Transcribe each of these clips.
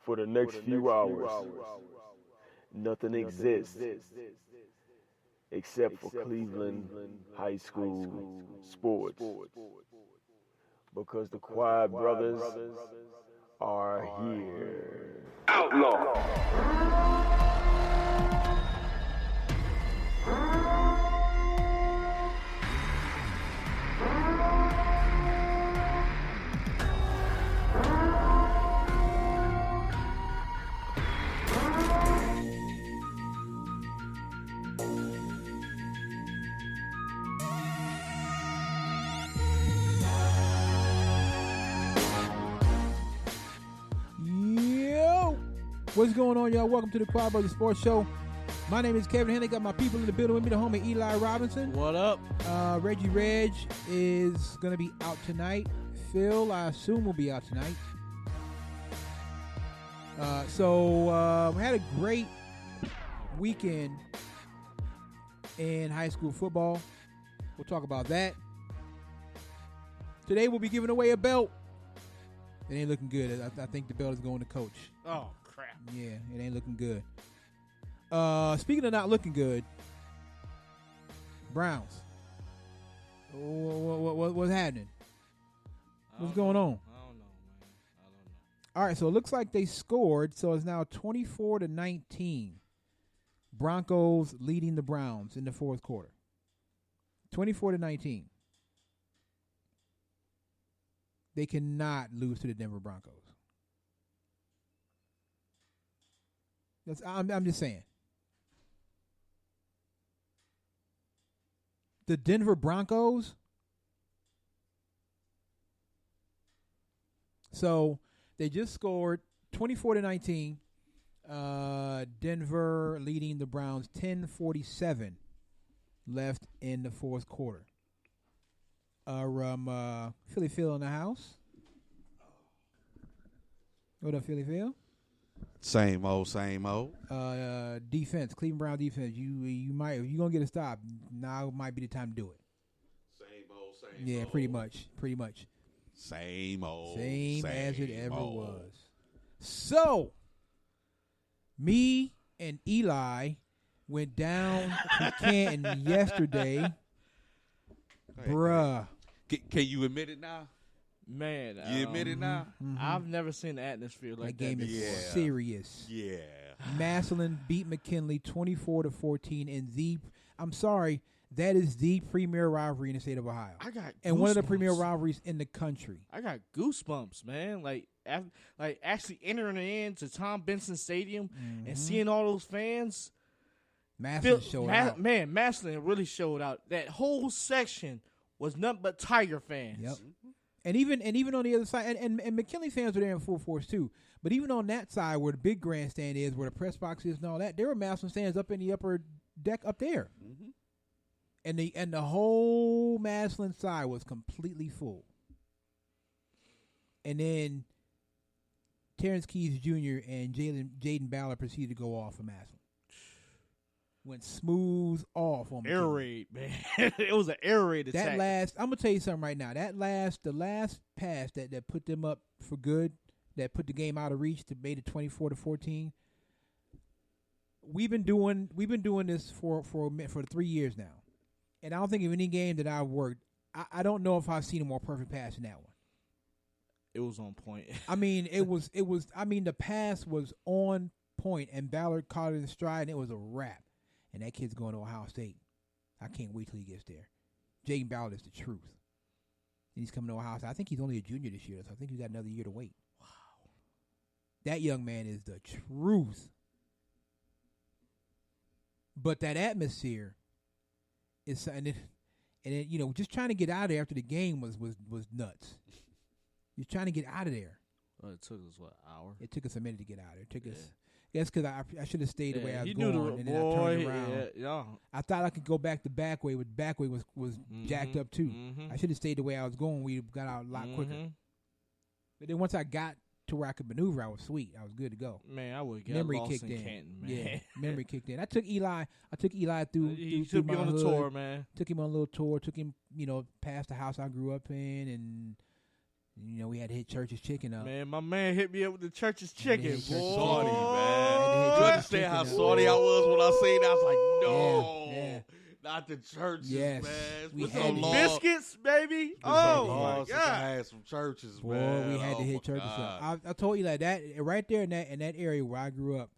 For the next few hours, nothing exists except for Cleveland High School sports. Because the Quiet Brothers are here. Outlaw! What's going on, y'all? Welcome to the Quiet Brothers Sports Show. My name is Kevin Henley. Got my people in the building with me, the homie Eli Robinson. What up? Reggie Reg is going to be out tonight. Phil, I assume, will be out tonight. So we had a great weekend in high school football. We'll talk about that. Today we'll be giving away a belt. It ain't looking good. I think the belt is going to coach. Oh, crap. Yeah, it ain't looking good. Speaking of not looking good, Browns. What's happening? What's going on? I don't know, man. I don't know. All right, so it looks like they scored. So it's now 24-19. Broncos leading the Browns in the fourth quarter. 24-19. They cannot lose to the Denver Broncos. I'm just saying. The Denver Broncos. So they just scored 24-19. Denver leading the Browns 10:47 left in the fourth quarter. Philly Phil in the house. What up, Philly Phil? Same old. Defense, Cleveland Brown defense. You might, if you're gonna get a stop, now might be the time to do it. Same old. Yeah, pretty much. Same old. Same as it ever was. So, me and Eli went down to Canton yesterday. Bruh. Can you admit it now? Man. You admit it now? Mm-hmm. I've never seen the atmosphere like that game before. is serious. Yeah. Massillon beat McKinley 24-14 in I'm sorry, that is the premier rivalry in the state of Ohio. I got and one of the goosebumps. premier rivalries in the country. I got goosebumps, man. Like actually entering into Tom Benson Stadium and seeing all those fans. Massillon showed out. Man, Massillon really showed out. That whole section was nothing but Tiger fans. Yep. And even on the other side, and McKinley fans were there in full force too. But even on that side, where the big grandstand is, where the press box is, and all that, there were Massillon fans up in the upper deck up there, and the whole Massillon side was completely full. And then Terrence Keys Jr. and Jaden Ballard proceeded to go off for Massillon. Went smooth off on air raid, man. It was an air raid attack. I'm gonna tell you something right now. The last pass that put them up for good, that put the game out of reach, to made it 24-14. We've been doing this for 3 years now, and I don't think of any game that I've worked. I don't know if I've seen a more perfect pass than that one. It was on point. I mean, it was. I mean, the pass was on point, and Ballard caught it in stride, and it was a wrap. And that kid's going to Ohio State. I can't wait till he gets there. Jaden Ballard is the truth. And he's coming to Ohio State. I think he's only a junior this year, so I think he's got another year to wait. Wow. That young man is the truth. But that atmosphere is, and it, just trying to get out of there after the game was nuts. You're trying to get out of there. Well, it took us, what, an hour? It took us a minute to get out of there. It took us. That's because I should have stayed the way I was he going, knew and then I turned around. Yeah. I thought I could go back the back way, but the back way was jacked up too. I should have stayed the way I was going. We got out a lot quicker. But then once I got to where I could maneuver, I was sweet. I was good to go. Man, I would get memory lost kicked in in. Canton, man. Yeah, memory kicked in. I took Eli through. He through took me my on the hood. tour, man. Took him on a little tour. Took him, past the house I grew up in, and You know, we had to hit Church's Chicken up. Man, my man hit me up with the Church's Chicken, hit boy. Church's Salty, Chicken. man. Chicken You understand how up. salty I was when I seen that? I was like, no. Yeah. Not the churches, Yes. man. It's We been had so to- long. Biscuits, baby. It's been so Oh, long my since I God. had some churches, Boy, man. we had to Oh, hit my Church's God. up. I told you like that right there in that area where I grew up.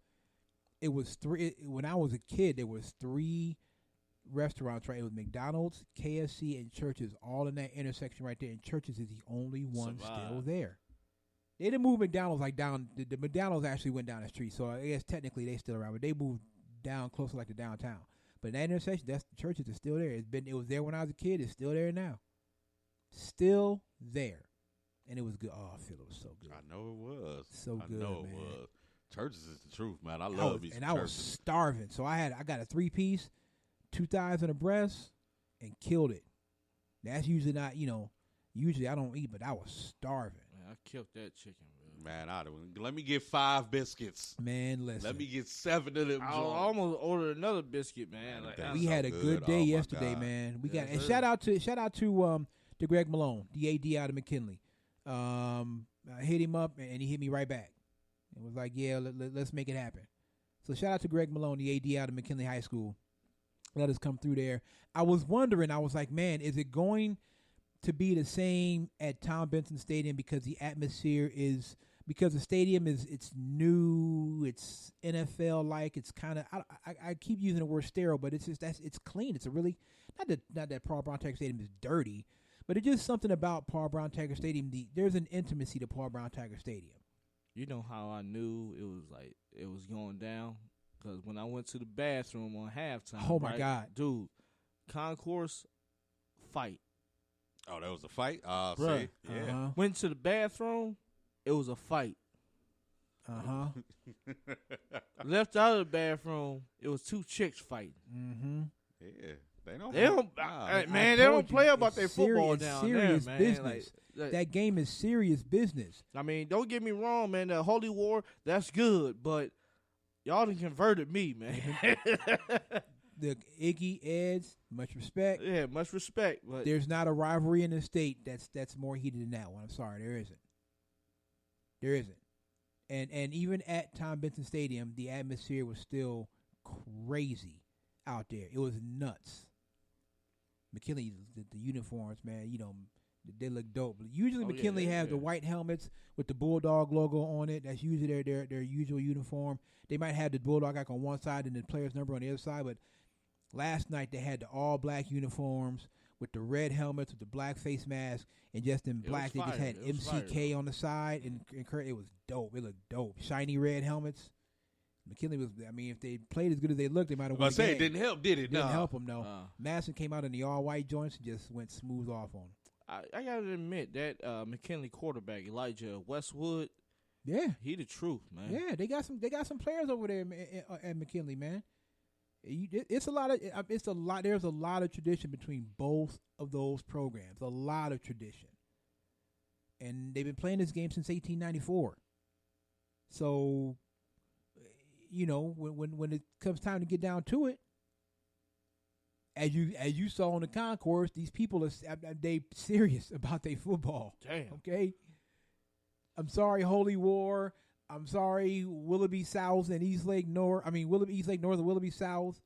It was three. When I was a kid, there was 3 restaurants. Right, it was McDonald's, KFC, and Church's, all in that intersection right there. And Church's is the only one still Survive. there. They didn't move McDonald's like down. The McDonald's actually went down the street, so I guess technically they still around, but they moved down closer like to downtown. But in that intersection, that's the Church's is still there. It was there when I was a kid. It's still there now. Still there, and it was good. Oh, I feel it was so good. I know it was. So I good, know man. it was. Churches is the truth, man. I I love was, these and I was churches. starving, so I got a 3-piece, 2 thighs and a breast, and killed it. That's usually not, usually I don't eat, but I was starving. Man, I killed that chicken, bro. Man, let me get 5 biscuits. Man, listen. Let me get 7 of them. I joints. almost ordered another biscuit, man. Man, Like, that that's We so had a good. good day Oh, my yesterday, God. man. We Yes, got and sir. shout out to Greg Malone, the AD out of McKinley. I hit him up and he hit me right back. It was like, yeah, let's make it happen. So shout out to Greg Malone, the AD out of McKinley High School. Let us come through there. I was wondering, I was like, man, is it going to be the same at Tom Benson Stadium because the atmosphere is because the stadium it's new, it's NFL like, it's kind of I keep using the word sterile, but it's just it's clean. It's a really not that Paul Brown Tiger Stadium is dirty, but it's just something about Paul Brown Tiger Stadium. There's an intimacy to Paul Brown Tiger Stadium. You know how I knew it was going down? Because when I went to the bathroom on halftime, Oh, my right, God. dude, concourse fight. Oh, that was a fight? Bruh. See? Yeah. Uh-huh. Went to the bathroom, it was a fight. Uh-huh. Left out of the bathroom, it was 2 chicks fighting. Mm-hmm. Yeah. They don't. They don't, Nah. man. They told don't you, play about it's their football it's down serious there, man. business. Like, That game is serious business. I mean, don't get me wrong, man. The Holy War, that's good, but y'all done converted me, man. The Iggy, Eds, much respect. Yeah, much respect, but There's not a rivalry in the state that's more heated than that one. I'm sorry, there isn't. There isn't. And even at Tom Benson Stadium, the atmosphere was still crazy out there. It was nuts. McKinley, the uniforms, man, they look dope. Usually Oh, yeah, McKinley have the yeah. white helmets with the Bulldog logo on it. That's usually their usual uniform. They might have the Bulldog like on one side and the player's number on the other side, but last night they had the all black uniforms with the red helmets with the black face mask and just in was black they just fire. had It was fire, MCK on the side and it was dope. It looked dope. Shiny red helmets. McKinley was. I mean, if they played as good as they looked, they might have I won. was gonna the say, game. it didn't help, did it? Didn't Nah. help them though. Uh. Madison came out in the all white joints and just went smooth off on them. I gotta admit that McKinley quarterback Elijah Westwood, Yeah, he the truth, man. yeah. They got some players over there at McKinley, man. It's a lot of There's a lot of tradition between both of those programs. A lot of tradition, and they've been playing this game since 1894. So, when it comes time to get down to it, as you saw on the concourse, these people they serious about their football. Damn. Okay. I'm sorry, Holy War. I'm sorry, Willoughby South and Eastlake North. Eastlake North and Willoughby South.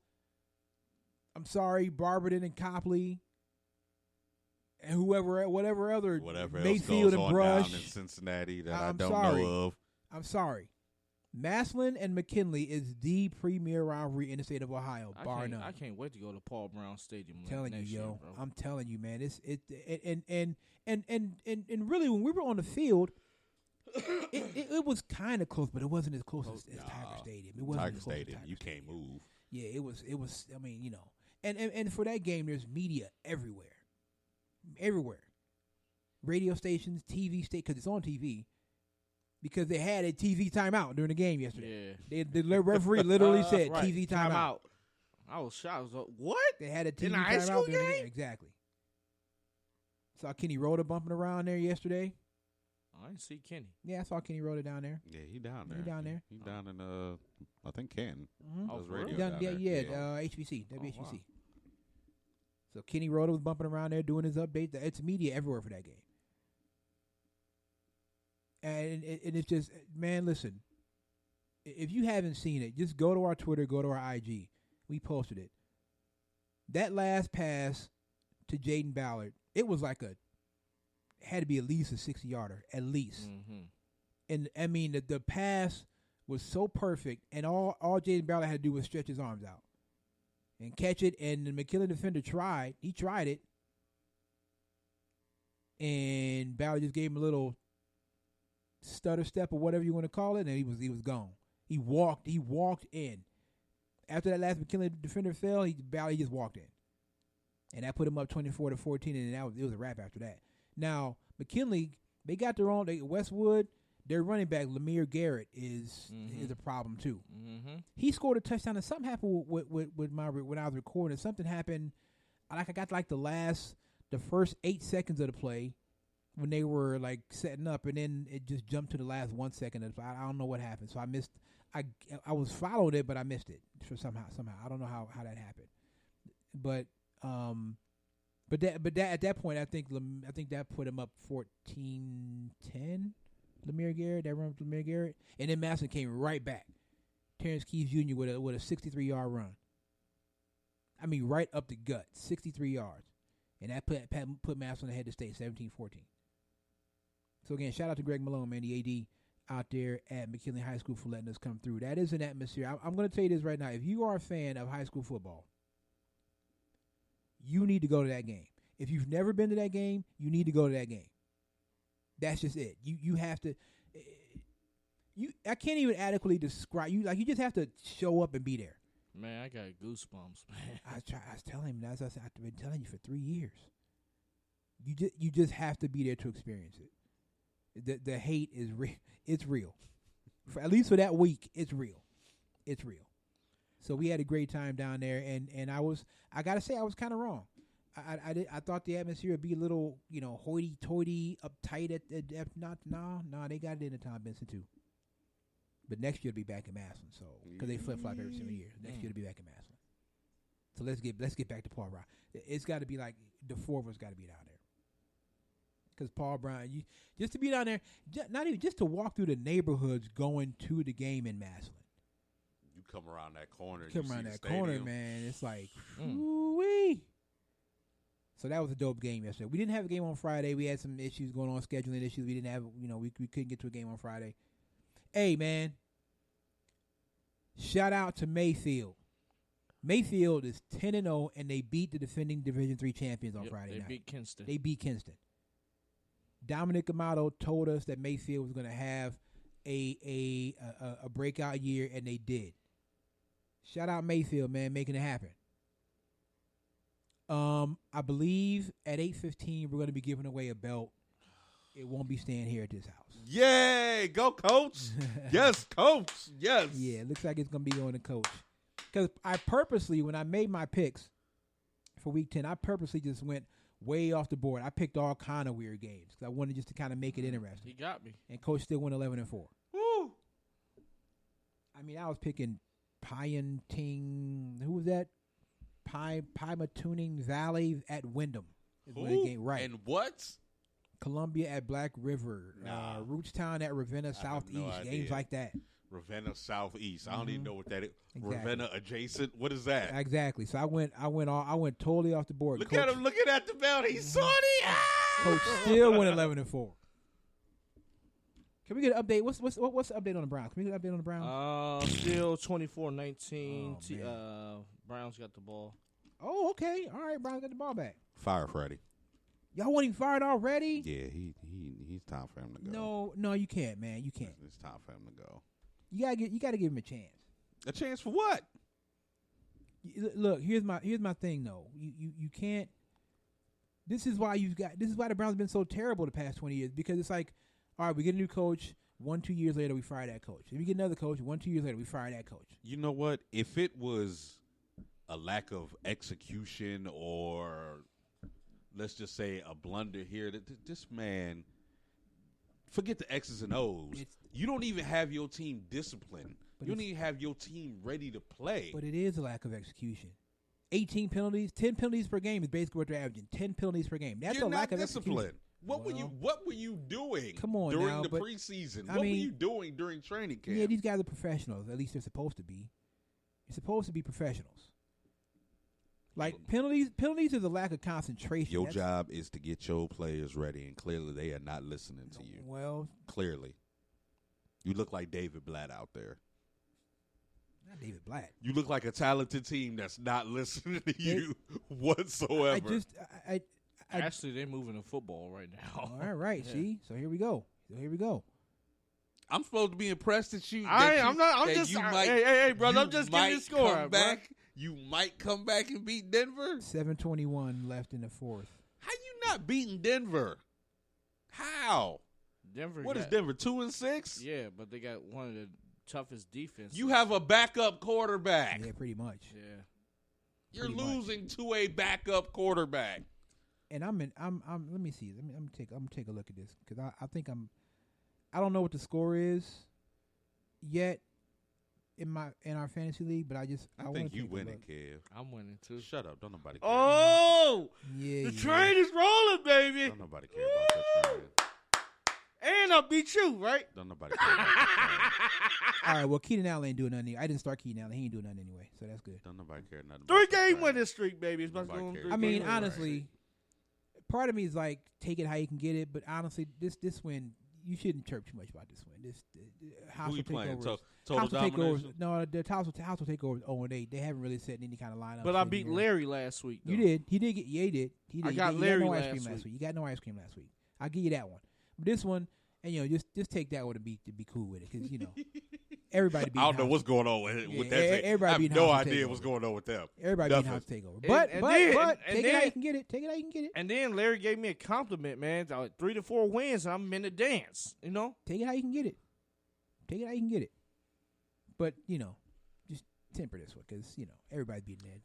I'm sorry, Barberton and Copley. And whatever other Whatever else Mayfield goes and on Brush. down in Cincinnati that I I'm don't sorry. know of. I'm sorry. Massillon and McKinley is the premier rivalry in the state of Ohio, bar none. I can't wait to go to Paul Brown Stadium. I'm telling you, next year, yo. bro. I'm telling you, man. And really, when we were on the field, it was kind of close, but it wasn't as close as Tiger Stadium. It wasn't Tiger as close as Stadium, Tiger you Stadium. can't move. Yeah, it was. I mean, and for that game, there's media everywhere. Radio stations, TV because it's on TV. Because they had a TV timeout during the game yesterday. Yeah. The referee literally said Right. TV timeout. I was shocked. I was like, what? They had a TV In a high school timeout during the game? Exactly. Saw Kenny Rhoda bumping around there yesterday. I didn't see Kenny. Yeah, I saw Kenny Rhoda down there. Yeah, he down there. He down there. He down in I think Canton. Mm-hmm. Oh, Does for radio real? down there. HBC, WHBC. wow. So Kenny Rhoda was bumping around there doing his update. It's media everywhere for that game. And it's just, man, listen. If you haven't seen it, just go to our Twitter, go to our IG. We posted it. That last pass to Jaden Ballard, it was like had to be at least a 60-yarder, at least. Mm-hmm. And I mean, the pass was so perfect, and all Jaden Ballard had to do was stretch his arms out and catch it. And the McKinley defender tried. He tried it, and Ballard just gave him a little stutter step or whatever you want to call it, and he was gone. He walked in. After that last McKinley defender fell, Ballard just walked in, and that put him up 24-14, and it was a wrap after that. Now McKinley, they got their own. Westwood, their running back Lemire Garrett is a problem too. Mm-hmm. He scored a touchdown, and something happened with when I was recording. Something happened. I got the first 8 seconds of the play when they were like setting up, and then it just jumped to the last 1 second. I don't know what happened, so I missed. I was following it, but I missed it for somehow. I don't know how that happened, but that at that point, I think that put him up 14-10. Lemire Garrett, that run with Lemire Garrett, and then Massillon came right back. Terrence Keys Jr. with a 63-yard run. I mean, right up the gut, 63 yards, and that put Massillon ahead to stay 17-14. So again, shout out to Greg Malone, man, the AD out there at McKinley High School for letting us come through. That is an atmosphere. I'm going to tell you this right now. If you are a fan of high school football, you need to go to that game. If you've never been to that game, you need to go to that game. That's just it. You have to. I can't even adequately describe you. Like, you just have to show up and be there. Man, I got goosebumps, man. I was telling him, as I said, I've been telling you for 3 years. You just have to be there to experience it. The hate is real. It's real. At least for that week, it's real. It's real. So we had a great time down there, and I gotta say, I was kind of wrong. I thought the atmosphere would be a little, hoity-toity, uptight. They got it in the Tom Benson too. But next year it'll be back in Massillon, so because they flip-flop every single year. Next year it'll be back in Massillon. So let's get back to Paul Brown. It's got to be like the four of us got to be down there. Because Paul Brown, just to be down there, not even just to walk through the neighborhoods going to the game in Massillon. You come around that corner. Man. It's like, ooh-wee. So that was a dope game yesterday. We didn't have a game on Friday. We had some issues going on, scheduling issues. We didn't have, we couldn't get to a game on Friday. Hey, man. Shout out to Mayfield. Mayfield is 10-0, and they beat the defending Division III champions on Friday night. They beat Kinston. Dominic Amato told us that Mayfield was going to have a breakout year, and they did. Shout out Mayfield, man, making it happen. I believe at 8:15 we're going to be giving away a belt. It won't be staying here at this house. Yay! Go, Coach! Yes, Coach! Yes! Yeah, it looks like it's going to be going to Coach. Because I purposely, when I made my picks for Week 10, I purposely just went way off the board. I picked all kind of weird games because I wanted just to kind of make it interesting. He got me. And Coach still went 11-4. Woo! I mean, I was picking Pyanting. Who was that? Pymatuning Valley at Wyndham. Right. And what? Columbia at Black River. Nah. Rootstown at Ravenna Southeast. Games like that. Ravenna Southeast. I don't even know what that is. Exactly. Ravenna adjacent. What is that? Exactly. So I went totally off the board. Look at him looking at the belt. He's sorry. Coach still went 11-4. Can we get an update? What's the update on the Browns? Can we get an update on the Browns? Still 24-19. Oh, Browns got the ball. Oh, okay. All right, Browns got the ball back. Fire Freddy. Y'all want him fired already? Yeah, he's time for him to go. No, you can't, man. You can't. It's time for him to go. You gotta give him a chance. A chance for what? Look, here's my thing though. You can't. This is why the Browns have been so terrible the past 20 years, because it's like, all right, we get a new coach. 1-2 years later, we fire that coach. If we get another coach, 1-2 years later, we fire that coach. You know what? If it was a lack of execution, or let's just say a blunder here, this man, forget the X's and O's. You don't even have your team disciplined. You don't even have your team ready to play. But it is a lack of execution. 18 penalties, 10 penalties per game is basically what they're averaging. 10 penalties per game. That's You're a lack not of discipline. execution. What were you doing? Come on during now, the but, preseason? I What were mean, you doing during training camp? Yeah, these guys are professionals. At least they're supposed to be. They're supposed to be professionals. Like penalties is a lack of concentration. Your job is to get your players ready, and clearly they are not listening to you. Well, Clearly. You look like David Blatt out there. not David Blatt. You look like a talented team that's not listening to you whatsoever. Actually, they're moving to football right now. All right. Yeah. See, so here we go. I'm supposed to be impressed at you. Hey, brother, you I'm just might giving the score, come back. You might come back and beat Denver. 7:21 left in the fourth. How you not beating Denver? How? Denver. What is Denver, 2-6? Yeah, but they got one of the toughest defenses. You have a backup quarterback. Yeah, pretty much. Yeah. You're pretty losing to a backup quarterback. And I'm let me see. I'm gonna take a look at this because I think I don't know what the score is yet in our fantasy league, but I think you winning, Kev. I'm winning too. Shut up. Don't nobody care. Oh, yeah. the train is rolling, baby. Don't nobody care about that train. And I beat you, right? Don't nobody care about that train. All right. Well, Keenan Allen ain't doing nothing. I didn't start Keenan Allen. He ain't doing nothing anyway, so that's good. Don't nobody care nothing about that 3-game train. winning streak, baby. It's about to Nobody go on cares. 3 I mean, games. honestly, part of me is like, take it how you can get it. But honestly, this win, you shouldn't chirp too much about this win. This Who hostile you playing? takeovers. Total Hostile domination? takeovers. No, the hostile takeovers 0-8. They haven't really set any kind of lineup. But I beat Larry last week. You though. did. He did get. Yeah, he did. He did. I You got got Larry no ice last cream last week. week. You got no ice cream last week. I'll give you that one. But this one, and just take that one to be cool with it, because everybody. I don't know what's going on with that. Everybody I have being no hostile idea takeover. what's going on with them. Everybody being Nothing. house takeover. But take it how then- you can get it. Take it how you can get it. And then Larry gave me a compliment, man. 3 to 4 wins, and I'm in the dance. Take it how you can get it. Take it how you can get it. But just temper this one, because everybody's beating that.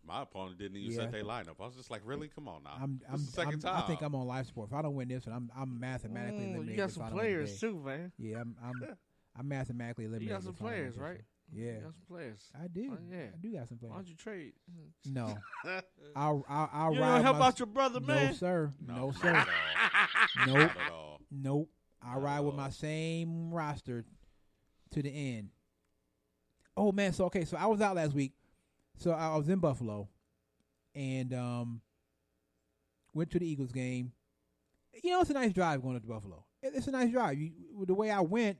My opponent didn't even Yeah. set their lineup. I was just like, really? Come on now. I'm This is the second time. I think I'm on live support. If I don't win this one, I'm mathematically eliminated. You got if I some don't win players today. too, man. Yeah, I'm mathematically You eliminated. got some if I don't win players, this right? one. Yeah, You got some players. I do. Oh, yeah. I do got some Why players. don't you trade? No, I'll You ride. don't help my, out your brother, man. No, sir. No, not sir. at all. Nope. Not at all. Nope. I Not ride at with all. my same roster to the end. Oh man, so I was out last week. So I was in Buffalo and went to the Eagles game. It's a nice drive going up to Buffalo. It's a nice drive. The way I went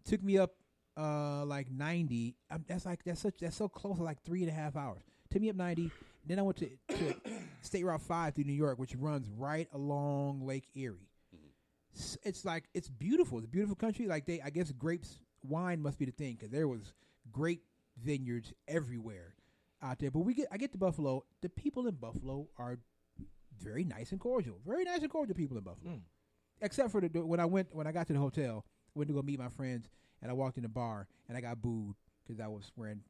took me up like 90. That's so close, like 3.5 hours. Took me up 90. Then I went to State Route 5 through New York, which runs right along Lake Erie. It's beautiful. It's a beautiful country. Like I guess wine must be the thing, because there was great vineyards everywhere out there. But I get to Buffalo. The people in Buffalo are very nice and cordial. Very nice and cordial people in Buffalo. Except for when I got to the hotel, went to go meet my friends, and I walked in the bar and I got booed because I was wearing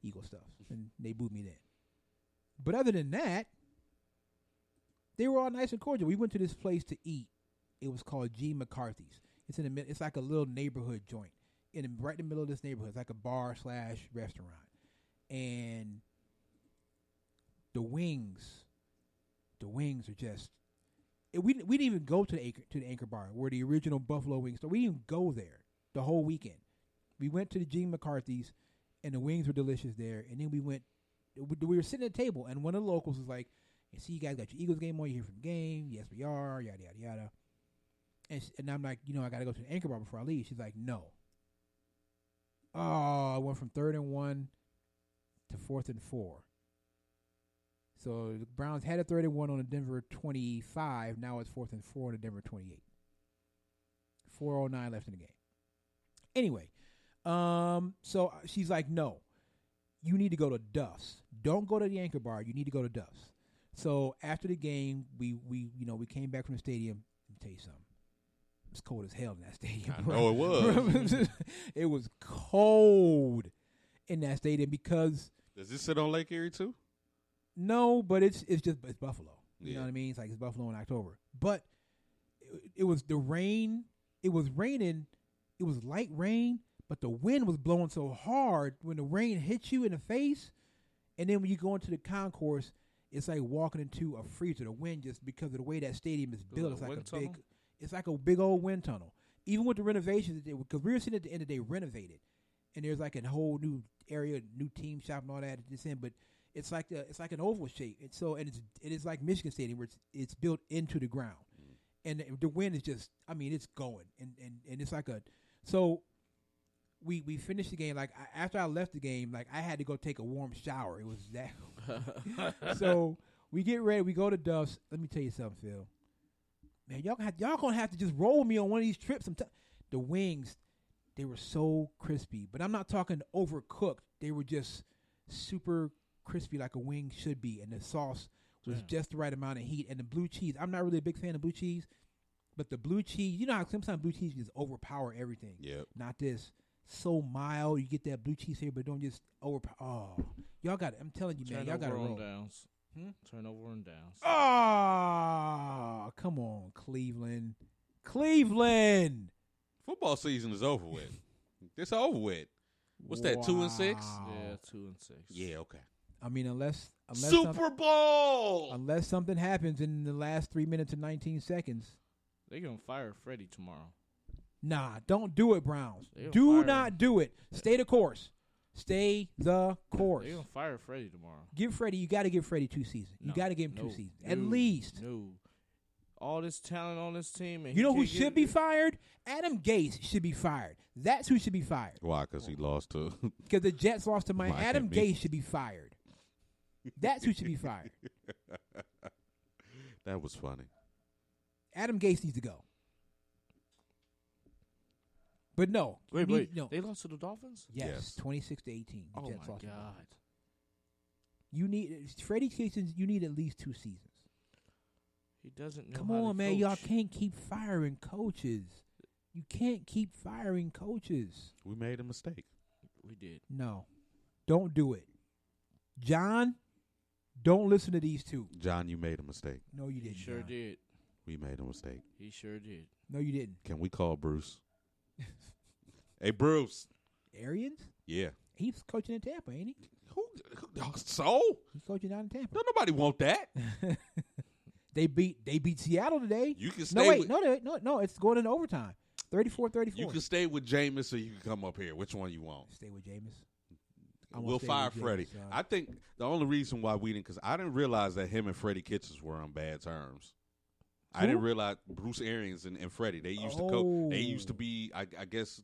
Eagle stuff, and they booed me then. But other than that, they were all nice and cordial. We went to this place to eat. It was called G. McCarthy's. It's like a little neighborhood joint right in the middle of this neighborhood. It's like a bar/restaurant, and the wings are just. We didn't even go to the Anchor Bar where the original Buffalo Wings store. We didn't even go there the whole weekend. We went to the G. McCarthy's, and the wings were delicious there. And then we were sitting at a table, and one of the locals was like, "I see you guys got your Eagles game on. You here for the game? Yes, we are. Yada yada yada." And I'm like, I got to go to the Anchor Bar before I leave. She's like, "No." Oh, I went from 3rd and 1 to 4th and 4. So the Browns had a 3rd and 1 on the Denver 25. Now it's 4th and 4 on the Denver 28. 4:09 left in the game. Anyway, so she's like, "No, you need to go to Duff's. Don't go to the Anchor Bar. You need to go to Duff's." So after the game, we came back from the stadium. Let me tell you something. It was cold as hell in that stadium. I know it was. It was cold in that stadium because Does this sit on Lake Erie too? no, but it's Buffalo. You Yeah. know what I mean? It's like it's Buffalo in October. But it was the rain. It was raining. It was light rain, but the wind was blowing so hard when the rain hit you in the face, and then when you go into the concourse, it's like walking into a freezer. The wind, just because of the way that stadium is built, it's like wind tunnel? it's like a big old wind tunnel. Even with the renovations, because we were sitting at the end of the day renovated, and there's like a whole new area, new team shop and all that at this end, but it's like an oval shape. It is like Michigan Stadium where it's built into the ground, and the wind is just, I mean, it's going, and it's like so. We finished the game. Like after I left the game, like I had to go take a warm shower. It was that. So we get ready. We go to Duff's. Let me tell you something, Phil. Man, y'all gonna have to just roll me on one of these trips. The wings, they were so crispy, but I'm not talking overcooked. They were just super crispy, like a wing should be, and the sauce was just the right amount of heat. And the blue cheese, I'm not really a big fan of blue cheese, but the blue cheese, you know how sometimes blue cheese just overpower everything. Yep. Not this. So mild, you get that blue cheese here, but don't just overpower. Oh, y'all got it. I'm telling you, man, y'all got to roll. Downs. Turnover and downs. Oh, come on, Cleveland. Football season is over with. It's over with. What's that, 2-6? Yeah, 2-6. Yeah, okay. I mean, unless Super Bowl! Unless something happens in the last 3 minutes and 19 seconds. They're going to fire Freddie tomorrow. Nah, don't do it, Browns. They'll Do fire not him. do it. Stay the course. Stay the course. They're going to fire Freddie tomorrow. You got to give Freddie 2 seasons. You No, got to give him no, 2 seasons. no, At least. No. All this talent on this team. And You know who can't should be fired? Adam Gase should be fired. That's who should be fired. Why? Because he lost to... Because the Jets lost to Miami. Miami. Adam Gase should be fired. That's who should be fired. That was funny. Adam Gase needs to go. But no. Wait. No. They lost to the Dolphins? Yes, 26-18. The Oh, Jets my lost to the God. Dolphins. You need Freddie Kitchens. You need at least 2 seasons. He doesn't know Come how to on, man. coach. Y'all can't keep firing coaches. You can't keep firing coaches. We made a mistake. We did. No. Don't do it. John, don't listen to these two. John, you made a mistake. No, you He didn't. sure John. did. We made a mistake. He sure did. No, you didn't. Can we call Bruce? Hey, Bruce. Arians? Yeah. He's coaching in Tampa, ain't he? Who? So? He's coaching down in Tampa. Don't nobody want that. They beat Seattle today. You can No, stay. wait, with, no, it's going into overtime. 34-34. You can stay with Jameis, or you can come up here. Which one you want? Stay with Jameis. I wanna We'll stay fire with Jameis, Freddie. son. I think the only reason why we didn't, because I didn't realize that him and Freddie Kitchens were on bad terms. I Who? didn't realize Bruce Arians and Freddie. They used to coach. They used to be. I guess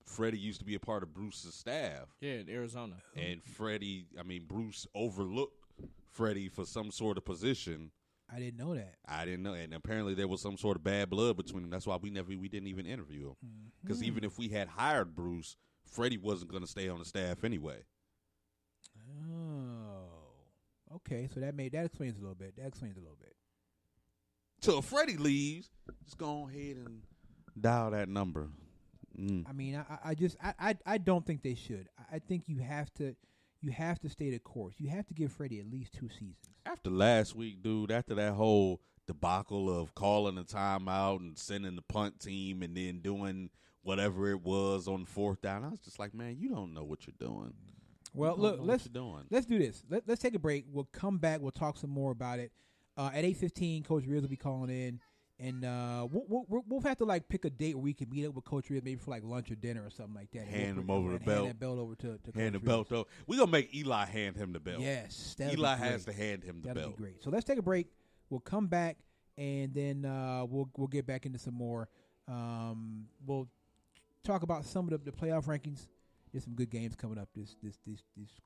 Freddie used to be a part of Bruce's staff. Yeah, in Arizona. And Bruce overlooked Freddie for some sort of position. I didn't know that. I didn't know, and apparently there was some sort of bad blood between them. That's why we didn't even interview him. Because even if we had hired Bruce, Freddie wasn't going to stay on the staff anyway. Oh, okay. So that explains a little bit. So if Freddie leaves, just go ahead and dial that number. I mean, I don't think they should. I think you have to stay the course. You have to give Freddie at least 2 seasons. After last week, dude, after that whole debacle of calling a timeout and sending the punt team and then doing whatever it was on 4th down, I was just like, man, you don't know what you're doing. Well, You don't look, know let's what you're doing. do this. Let's take a break. We'll come back. We'll talk some more about it. At 8:15, Coach Riz will be calling in, and we'll have to like pick a date where we can meet up with Coach Riz, maybe for like lunch or dinner or something like that. Hand We'll him over the belt. Hand that belt over to Hand the Coach belt Riz. though. We're gonna make Eli hand him the belt. Yes, that'd Eli be great. has to hand him the That'll belt. be great. So let's take a break. We'll come back, and then we'll get back into some more. We'll talk about some of the playoff rankings. There's some good games coming up these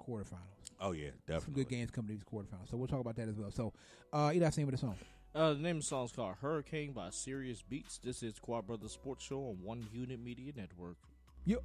quarterfinals. Oh yeah, definitely. Some good games coming to these quarterfinals. So we'll talk about that as well. So, Eli, same with the song. The name of the song is called Hurricane by Serious Beats. This is Quad Brothers Sports Show on One Unit Media Network. Yep.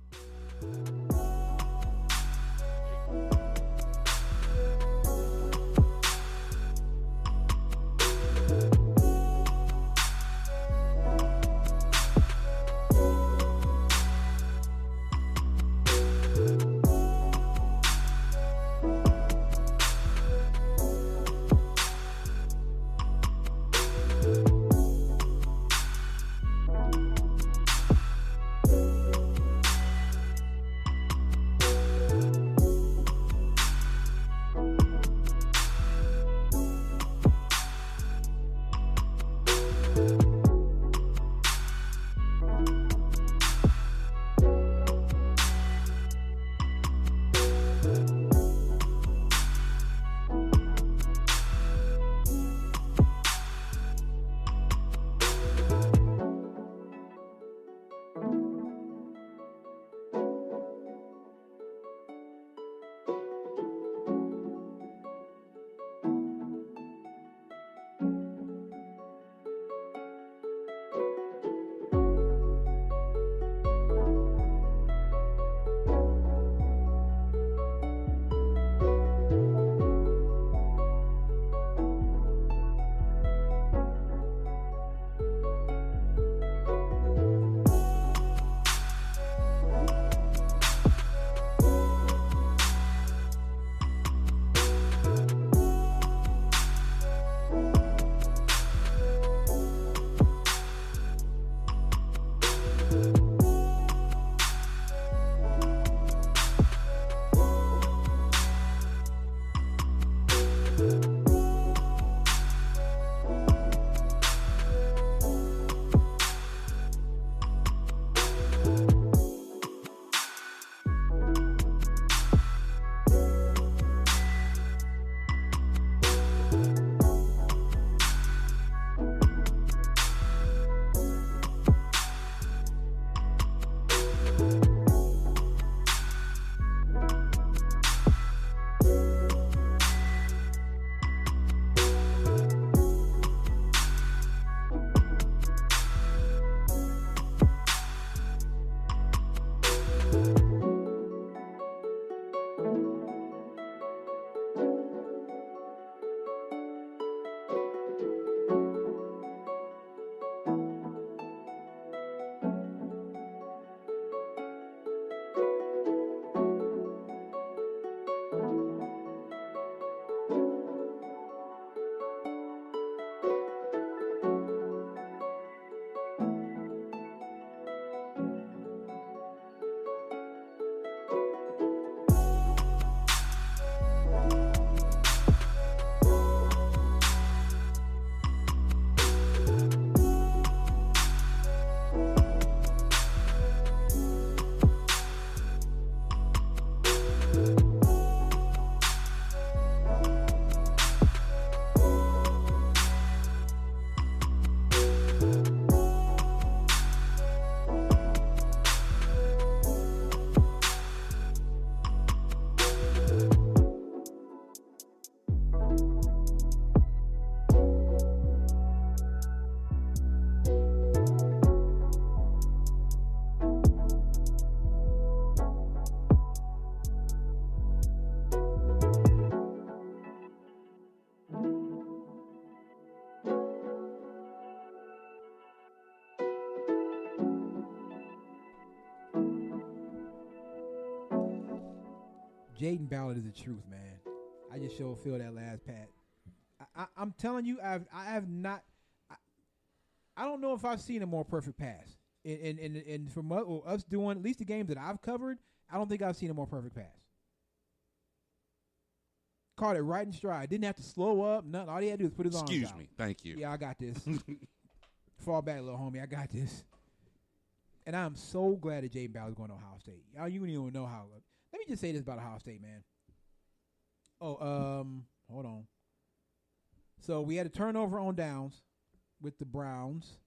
Jaden Ballard is the truth, man. I just sure feel that last pat. I'm telling you, I have not. I don't know if I've seen a more perfect pass. And from us doing at least the games that I've covered, I don't think I've seen a more perfect pass. Caught it right in stride. Didn't have to slow up. Nothing. All he had to do was put his arms out. Excuse me. Thank you. Yeah, I got this. Fall back, little homie. I got this. And I'm so glad that Jaden Ballard's going to Ohio State. Y'all, you don't even know how. Let me just say this about Ohio State, man. Hold on. So we had a turnover on downs with the Browns.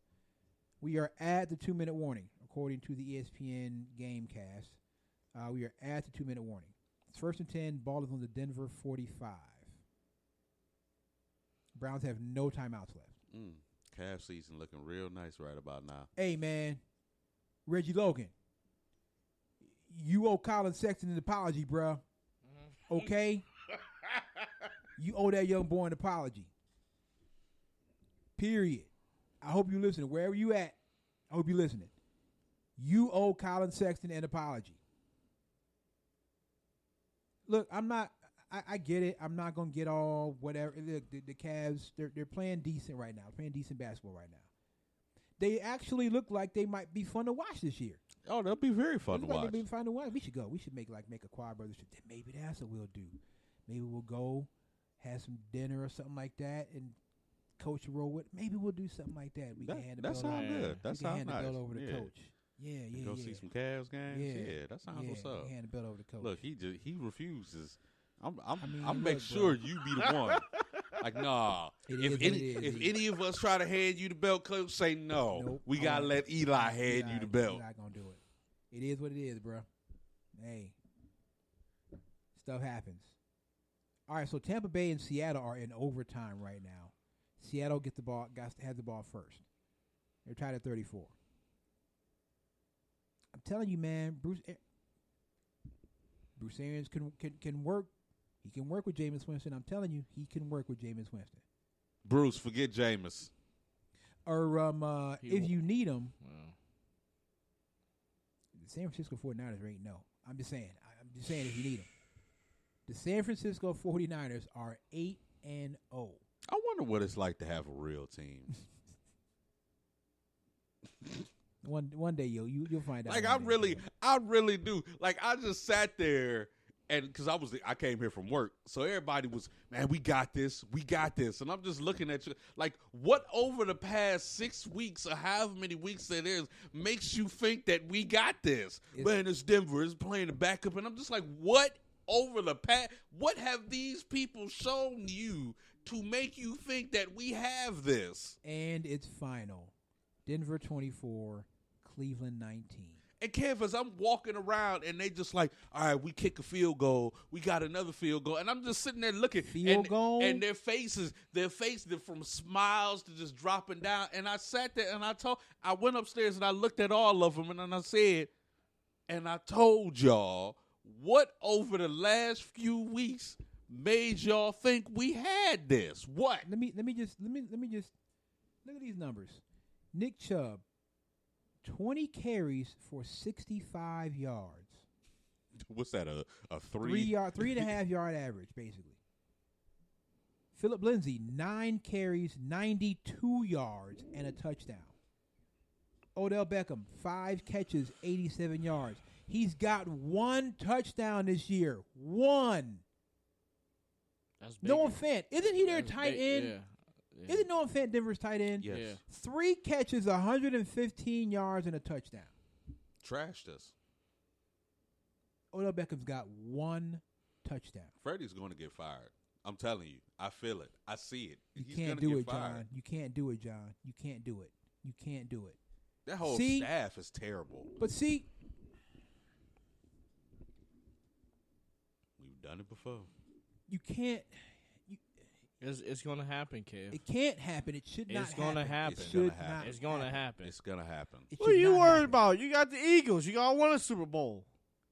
We are at the 2-minute warning, according to the ESPN Gamecast. We are at the 2-minute warning. It's 1st and 10. Ball is on the Denver 45. Browns have no timeouts left. Calf season looking real nice right about now. Hey, man. Reggie Logan. You owe Colin Sexton an apology, bruh. Okay? You owe that young boy an apology. Period. I hope you listening. Wherever you at, I hope you listening. You owe Colin Sexton an apology. Look, I get it. I'm not going to get all whatever. Look, the Cavs, they're playing decent right now. Playing decent basketball right now. They actually look like they might be fun to watch this year. Oh, they'll be very fun to watch. They'll be fun to watch. We should go. We should make a Quad Brothers trip. Maybe that's what we'll do. Maybe we'll go, have some dinner or something like that, and coach roll with. Maybe we'll do something like that. We can hand the belt over. Good. That sounds nice. The belt over to coach. Yeah. Go see some Cavs games. Yeah, that sounds what's up. Hand the belt over to coach. Look, he refuses. I'm make sure you be the one. Like, nah. If any of us try to hand you the belt, coach, say no. Nope. We gotta let Eli hand you the belt. Eli gonna do it. It is what it is, bro. Hey, stuff happens. All right, so Tampa Bay and Seattle are in overtime right now. Seattle has the ball first. They're tied at 34. I'm telling you, man, Bruce Arians can work. He can work with Jameis Winston. I'm telling you, he can work with Jameis Winston. Bruce, forget Jameis. Or if you need him, the San Francisco 49ers ain't no. I'm just saying if you need him. The San Francisco 49ers are 8-0. I wonder what it's like to have a real team. One day you'll find out. Like one day. I really do. Like I just sat there and because I came here from work, so everybody was, man, we got this, and I'm just looking at you like, what over the past 6 weeks or however many weeks it is makes you think that we got this? Man, it's Denver, it's playing the backup, and I'm just like, what over the past? What have these people shown you to make you think that we have this? And it's final. Denver 24, Cleveland 19. And Kev, as I'm walking around and they just like, all right, we kick a field goal. We got another field goal. And I'm just sitting there looking. Field goal? And their faces from smiles to just dropping down. And I sat there and I went upstairs and I looked at all of them and then I said, and I told y'all, what over the last few weeks made y'all think we had this? What? Let me just look at these numbers. Nick Chubb, 20 carries for 65 yards. What's that? A 3.5 yard average, basically. Philip Lindsay, 9 carries, 92 yards, and a touchdown. Odell Beckham, 5 catches, 87 yards. He's got 1 touchdown this year. 1. That's big. Noah Fant, isn't he their tight end? Yeah. Isn't Noah Fant Denver's tight end? Yes. Yeah. 3 catches, 115 yards, and a touchdown. Trashed us. Odell Beckham's got 1 touchdown. Freddie's going to get fired. I'm telling you. I feel it. I see it. You He's can't gonna do get it, fired. John. You can't do it, John. You can't do it. You can't do it. That whole See? staff is terrible. But see, We've done it before. you can't. It's going to happen, Kev. It can't happen. It should not It's gonna happen. It It's should gonna not happen. It's going to happen. It's going to happen. It What are should you not worried happen. about? You got the Eagles. You all won a Super Bowl.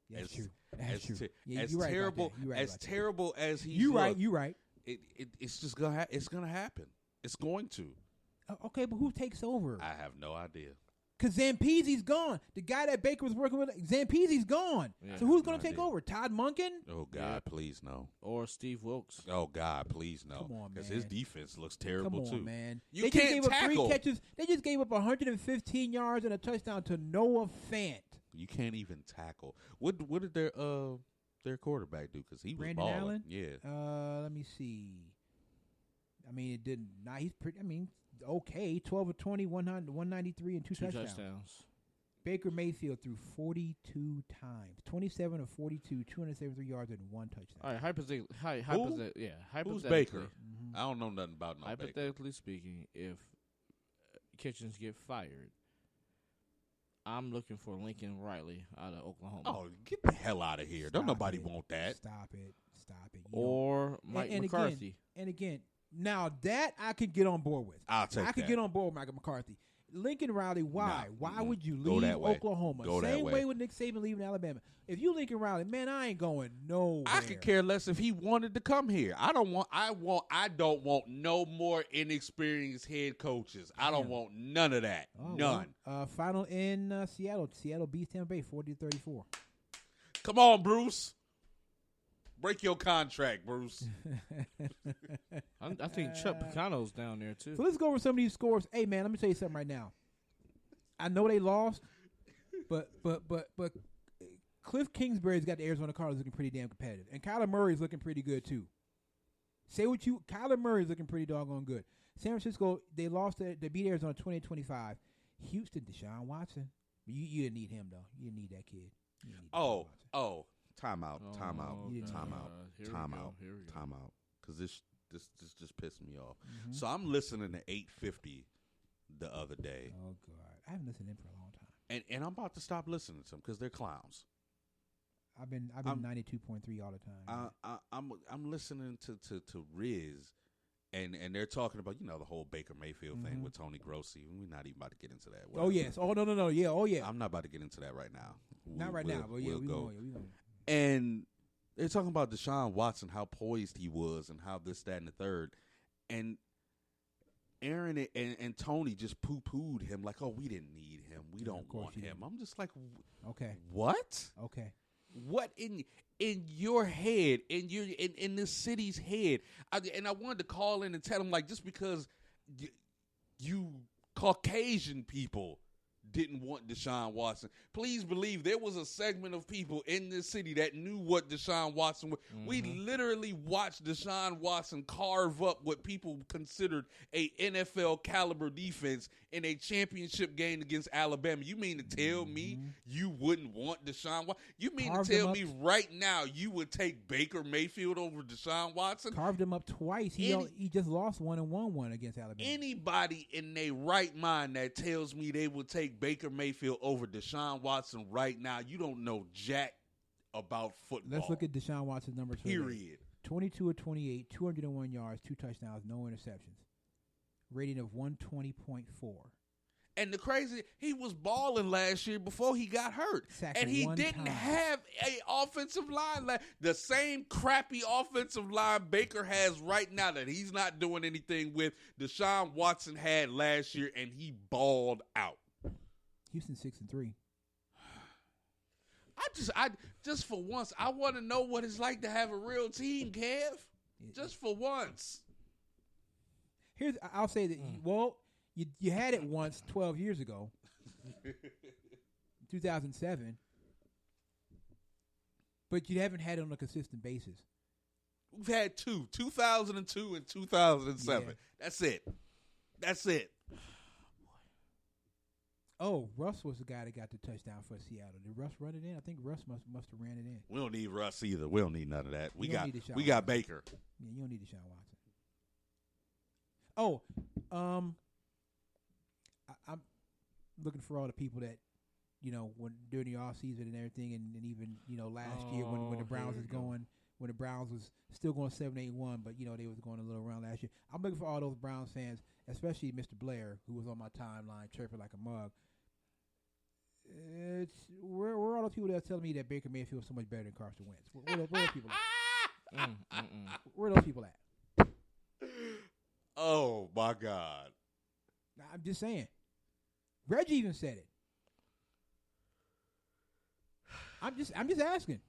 Yeah, that's As- true. That's true. Yeah, as you're right about terrible that. You're right as about that. terrible as he's You right. looked, You right. it's just gonna it's gonna happen. It's going to. Okay, but who takes over? I have no idea. Because Zampezi's gone. The guy that Baker was working with, Zampezi's gone. Yeah. So who's No going to take idea. over? Todd Monken? Oh God, Yeah. please no. Or Steve Wilkes. Oh God, please no. Come on, Because man. his defense looks Come terrible on, too. man. You They just can't gave up tackle. 3 catches. They just gave up 115 yards and a touchdown to Noah Fant. You can't even tackle. What did their quarterback do? Because he was Brandon balling. Allen? Yeah. Let me see. I mean, it didn't. Nah, he's pretty. I mean, okay. 12 of 20, 193, and 2 Two touchdowns. touchdowns. Baker Mayfield threw 42 times, 27 of 42, 273 yards, and 1 touchdown. All right, hypothetically, Who's hypothetically, Baker? Mhm. I don't know nothing about no Baker. hypothetically speaking, if Kitchens get fired, I'm looking for Lincoln Riley out of Oklahoma, Oh, get the hell out of here! Don't Stop nobody it. want that. Stop it. Stop it. or Mike and McCarthy. Again, now that I could get on board with. I'll take I could that. get on board with Michael McCarthy. Lincoln Riley, why? No, Why mm-mm. would you Go leave that way. Oklahoma? Go that Same way. way with Nick Saban leaving Alabama. If you Lincoln Riley, man, I ain't going nowhere. I could care less if he wanted to come here. I don't want no more inexperienced head coaches. I don't Yeah. want none of that. Oh, None. well, final in Seattle. Seattle beats Tampa Bay 40-34. Come on, Bruce. Break your contract, Bruce. I think Chuck Picano's down there too. So let's go over some of these scores. Hey, man, let me tell you something right now. I know they lost, but Cliff Kingsbury's got the Arizona Cardinals looking pretty damn competitive, and Kyler Murray's looking pretty good too. Kyler Murray's looking pretty doggone good. San Francisco, they beat Arizona 20-25. Houston, Deshaun Watson. You didn't need him though. You didn't need that kid. You didn't need Deshaun Watson. Timeout. Oh, God. Here we go. Timeout. Because this just pissed me off. Mhm. So I'm listening to 850 the other day, Oh God, I haven't listened to him for a long time. and I'm about to stop listening to them because they're clowns. I've been I'm- 92.3 all the time. I'm listening to Riz, and they're talking about the whole Baker Mayfield thing Mhm. with Tony Grossi. We're not even about to get into that. Oh yes. Oh no. Yeah. Oh yeah. I'm not about to get into that right now. Not right now, but yeah, we'll we go. going. And they're talking about Deshaun Watson, how poised he was, and how this, that, and the third. And Aaron and Tony just poo-pooed him like, oh, we didn't need him. We Yeah, don't of course want you him. didn't. I'm just like, Okay. what? Okay. What in your head, in this city's head? And I wanted to call in and tell them, like, just because you Caucasian people didn't want Deshaun Watson. Please believe there was a segment of people in this city that knew what Deshaun Watson was. Mm-hmm. We literally watched Deshaun Watson carve up what people considered a NFL caliber defense in a championship game against Alabama. You mean to tell me you wouldn't want Deshaun Watson? You mean to tell me right now you would take Baker Mayfield over Deshaun Watson? Carved him up twice. He just lost one and won one against Alabama. Anybody in their right mind that tells me they would take Baker Mayfield over Deshaun Watson right now, you don't know jack about football. Let's look at Deshaun Watson's numbers. Period. 22 of 28, 201 yards, 2 touchdowns, no interceptions. Rating of 120.4. And the crazy, he was balling last year before he got hurt. Sacked and he one didn't time. have a offensive line. The same crappy offensive line Baker has right now that he's not doing anything with, Deshaun Watson had last year, and he balled out. Houston 6-3. I just for once, I want to know what it's like to have a real team, Kev. Just for once. I'll say that. Well, you had it once 12 years ago, 2007, but you haven't had it on a consistent basis. We've had 2002 and 2007. Yeah. That's it. Oh, Russ was the guy that got the touchdown for Seattle. Did Russ run it in? I think Russ must have ran it in. We don't need Russ either. We don't need none of that. We got Watson. Baker. Yeah, you don't need Deshaun Watson. Oh, I'm looking for all the people that, when during the off season and everything, and even last year when the Browns when the Browns was still going 7-8-1, but they was going a little around last year. I'm looking for all those Browns fans, especially Mr. Blair, who was on my timeline chirping like a mug. Where are all those people that are telling me that Baker Mayfield is so much better than Carson Wentz? Where are those people at? Where are those people at? Oh my God! I'm just saying. Reggie even said it. I'm just asking.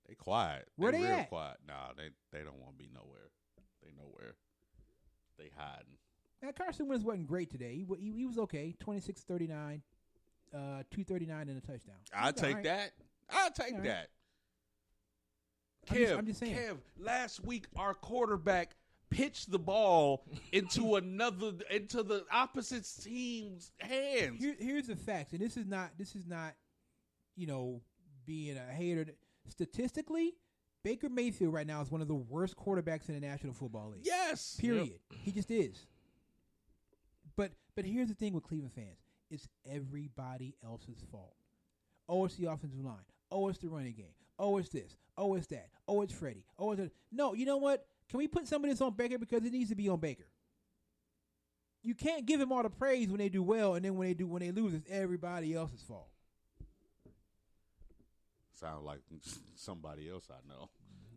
They quiet. Where they real at? Quiet. Nah, they don't want to be nowhere. They nowhere. They hiding. Now Carson Wentz wasn't great today. He was okay. 26-39, 239 and a touchdown. I'll take that. I'll take that. I'm just saying. Kev, last week our quarterback pitched the ball into the opposite team's hands. Here's the facts, and this is not being a hater. Statistically, Baker Mayfield right now is one of the worst quarterbacks in the National Football League. Yes. Period. Yep. He just is. But here's the thing with Cleveland fans. It's everybody else's fault. Oh, it's the offensive line. Oh, it's the running game. Oh, it's this. Oh, it's that. Oh, it's Freddie. Oh, it's no, you know what? Can we put some of this on Baker because it needs to be on Baker? You can't give him all the praise when they do well, and then when they lose, it's everybody else's fault. Sound like somebody else I know.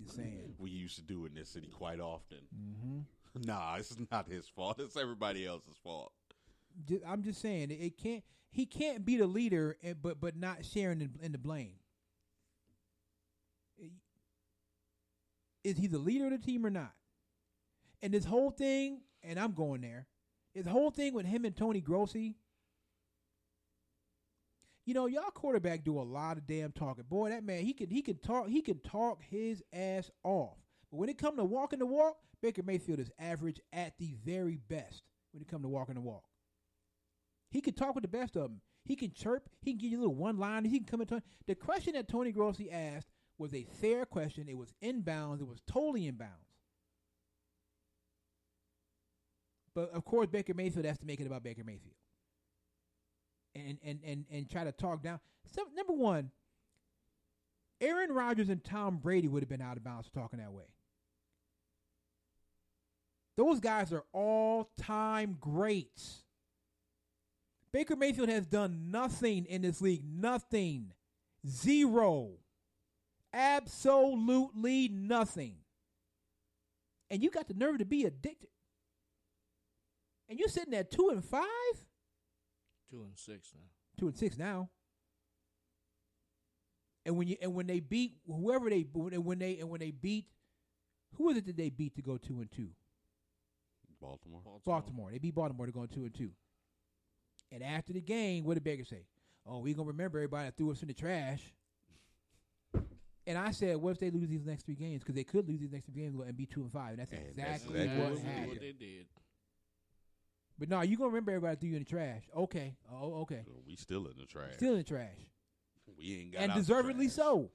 Just saying. We used to do in this city quite often. Mm-hmm. Nah, it's not his fault. It's everybody else's fault. I'm just saying he can't be the leader, but not sharing in the blame. Is he the leader of the team or not? And this whole thing, and I'm going there, this whole thing with him and Tony Grossi. Y'all quarterback do a lot of damn talking. Boy, that man, he can talk his ass off. But when it comes to walking the walk, Baker Mayfield is average at the very best when it comes to walking the walk. He can talk with the best of them. He can chirp. He can give you a little one-liners. He can come into the question that Tony Grossi asked was a fair question. It was inbounds. It was totally inbounds. But of course, Baker Mayfield has to make it about Baker Mayfield. And try to talk down. So, number one, Aaron Rodgers and Tom Brady would have been out of bounds for talking that way. Those guys are all-time greats. Baker Mayfield has done nothing in this league. Nothing. Zero. Absolutely nothing. And you got the nerve to be addicted. And you're sitting at 2-5? 2-6 now. 2-6 now. And when they beat whoever they beat, who was it that they beat to go 2-2? Baltimore. Baltimore. They beat Baltimore to go 2-2. And after the game, what did Baker say? Oh, we gonna remember everybody that threw us in the trash. And I said, what if they lose these next 3 games? Because they could lose these next 3 games and be 2-5. And that's And exactly that's what exactly happened. what they did. But no, you gonna remember everybody that threw you in the trash. Okay. Oh, okay. So we still in the trash. Still in the trash. We ain't got And out the deservedly trash. so.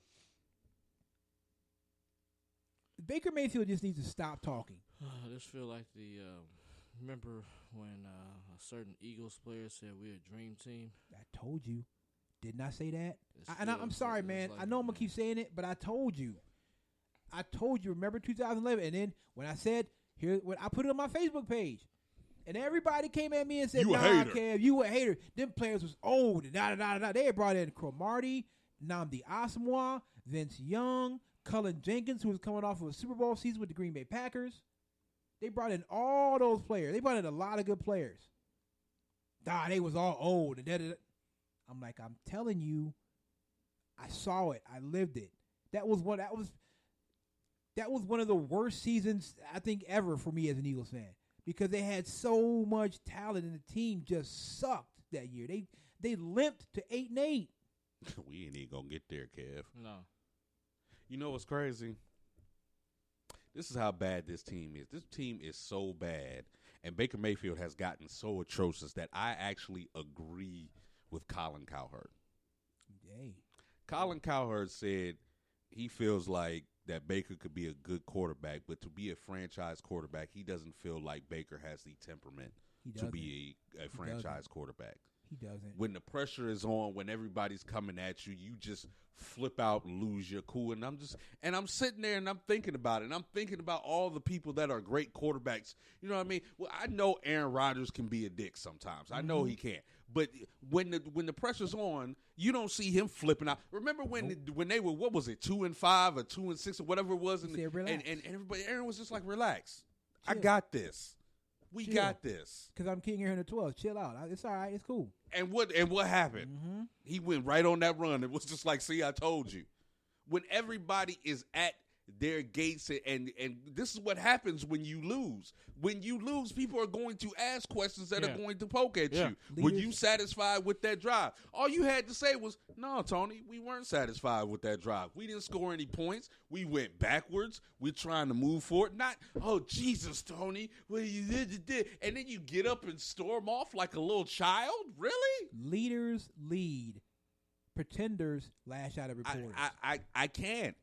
Baker Mayfield just needs to stop talking. I just feel like remember when a certain Eagles player said we're a dream team? I told you. Didn't I say that? It's And I'm still- sorry, it's man. like I know I'm it, going to keep saying it, but I told you. I told you. Remember 2011? And then when I said, when I put it on my Facebook page, and everybody came at me and said, You a nah, hater. Kev, you a hater. Them players was old. And da-da-da-da. They had brought in Cromartie, Nnamdi Asomugha, Vince Young, Cullen Jenkins, who was coming off of a Super Bowl season with the Green Bay Packers. They brought in all those players. They brought in a lot of good players. They was all old. And da-da-da. I'm like, I'm telling you, I saw it. I lived it. That was one of the worst seasons I think ever for me as an Eagles fan, because they had so much talent and the team just sucked that year. They limped to 8-8. We ain't even gonna get there, Kev. No. You know what's crazy? This is how bad this team is. This team is so bad, and Baker Mayfield has gotten so atrocious that I actually agree with Colin Cowherd. Hey, Colin Cowherd said he feels like that Baker could be a good quarterback, but to be a franchise quarterback, he doesn't feel like Baker has the temperament he to doesn't. be a franchise doesn't. quarterback. He doesn't. When the pressure is on, when everybody's coming at you, you just flip out and lose your cool. And I'm sitting there and I'm thinking about it. And I'm thinking about all the people that are great quarterbacks. You know what I mean? Well, I know Aaron Rodgers can be a dick sometimes. I know he can. But when the pressure's on, you don't see him flipping out. Remember when they were, what was it, 2-5 or 2-6 or whatever it was, and said, "Relax." and everybody, Aaron was just like, relax. I Chill. got this. We Chill. got this. Because I'm King here in the 12. Chill out. It's all right. It's cool. And what happened? Mm-hmm. He went right on that run. It was just like, see, I told you. When everybody is at their gates, and this is what happens when you lose. When you lose, people are going to ask questions that are going to poke at you. Were you satisfied with that drive? All you had to say was, no, Tony, we weren't satisfied with that drive. We didn't score any points. We went backwards. We're trying to move forward. Not, oh, Jesus, Tony, what you did. And then you get up and storm off like a little child? Really? Leaders lead. Pretenders lash out at reporters. I can't.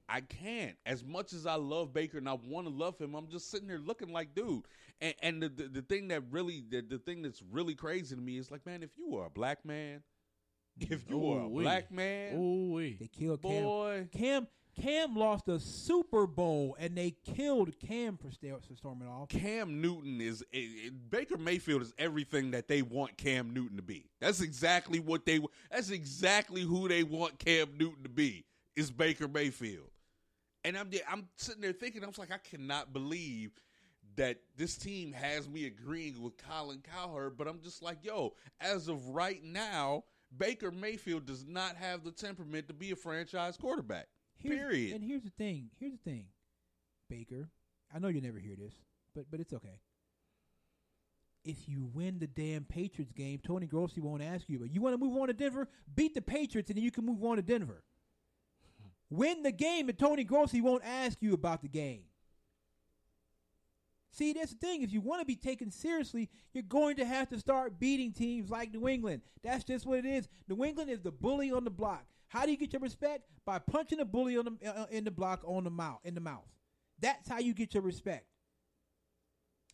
As much as I love Baker and I want to love him, I'm just sitting there looking like, dude. And the thing that really, the thing that's really crazy to me is like, man, if you were a black man, They killed Cam. boy, Cam lost a Super Bowl, and they killed Cam for storming off. Cam Newton is Baker Mayfield is everything that they want Cam Newton to be. That's exactly that's exactly who they want Cam Newton to be, is Baker Mayfield. And I'm sitting there thinking, I was like, I cannot believe that this team has me agreeing with Colin Cowherd, but I'm just like, yo, as of right now, Baker Mayfield does not have the temperament to be a franchise quarterback. Period. And here's the thing, Baker. I know you never hear this, but it's okay. If you win the damn Patriots game, Tony Grossi won't ask you. But you want to move on to Denver? Beat the Patriots, and then you can move on to Denver. Win the game, and Tony Grossi won't ask you about the game. See, that's the thing. If you want to be taken seriously, you're going to have to start beating teams like New England. That's just what it is. New England is the bully on the block. How do you get your respect? By punching a bully in the block in the mouth. That's how you get your respect.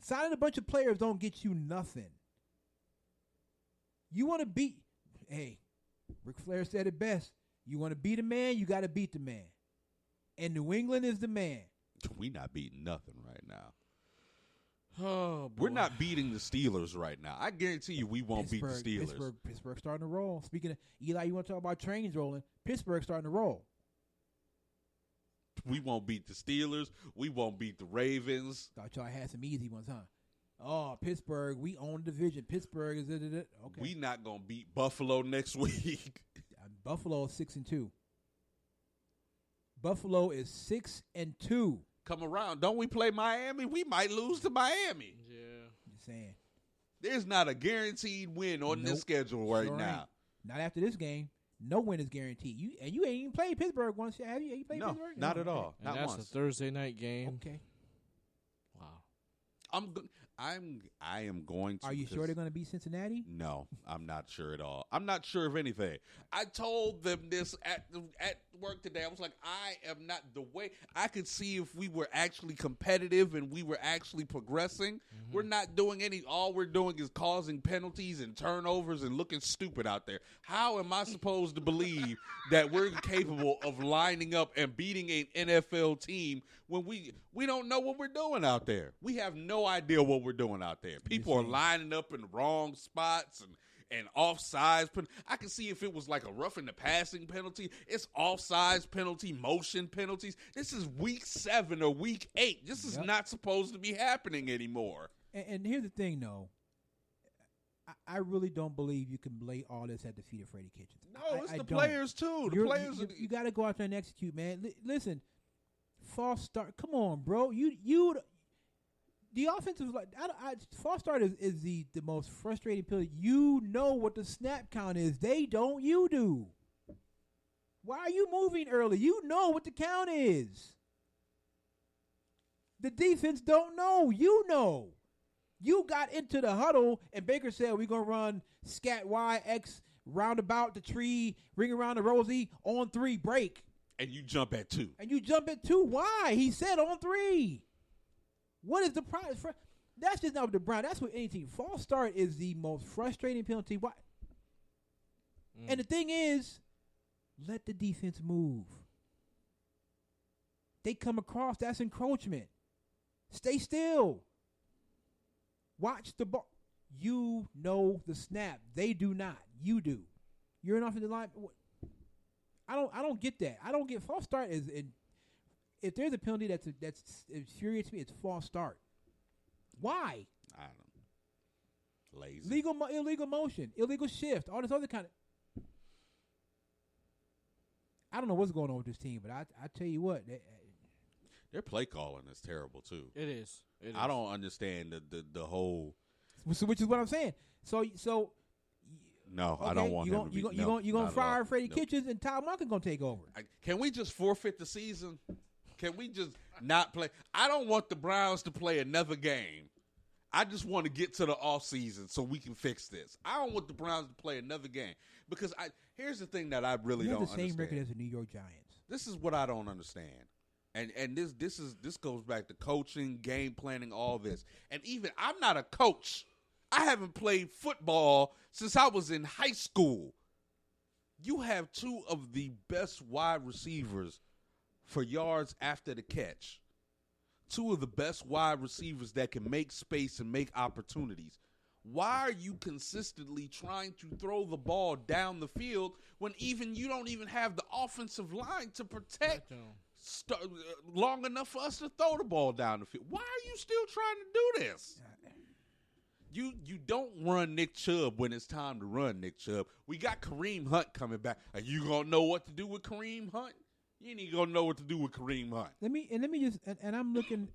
Signing a bunch of players don't get you nothing. You want to beat. Hey, Ric Flair said it best. You want to beat a man, you got to beat the man. And New England is the man. We not beating nothing right now. Oh, boy. We're not beating the Steelers right now. I guarantee you we won't beat the Steelers. Pittsburgh starting to roll. Speaking of Eli, you want to talk about trains rolling? Pittsburgh starting to roll. We won't beat the Steelers. We won't beat the Ravens. Thought y'all had some easy ones, huh? Oh, Pittsburgh, we own the division. Pittsburgh is okay. We not gonna beat Buffalo next week. Buffalo is 6-2. Buffalo is 6-2. Come around. Don't we play Miami? We might lose to Miami. Yeah. Just saying. There's not a guaranteed win on this Nope. schedule right Sure now. ain't. Not after this game. No win is guaranteed. You ain't even played Pittsburgh once. Have you? You played No, Pittsburgh? not at okay. all. And Not that's once. a Thursday night game. Okay. Wow. I am going to. Are you sure because- they're going to beat Cincinnati? No, I'm not sure at all. I'm not sure of anything. I told them this at work today. I was like, I am not the way. I could see if we were actually competitive and we were actually progressing. We're not doing any. All we're doing is causing penalties and turnovers and looking stupid out there. How am I supposed to believe that we're capable of lining up and beating an NFL team when we don't know what we're doing out there? We have no idea what we're doing out there. People are lining up in the wrong spots and offsides. I can see if it was like a roughing the passing penalty. It's offsides penalty, motion penalties. This is week 7 or week 8. This is not supposed to be happening anymore. And here's the thing, though. I really don't believe you can lay all this at the feet of Freddie Kitchens. No, it's I the don't. players too. The players. You got to go out there and execute, man. Listen, false start. Come on, bro. The offensive false start is the most frustrating play. You know what the snap count is. They don't. You do. Why are you moving early? You know what the count is. The defense don't know. You know. You got into the huddle, and Baker said, we're going to run scat Y, X, roundabout the tree, ring around the rosy, on 3, break. and you jump at 2. And you jump at 2. Why? He said on 3. What is the prize? That's just not with the Browns. That's with any team. False start is the most frustrating penalty. Why? And the thing is, let the defense move. They come across, that's encroachment. Stay still. Watch the ball. You know the snap. They do not. You do. You're an offensive line. I don't get that. I don't get false start is if there's a penalty that's infuriates me, it's false start. Why? I don't know. Lazy. Illegal motion, illegal shift, all this other kind of. I don't know what's going on with this team, but I tell you what, Their play calling is terrible too. It is. I don't understand the whole. which is what I'm saying. So No, okay, I don't want him to be. you gonna fire Freddie Kitchens and Todd Monken gonna take over. Can we just forfeit the season? Can we just not play? I don't want the Browns to play another game. I just want to get to the offseason so we can fix this. I don't want the Browns to play another game because here's the thing that I really You have don't the same understand. record as the New York Giants. This is what I don't understand. And this goes back to coaching, game planning, all this. And even I'm not a coach. I haven't played football since I was in high school. You have 2 of the best wide receivers for yards after the catch. 2 of the best wide receivers that can make space and make opportunities. Why are you consistently trying to throw the ball down the field when you don't even have the offensive line to protect long enough for us to throw the ball down the field? Why are you still trying to do this? You don't run Nick Chubb when it's time to run Nick Chubb. We got Kareem Hunt coming back. Are you gonna know what to do with Kareem Hunt? You ain't even gonna know what to do with Kareem Hunt. Let me just and I'm looking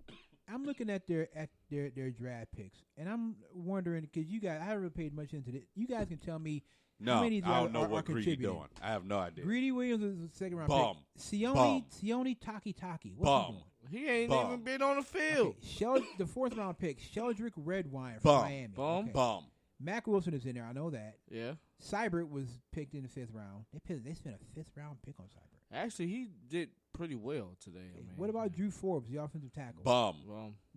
at their draft picks, and I'm wondering because you guys I haven't really paid much into it. You guys can tell me No, how many I don't know are what Greedy contributing. doing. I have no idea. Greedy Williams is the second round Bum. pick. Sione Taki. What's Bum. he doing? He ain't Bum. even been on the field. Okay, the 4th round pick, Sheldrick Redwine from Bum. Miami. Bum. Okay. Bum. Mac Wilson is in there. I know that. Yeah. Seibert was picked in the 5th round. They spent a 5th round pick on Seibert. Actually, he did pretty well today. I mean, What about Drew Forbes, the offensive tackle? Bum.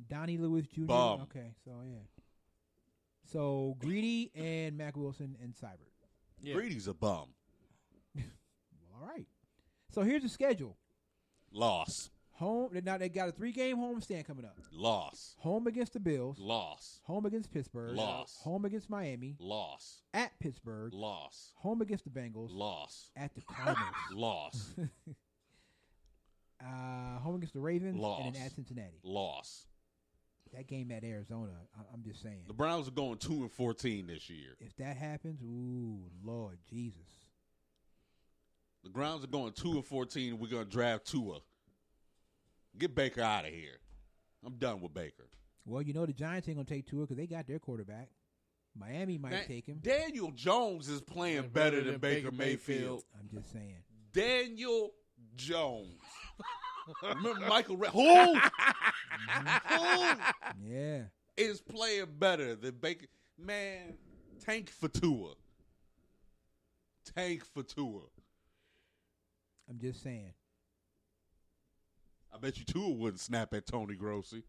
Donnie Lewis Jr. Bum. Okay, so yeah. So Greedy and Mac Wilson and Seibert. Yeah. Greedy's a bum. Well, all right. So here's the schedule. Loss. Home. Now they got a 3-game homestand coming up. Loss. Home against the Bills. Loss. Home against Pittsburgh. Loss. Home against Miami. Loss. At Pittsburgh. Loss. Home against the Bengals. Loss. At the Cardinals. Loss. Home against the Ravens. Loss. And then at Cincinnati. Loss. That game at Arizona, I'm just saying. The Browns are going 2-14 this year. If that happens, ooh, Lord Jesus. The Browns are going 2-14. We're going to draft Tua. Get Baker out of here. I'm done with Baker. Well, you know the Giants ain't going to take Tua because they got their quarterback. Miami might take him. Daniel Jones is playing better than Baker Mayfield. I'm just saying. Daniel Jones. Remember Michael Who Yeah. is playing better than Baker? Man, tank for Tua. Tank for Tua. I'm just saying. I bet you Tua wouldn't snap at Tony Grossi.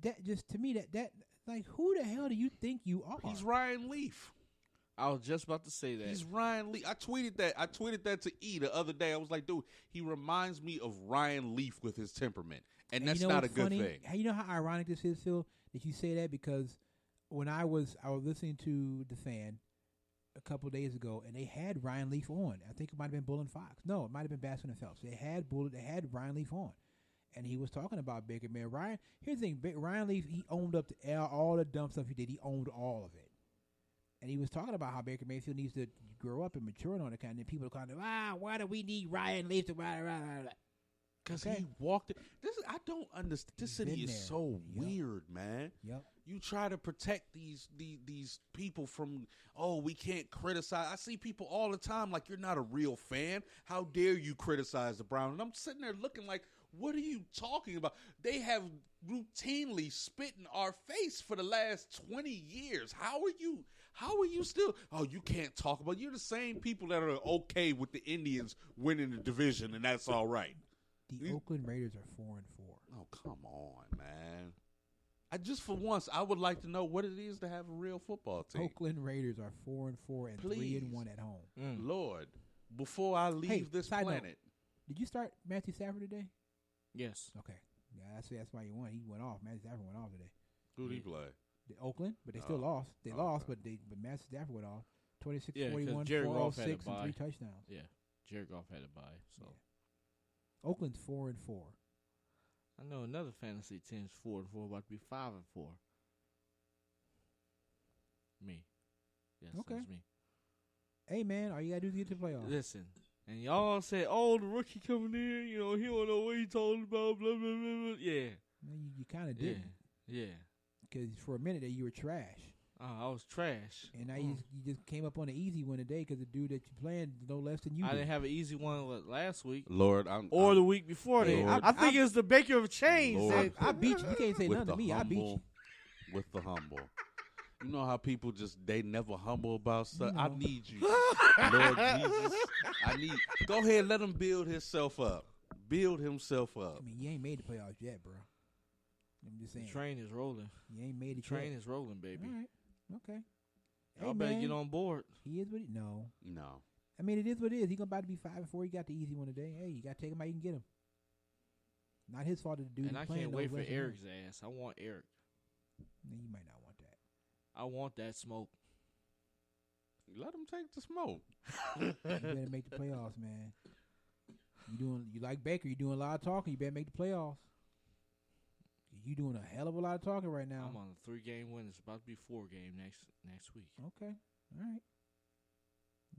That just to me that like who the hell do you think you are? He's Ryan Leaf. I was just about to say that. He's Ryan Leaf. I tweeted that to E the other day. I was like, dude, he reminds me of Ryan Leaf with his temperament. And that's you know not a what's good funny? thing. You know how ironic this is, Phil, that you say that? Because when I was listening to The Fan a couple of days ago, and they had Ryan Leaf on. I think it might have been Bull and Fox. No, it might have been Baskin and Phelps. They had Ryan Leaf on. And he was talking about Baker, man. Here's the thing. Ryan Leaf, he owned up to all the dumb stuff he did. He owned all of it. And he was talking about how Baker Mayfield needs to grow up and mature and all that kind of thing. People are kind of, why do we need Ryan Leaf to Because he walked it. I don't understand. This city is so weird, man. Yep. You try to protect these people from, we can't criticize. I see people all the time like, you're not a real fan. How dare you criticize the Browns? And I'm sitting there looking like, what are you talking about? They have routinely spit in our face for the last 20 years. How are you still? Oh, you can't talk about. You're the same people that are okay with the Indians winning the division, and that's all right. The Oakland Raiders are 4-4. Oh, come on, man. For once, I would like to know what it is to have a real football team. Oakland Raiders are 4-4 and 3-1 at home. Lord, before I leave this planet. Note, did you start Matthew Stafford today? Yes. Okay. Yeah, that's why you won. He went off. Matthew Stafford went off today. Who did he play? Oakland, but they still lost. They lost, but Matthew Stafford went off. 26-41, 406, and 3 touchdowns. Yeah, Jared Goff had a bye. So Oakland's 4-4. I know another fantasy team's 4-4, about to be 5-4. Me. Yes, okay. That's me. Hey man, all you gotta do is get to the playoffs. Listen, and y'all say, the rookie coming in, he don't know what he talking about, blah, blah, blah, blah. Yeah. You kind of did. Yeah. Because for a minute there, you were trash. I was trash. And now you just came up on an easy one today because the dude that you're playing is no less than you. I didn't have an easy one last week. Lord, the week before that. I think it's the Baker of Chains. Lord, I beat you. You can't say nothing to me. I beat you. With the humble. You know how people they never humble about stuff? No. I need you. Lord Jesus. Go ahead, let him build himself up. Build himself up. I mean, you ain't made the playoffs yet, bro. I'm just saying. The train is rolling. You ain't made the train is rolling, baby. All right. Okay. Y'all better get on board. He is what he No. I mean, it is what it is. He's about to be 5-4. He got the easy one today. Hey, you got to take him how you can get him. Not his fault to do. And I can't wait for Eric's ass. I want Eric. No, you might not want that. I want that smoke. Let him take the smoke. You better make the playoffs, man. You like Baker. You doing a lot of talking. You better make the playoffs. You doing a hell of a lot of talking right now. I'm on a 3-game win. It's about to be 4-game next week. Okay. All right.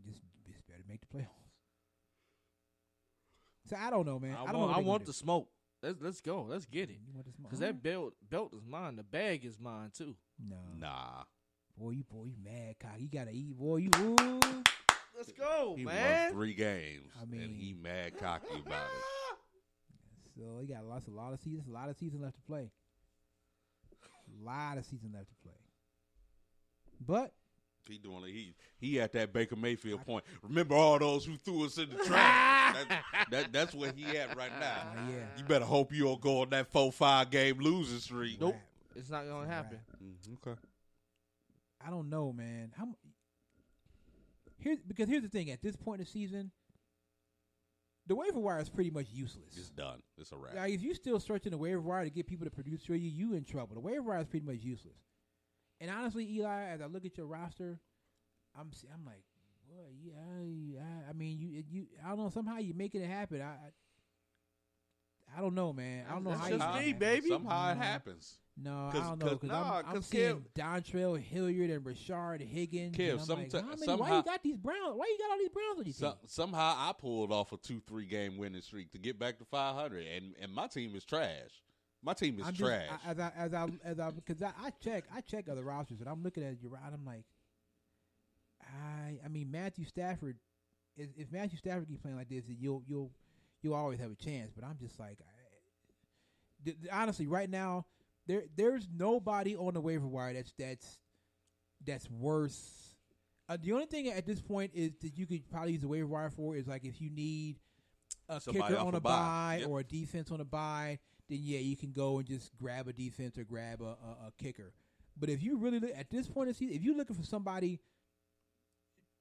Just better make the playoffs. So I don't know, man. I want the smoke. Let's go. Let's get it. You want the smoke? Because that belt is mine. The bag is mine too. No. Nah. Boy, you mad cock. You gotta eat, boy. You. Let's go, he man. won 3 games. I mean, and he mad cocky about it. So he got a lot of seasons left to play. But he at that Baker Mayfield point. Remember all those who threw us in the trash. That's where he at right now. Yeah. You better hope you don't go on that 4-5 game losing streak. Nope. It's not gonna happen. Okay. I don't know, man. Here's the thing. At this point in the season, the waiver wire is pretty much useless. It's done. It's a wrap. Like, if you still searching the waiver wire to get people to produce for you in trouble. The waiver wire is pretty much useless. And honestly, Eli, as I look at your roster, I'm like, well, yeah. I mean, you. I don't know. Somehow you're making it happen. I don't know, man. I don't know That's how just you. me, baby. Somehow it happens. No, I don't know because I'm seeing Dontrell Hilliard and Rashard Higgins. Kev, why you got these Browns? Why you got all these Browns on your team? Somehow I pulled off a 2-3 game winning streak to get back to 500, and my team is trash. My team is I'm trash. Because I check other rosters, and I'm looking at your and I'm like, I mean Matthew Stafford. If Matthew Stafford keeps playing like this, then you'll always have a chance. But I'm just like, honestly, right now there's nobody on the waiver wire that's worse. The only thing at this point is that you could probably use the waiver wire for is like if you need a Somebody kicker off on a a bye. bye Yep. or a defense on a bye, then yeah, you can go and just grab a defense or grab a kicker. But if you really look at this point of the season, if you're looking for somebody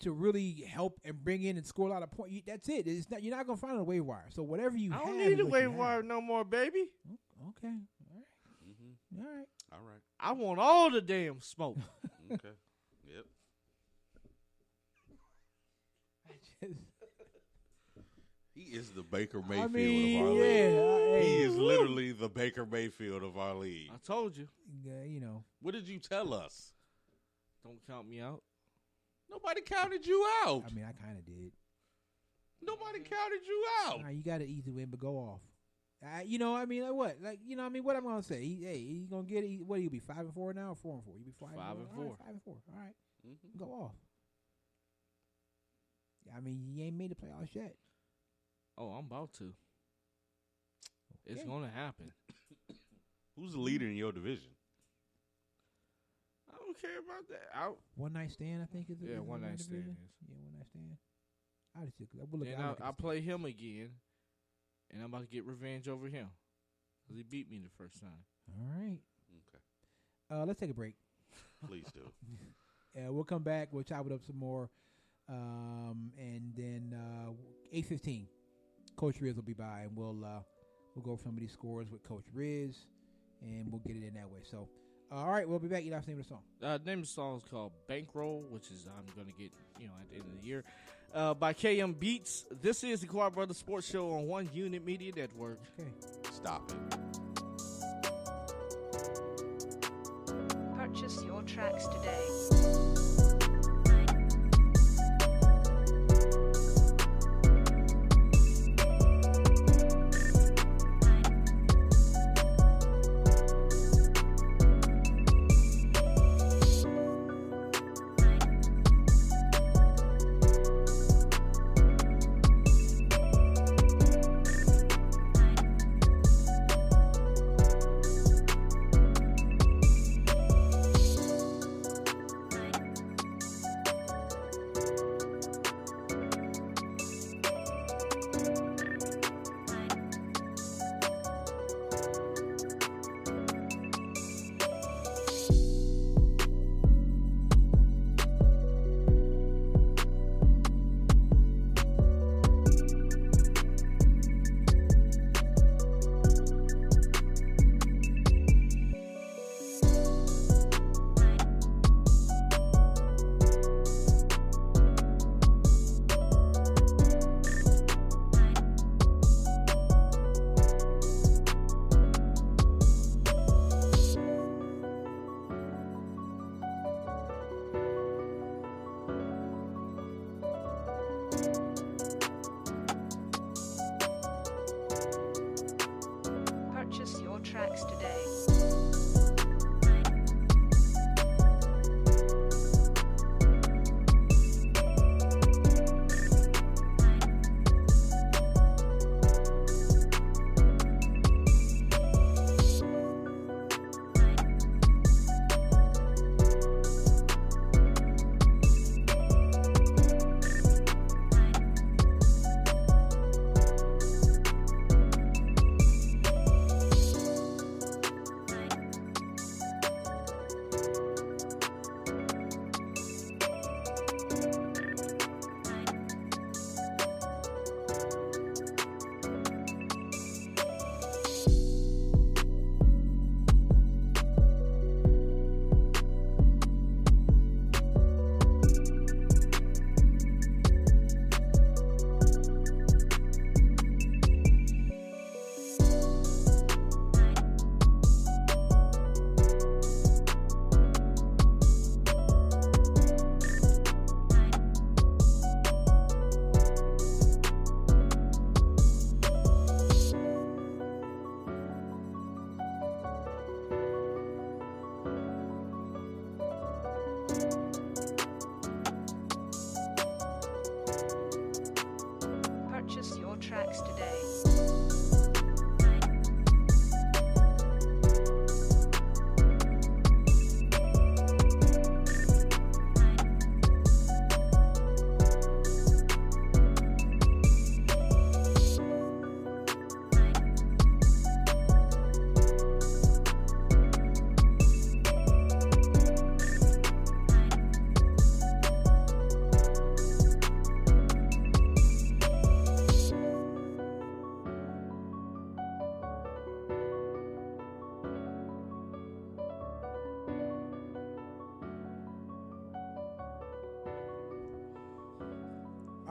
to really help and bring in and score a lot of points, that's it. It's not, you're not going to find it on the waiver wire. So whatever you I have, don't is need a what waiver you wire have. no more, baby. Okay, all right, Mm-hmm. all right. All right. I want all the damn smoke. Okay. Yep. He is the Baker Mayfield mean, of our yeah, league. He hey, is literally the Baker Mayfield of our league. I told you. You know. What did you tell us? Don't count me out. Nobody counted you out. I mean, I kind of did. Nobody counted you out. You got an easy win, but go off. You know, I mean, like what? Like, you know, I mean, what I'm gonna say? He's gonna get it. What, he'll be 5-4 now, or 4-4? He'll be 5-4. 5-4. All right, 5-4. All right, Mm-hmm. go off. I mean, you ain't made the playoffs yet. Oh, I'm about to. It's Okay. gonna happen. Who's the leader in your division? I don't care about that. One night stand, I think is Yeah, is one in night the stand division? is. Yeah, one night stand. I just we'll look. Then I'll look at I the play him again, and I'm about to get revenge over him because he beat me the first time. stand. All right. Okay. Let's take a break. Please do. We'll come back. We'll chop it up some more, and then 8:15, Coach Riz will be by, and we'll go over some of these scores with Coach Riz, and we'll get it in that way. So, all right, we'll be back. You know, name of the song. Name of the song is called Bankroll, which is I'm gonna get at the end of the year. By KM Beats. This is the Quad Brothers Sports Show on One Unit Media Network. Okay. Stop it. Purchase your tracks today.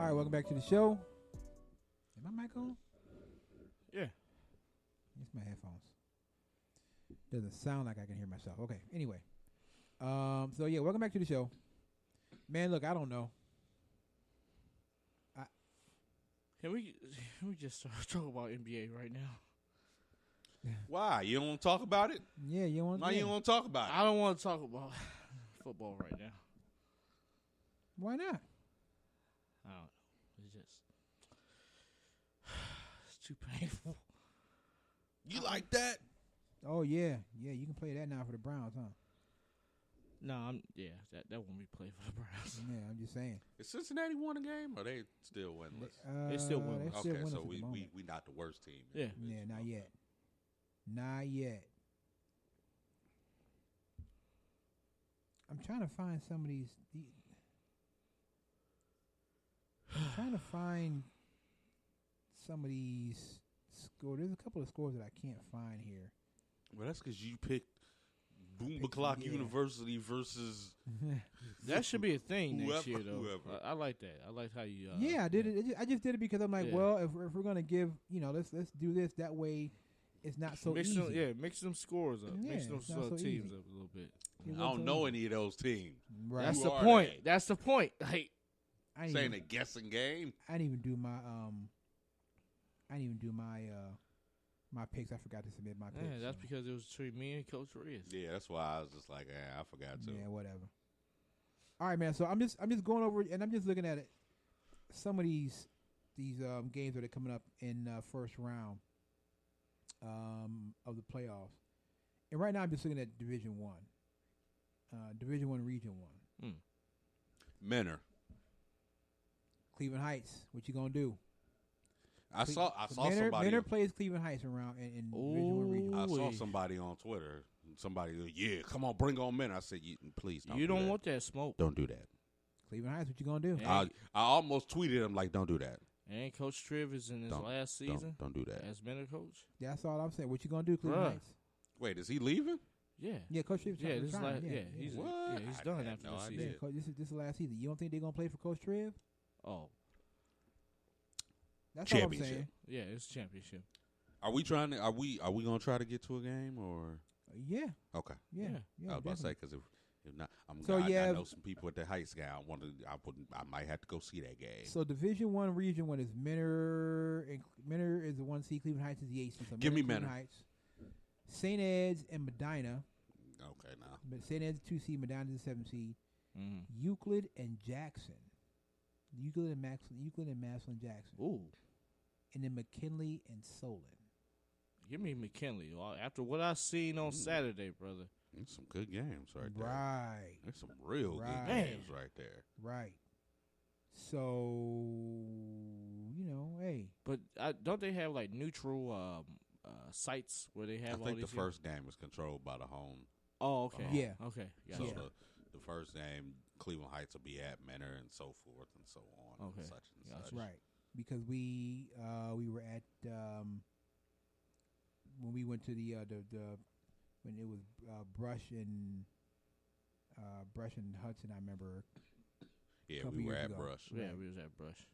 All right, welcome back to the show. Is my mic on? Yeah. It's my headphones. Doesn't sound like I can hear myself. Okay. Anyway, so yeah, welcome back to the show. Man, look, I don't know. Can we just start talking about NBA right now? Why? You don't want to talk about it? Yeah, you want? Why you don't want to talk about it? I don't want to talk about football right now. Why not? I don't know. It's just it's too painful. You like that? Oh yeah, yeah. You can play that now for the Browns, huh? No, that won't be played for the Browns. Yeah, I'm just saying. Is Cincinnati won a game, or they still winless? They still winless. They're still Okay, winless so at the we moment. not the worst team. Yeah. Yeah, not yet. Not yet. I'm trying to find some of these. I'm trying to find some of these scores. There's a couple of scores that I can't find here. Well, that's because you picked Boomba Clock yeah. University versus That should be a thing next Whoever- year, though. whoever. I like that. I like how you. yeah, I did it. I just did it because I'm like, Yeah. well, if we're gonna give, let's do this that way. It's not so mix easy. them, mix them scores up. Yeah, Mix those it's not so teams easy. up a little bit. It I wasn't don't so know easy. any of those teams. Right. That's Who the are point. they? That's the point. Like, I didn't Saying even, a guessing game. I didn't even do my my picks. I forgot to submit my picks. yeah, that's so. because it was between me and Coach Reyes. Yeah, that's why I was just like, I forgot to. Yeah, whatever. All right, man. So I'm just going over and I'm just looking at it. Some of these games that are coming up in first round of the playoffs, and right now I'm just looking at Division One, Region One. Menor. Cleveland Heights. What you gonna do? I saw somebody. Menor plays Cleveland Heights around in Division One Region. I saw Ooh-wee. somebody on Twitter. Somebody, yeah, come on, bring on Menor. I said, please don't. You do don't that. want that smoke. Don't do that. Cleveland Heights. What you gonna do? Yeah. I almost tweeted him like, don't do that. And Coach Triv is in his Don't- last season Don't do that. as mentor coach. That's all I'm saying. What you gonna do, Cleveland Bruh. Heights? Wait, is he leaving? Yeah. Yeah, Coach Triv. Yeah, this is trying, like he's What? he's I done had after no the idea. Yeah, season. Coach, this is the last season. You don't think they're gonna play for Coach Triv? Oh, That's all I'm Championship. saying. yeah, it's championship. Are we trying to? Are we gonna try to get to a game or? Yeah, Okay, yeah, Yeah. yeah. I was about to say definitely. because if not, So, I yeah, know some people at the Heights game. I might have to go see that game. So Division One, Region One is Menor, and Menor is the 1 seed. Cleveland Heights is the 8 seed. So Give me Cleveland Menor. Heights, St. Ed's, and Medina. Okay, now But St. Ed's is 2 seed. Medina is the 7 seed. Mm. Euclid and Jackson. Euclid and Maslin Jackson, Ooh, and then McKinley and Solon. give me McKinley. After what I seen on Saturday, brother. there's some good games right there. Right, There's some real Right. good games right there. right. So hey, But don't they have like neutral sites where they have I all think these the first game is controlled by the home. Oh, okay. Yeah. Okay. So Gotcha. Yeah. the first game, Cleveland Heights will be at Menor and so forth and so on. Okay. And such and Gotcha. such. right, because we were at when we went to the when it was Brush and Hudson. I remember. Yeah, Couple we were years at ago. Brush. Yeah, Right. we was at Brush.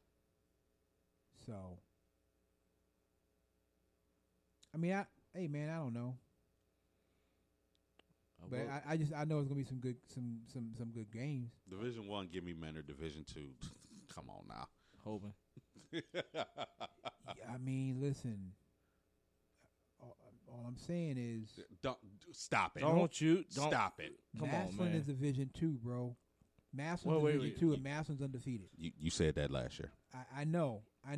So, I mean, hey man, I don't know, but I know it's gonna be some good games. Division 1, give me Menor. Division 2, come on now. Hoban. Yeah, I mean, listen. All I'm saying is, Don't stop it. Don't you? Don't Stop it. Come on, Maslin man. is Division 2, bro. Maslin's Wait, Division wait. 2, and Maslin's undefeated. You said that last year. I know. But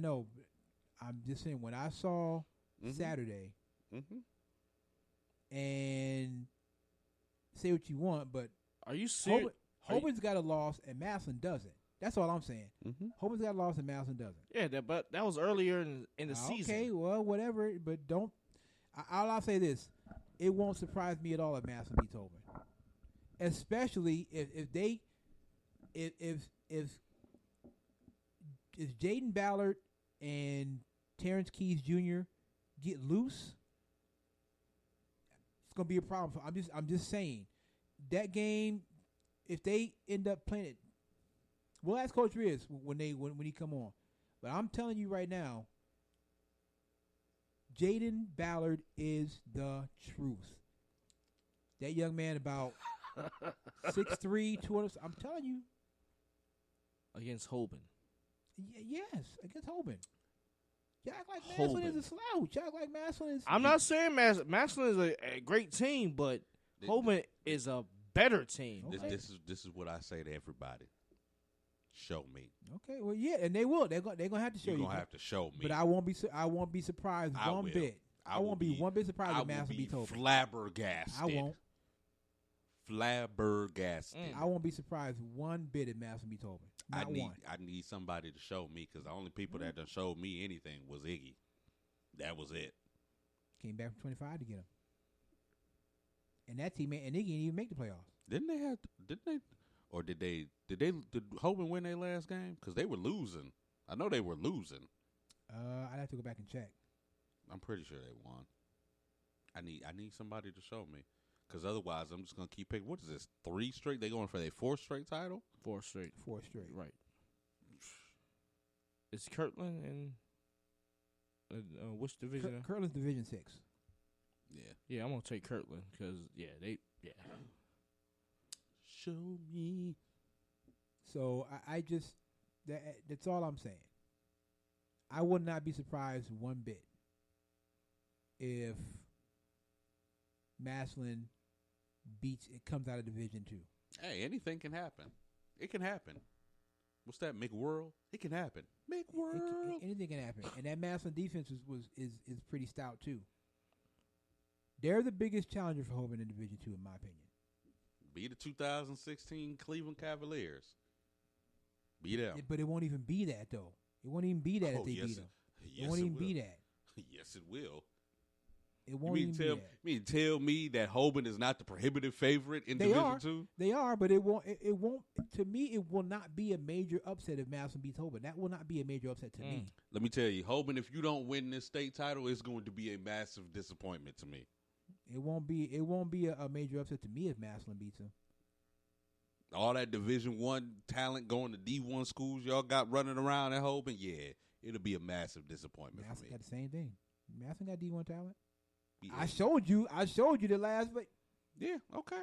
I'm just saying, when I saw Mhm. Saturday, Mm-hmm. and say what you want, but Are you serious? Hoban's got a loss and Maslin doesn't. That's all I'm saying. Mm-hmm. Hoban's got a loss and Maslin doesn't. Yeah, but that was earlier in the season. Okay, well, whatever. But don't. I'll say this: it won't surprise me at all if Maslin beats Hoban, especially if Jaden Ballard and Terrence Keys Jr. get loose, it's gonna be a problem. I'm just saying that game. If they end up playing it, We'll ask Coach Riz when he come on. But I'm telling you right now, Jaden Ballard is the truth. That young man about 6'3", 200. I'm telling you. Against Hoban. Yes, against Hoban. You act like Maslin is a slouch. You act like Maslin is. I'm not saying Maslin is a great team, but Hoban is a better team. Okay. This is what I say to everybody. Show me. Okay, well, yeah, and they will. They're gonna have to show You're you. gonna have to show me. But I won't be surprised one bit. I won't be one bit surprised if Maslin beats Hoban. Flabbergasted. I won't. Flabbergasted. I won't be surprised one bit if Maslin beats Hoban. Not one. I need somebody to show me because the only people that done showed me anything was Iggy. That was it. Came back from 25 to get him. And that team, and Iggy didn't even make the playoffs. Didn't did Hoban win their last game? Because they were losing. I know they were losing. I'd have to go back and check. I'm pretty sure they won. I need somebody to show me. Because otherwise, I'm just going to keep picking. What is this, 3 straight? They going for their 4th straight title? 4 straight. 4 straight. Right. It's Kirtland and which division? Kirtland's Division 6. Yeah. Yeah, I'm going to take Kirtland because, Show me. So I just, that's all I'm saying. I would not be surprised one bit if Maslin comes out of Division 2. Hey, anything can happen. It can happen. What's that, McWorld? It can happen. McWorld. Anything can happen. And that Maslin defense is pretty stout too. They're the biggest challenger for Hoban in Division 2, in my opinion. Be the 2016 Cleveland Cavaliers. Be them. But it won't even be that, though. It won't even be that if they beat them. Yes, it won't even be that. Yes, it will. It won't even be that. You mean tell me that Hoban is not the prohibitive favorite in Division 2? They are, but it won't. It won't. To me, it will not be a major upset if Maslin beats Hoban. That will not be a major upset to me. Let me tell you, Hoban, if you don't win this state title, it's going to be a massive disappointment to me. It won't be. It won't be a major upset to me if Maslin beats him. All that Division 1 talent going to D1 schools y'all got running around at Hoban, yeah, it'll be a massive disappointment Maslin for me. got the same thing. Maslin got D1 talent. Yeah. I showed you the last. But yeah, okay.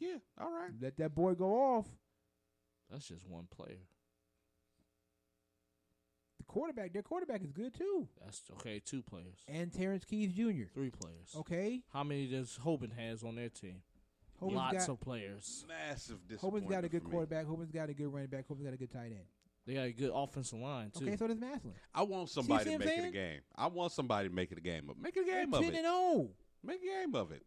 Yeah, all right. Let that boy go off. That's just one player. Their quarterback is good too. That's okay. 2 players. And Terrence Keys Jr. 3 players. Okay. How many does Hoban has on their team? Lots of players. Massive disappointment. Hoban's got a good for me. quarterback. Hoban's got a good running back. Hoban's got a good tight end. They got a good offensive line too. Okay, so does Maslin. I want somebody See to what make I'm it a saying? game. I want somebody to make it a game. Make it a game They're of 10 it. and 0. Make a game of it.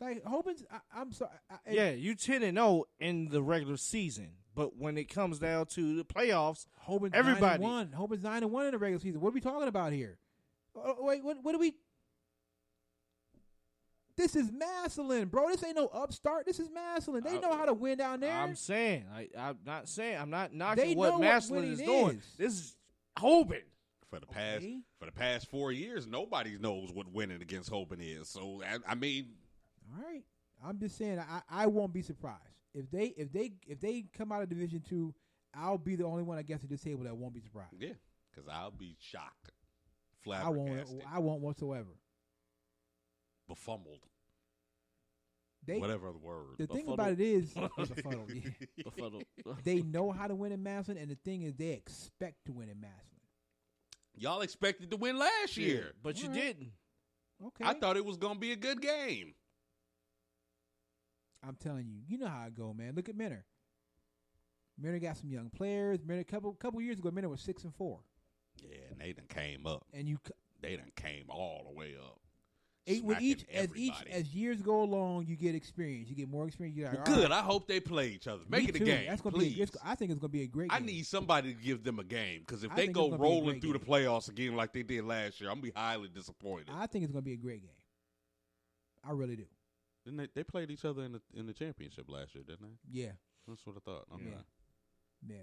Like Hoban's. I'm sorry. Yeah, you 10-0 in the regular season, but when it comes down to the playoffs, Hoban's everybody 9-1. Hoban's 9-1 in the regular season. What are we talking about here? Wait, what are we? This is Maslin, bro. This ain't no upstart. This is Maslin. They know how to win down there. I'm saying, I'm not knocking They what know what Maslin winning is doing. is. This is Hoban. For the past 4 years, nobody knows what winning against Hoban is. So I mean, all right. I'm just saying. I won't be surprised if they come out of Division 2. I'll be the only one, I guess, at this table that won't be surprised. yeah, because I'll be shocked, I flabbergasted, won't whatsoever. befuddled, They whatever the word. The thing Befuddled. about it is, befuddled, yeah. Befuddled. They know how to win in Maslin, and the thing is, they expect to win in Maslin. Y'all expected to win last year. But you All right. didn't. Okay, I thought it was going to be a good game. I'm telling you, you know how I go, man. Look at Minner. Minner got some young players. Minner, couple years ago, Minner was 6-4, Yeah, and they done came up. and you They done came all the way up. with Smacking everybody. as years go along, you get experience. You get more experience. You're like, Well, all good. right, I hope they play each other. me Make it a too. game, That's gonna please. be. I think it's gonna be a great. I game. need somebody to give them a game because if I they think go it's gonna be a rolling great through the game. playoffs again like they did last year, I'm gonna be highly disappointed. I think it's gonna be a great game. I really do. Didn't they played each other in the championship last year, didn't they? Yeah, That's what I thought. Okay. yeah.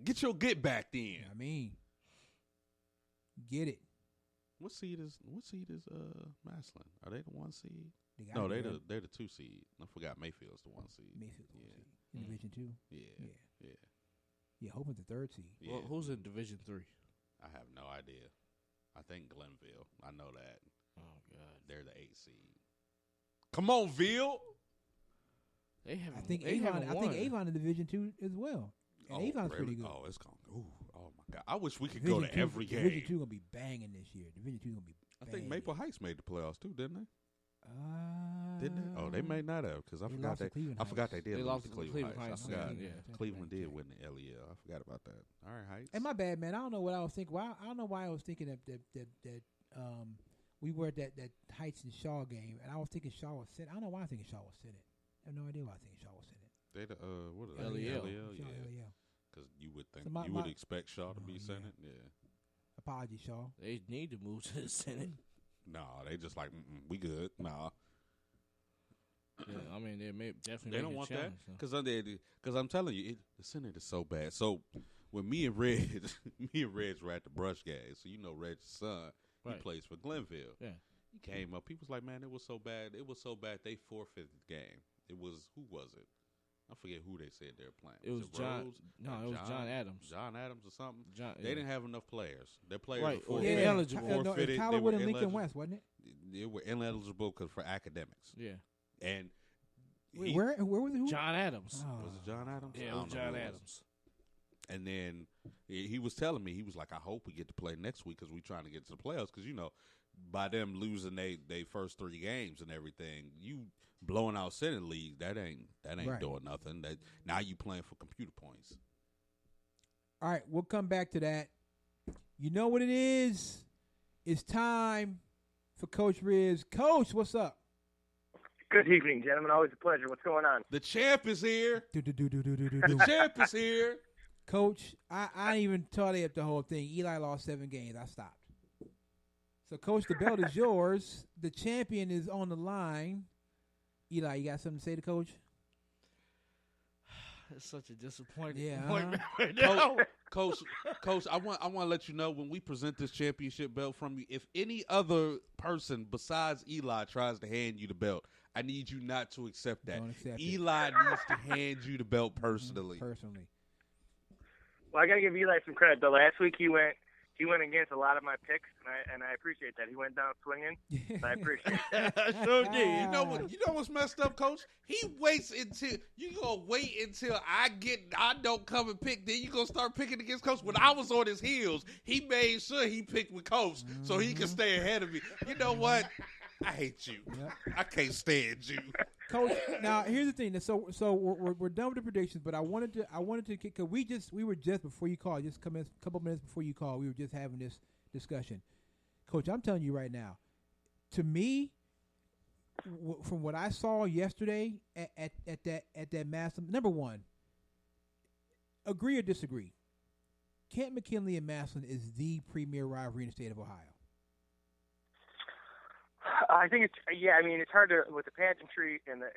Get your get back then. I mean, get it. What seed is Maslin? Are they the 1 seed? They got No, it, they're right? the 2 seed. I forgot Mayfield's the 1 seed. Mayfield's one Yeah. seed. In Division 2. Yeah. Yeah. Yeah. Yeah, Hobin's the 3rd seed. Yeah. Well, who's in Division 3? I have no idea. I think Glenville. I know that. Oh God, They're the 8th seed. Come on, Ville. they haven't. I think they Avon. haven't I think won. Avon in Division 2 as well. And Avon's really? pretty good. Oh, it's going. Ooh, oh my God! I wish we could Division go to 2 every game. Division 2 gonna be banging this year. Division 2 gonna be. I Banging. think Maple Heights made the playoffs too, didn't they? Didn't Didn't they? Oh, they may not have because I They forgot lost to they. Cleveland I forgot they Heights. did They lose lost to to Cleveland Cleveland Heights. Heights, I forgot. yeah. Yeah. Cleveland did win the LEL. I forgot about that. All right, Heights. And my bad, man. I don't know what I was thinking. I don't know why I was thinking that we were at that Heights and Shaw game, and I was thinking Shaw was Senate. I don't know why I was thinking Shaw was Senate. I have no idea why I was thinking Shaw was Senate. They the what is LEL. LEL? Shaw, Yeah, LEL. because you would think So my- you would my- expect Shaw to Oh, be yeah. Senate. Yeah. Apologies, Shaw. They need to move to the Senate. No, they just like we good. Nah, Yeah, I mean, they may definitely. they make don't a want that challenge, because I'm telling you, the Senate is so bad. So when me and Reg were at the Brush game, so you know Reg's son, he Right. plays for Glenville. Yeah. He came up. He was like, "Man, it was so bad. It was so bad. They forfeited the game. It was who was it? I forget who they said they were playing. It was John. Rose? No, Or it was John Adams. John Adams or something. John, They didn't have enough players. Their players Right, were or forfeited. ineligible. No, Forfeited. Tyler They were Wood and Lincoln ineligible. West, wasn't it? They were ineligible for academics. Yeah, And Wait, he- where was it? Who? John Adams. Oh. was it John Adams? I Yeah, it don't was know John who it was. Adams. And then he was telling me, he was like, I hope we get to play next week because we're trying to get to the playoffs. Because, you know, by them losing they first 3 games and everything, you blowing out Senate League, that ain't Right. doing nothing. That now you playing for computer points. All right, we'll come back to that. You know what it is? It's time for Coach Riz. Coach, what's up? Good evening, gentlemen. Always a pleasure. What's going on? The champ is here. Do. The champ is here. Coach, I didn't even tally up the whole thing. Eli lost 7 games. I stopped. So, Coach, the belt is yours. The champion is on the line. Eli, you got something to say to Coach? It's such a disappointing Yeah, appointment right now. Coach, I want to let you know when we present this championship belt from you, if any other person besides Eli tries to hand you the belt, I need you not to accept that. Don't accept it. Eli needs to hand you the belt personally. Personally. Well, I got to give Eli some credit. Though last week he went against a lot of my picks, and I appreciate that. He went down swinging. I appreciate it. I sure did. You know what? You know what's messed up, Coach? He waits until you gonna wait until I don't come and pick. Then you gonna start picking against Coach. When I was on his heels, he made sure he picked with Coach so he could stay ahead of me. You know what? I hate you. Yep. I can't stand you. Coach, now here's the thing. So we're done with the predictions, but I wanted to because we were just before you called, just a couple minutes before you called, we were just having this discussion. Coach, I'm telling you right now, to me, from what I saw yesterday at that Massillon, number one, agree or disagree, Kent McKinley and Massillon is the premier rivalry in the state of Ohio. I think it's I mean, it's hard to with the pageantry and the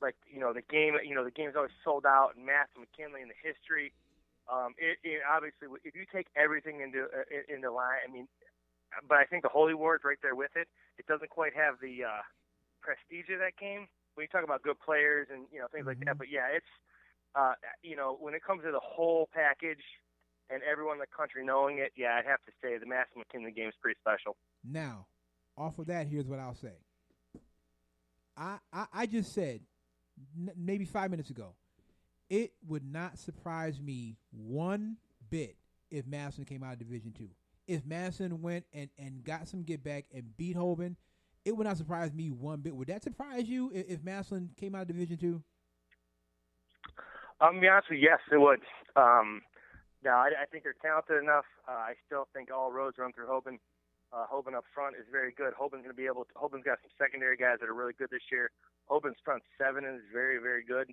like the game. The game's always sold out, and Mass and McKinley and the history. It obviously, if you take everything into line, I mean, but I think the Holy Ward's right there with it. It doesn't quite have the prestige of that game when you talk about good players and things like that. But yeah, it's when it comes to the whole package and everyone in the country knowing it, yeah, I'd have to say the Mass and McKinley game is pretty special. Now, off of that, here's what I'll say. I just said maybe 5 minutes ago, it would not surprise me one bit if Madison came out of Division II. If Madison went and got some get back and beat Hoban, it would not surprise me one bit. Would that surprise you if Madison came out of Division II? To be honest with you, yes, it would. No, I think they're talented enough. I still think all roads run through Hoban. Hoban up front is very good. Hoban's got some secondary guys that are really good this year. Hoban's front 7 is very, very good.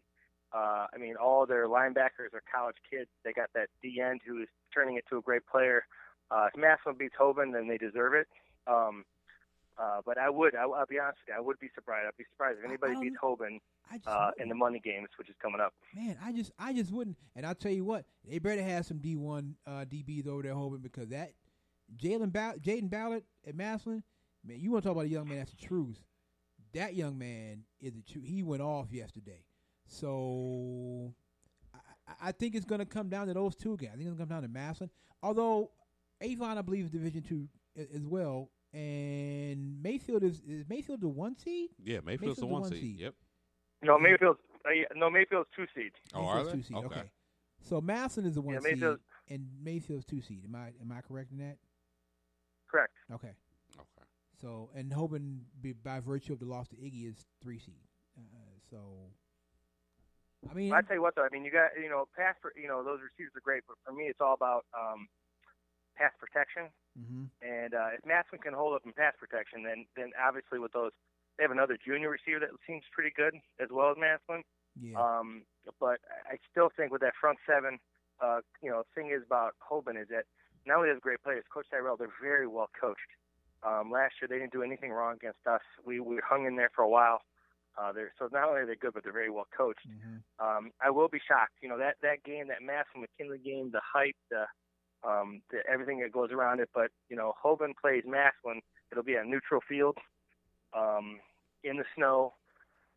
I mean, all their linebackers are college kids. They got that D end who is turning into a great player. If Massillon beats Hoban, then they deserve it. But I'll be honest with you, I would be surprised. I'd be surprised if anybody beats Hoban in the money games, which is coming up. Man, I just wouldn't. And I'll tell you what, they better have some D1 DBs over there, Hoban, because that Jaden Ballard at Massillon, man, you want to talk about a young man that's the truth. That young man is the truth. He went off yesterday. So I think it's going to come down to those two again. I think it's going to come down to Massillon. Although Avon, I believe, is Division II as well. And Mayfield is Mayfield the 1 seed? Yeah, Mayfield's the 1 seed. Yep. No, Mayfield's 2 seed. Oh, are Mayfield's they? 2 seed. Okay. So Massillon is the 1 seed, Mayfield- and Mayfield's 2 seed. Am I correct in that? Correct. Okay. Okay. So and Hoban, by virtue of the loss to Iggy, is 3 seed. So I mean, I tell you what, though, I mean, you got pass for those receivers are great, but for me, it's all about pass protection. mm-hmm. And if Massillon can hold up in pass protection, then obviously with those, they have another junior receiver that seems pretty good as well as Massillon. Yeah. But I still think with that front seven, the thing is about Hoban is that not only has great players, Coach Tyrell, they're very well coached. Last year they didn't do anything wrong against us. We hung in there for a while. So not only are they good, but they're very well coached. Mm-hmm. I will be shocked. That game, that Massillon McKinley game, the hype, the everything that goes around it. But Hoban plays Massillon. It'll be a neutral field, in the snow,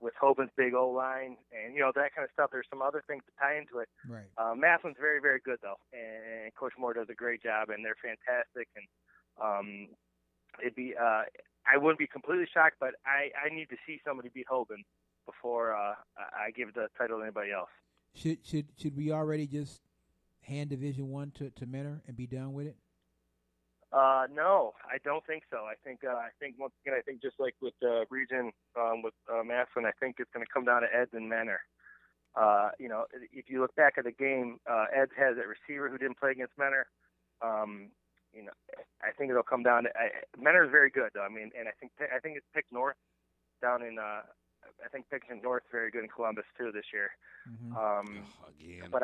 with Hoban's big O line, and that kind of stuff. There's some other things to tie into it. Right. Massillon's very, very good though, and Coach Moore does a great job, and they're fantastic. And it'd be I wouldn't be completely shocked, but I need to see somebody beat Hoban before I give the title to anybody else. Should we already just hand Division I to Mentor and be done with it? No, I don't think so. I think once again, just like with Region with Massillon, I think it's going to come down to Eds and Mentor. If you look back at the game, Eds has a receiver who didn't play against Mentor. I think it'll come down to Mentor is very good though. I mean, and I think it's Pick North down in I think Pick North is very good in Columbus too this year. Mm-hmm. Again. But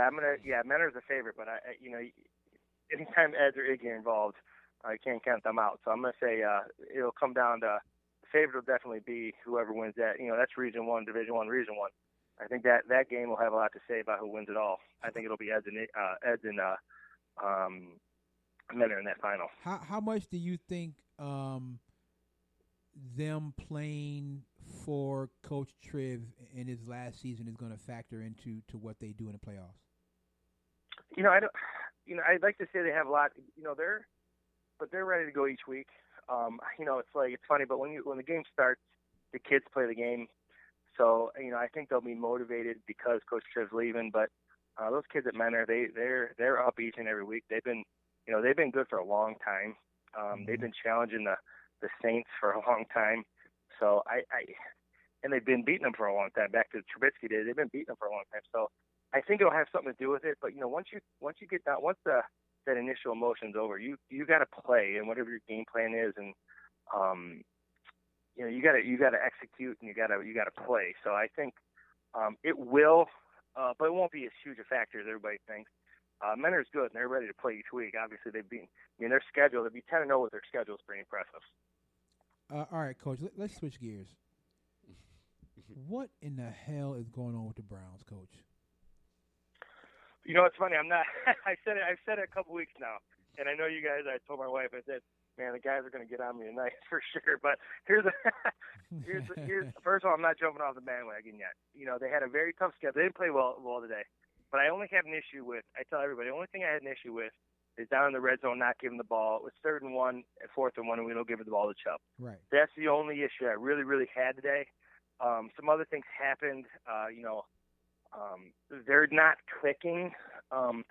Mentor's a favorite. But anytime Eds or Iggy are involved, I can't count them out. So I'm going to say it'll come down to the favorite will definitely be whoever wins that. That's Region 1, Division 1, Region 1. I think that game will have a lot to say about who wins it all. I think it'll be Eds and Mentor in that final. How much do you think them playing for Coach Triv in his last season is going to factor into what they do in the playoffs? I'd like to say they have a lot. They're ready to go each week. It's funny, but when the game starts, the kids play the game. So I think they'll be motivated because Coach Triv's leaving. But those kids at Mentor, they're up each and every week. They've been good for a long time. They've been challenging the Saints for a long time. So and they've been beating them for a long time. Back to the Trubisky days, they've been beating them for a long time. So I think it'll have something to do with it. But once you get down, that initial emotion's over, you got to play, and whatever your game plan is, and you got to execute, and you got to play. So I think it will, but it won't be as huge a factor as everybody thinks. Mentor's good, and they're ready to play each week. Obviously, their schedule, they'd be 10-0 with their schedule is pretty impressive. All right, Coach, let's switch gears. What in the hell is going on with the Browns, Coach? It's funny. I'm not. I've said it a couple weeks now, and I know you guys. I told my wife. I said, "Man, the guys are going to get on me tonight for sure." But here's first of all, I'm not jumping off the bandwagon yet. They had a very tough schedule. They didn't play well today, but I only have an issue with. I tell everybody, the only thing I had an issue with is down in the red zone, not giving the ball. It was 3rd and 1, 4th and 1, and we don't give the ball to Chubb. Right. That's the only issue I really, really had today. Some other things happened. They're not clicking. But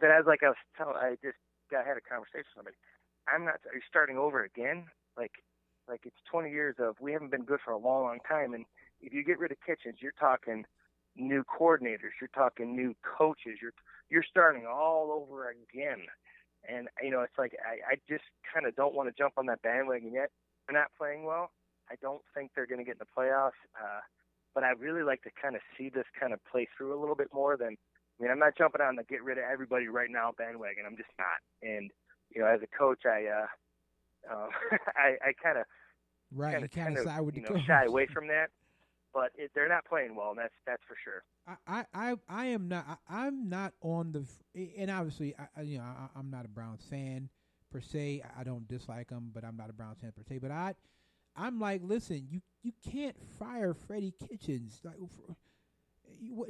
as like I was telling, I had a conversation with somebody. Are you starting over again? Like it's 20 years of we haven't been good for a long, long time. And if you get rid of Kitchens, you're talking new coordinators, you're talking new coaches, you're starting all over again. And it's like I just kind of don't want to jump on that bandwagon yet. They're not playing well. I don't think they're going to get in the playoffs. But I really like to kind of see this kind of play through a little bit more than. I'm not jumping on the get rid of everybody right now bandwagon. I'm just not. And as a coach, I kind of side with the coach. Shy away from that. But they're not playing well, and that's for sure. I am not. I'm not on the. And obviously, I'm not a Browns fan per se. I don't dislike them, but I'm not a Browns fan per se. But I'm like, listen, you can't fire Freddie Kitchens. Like,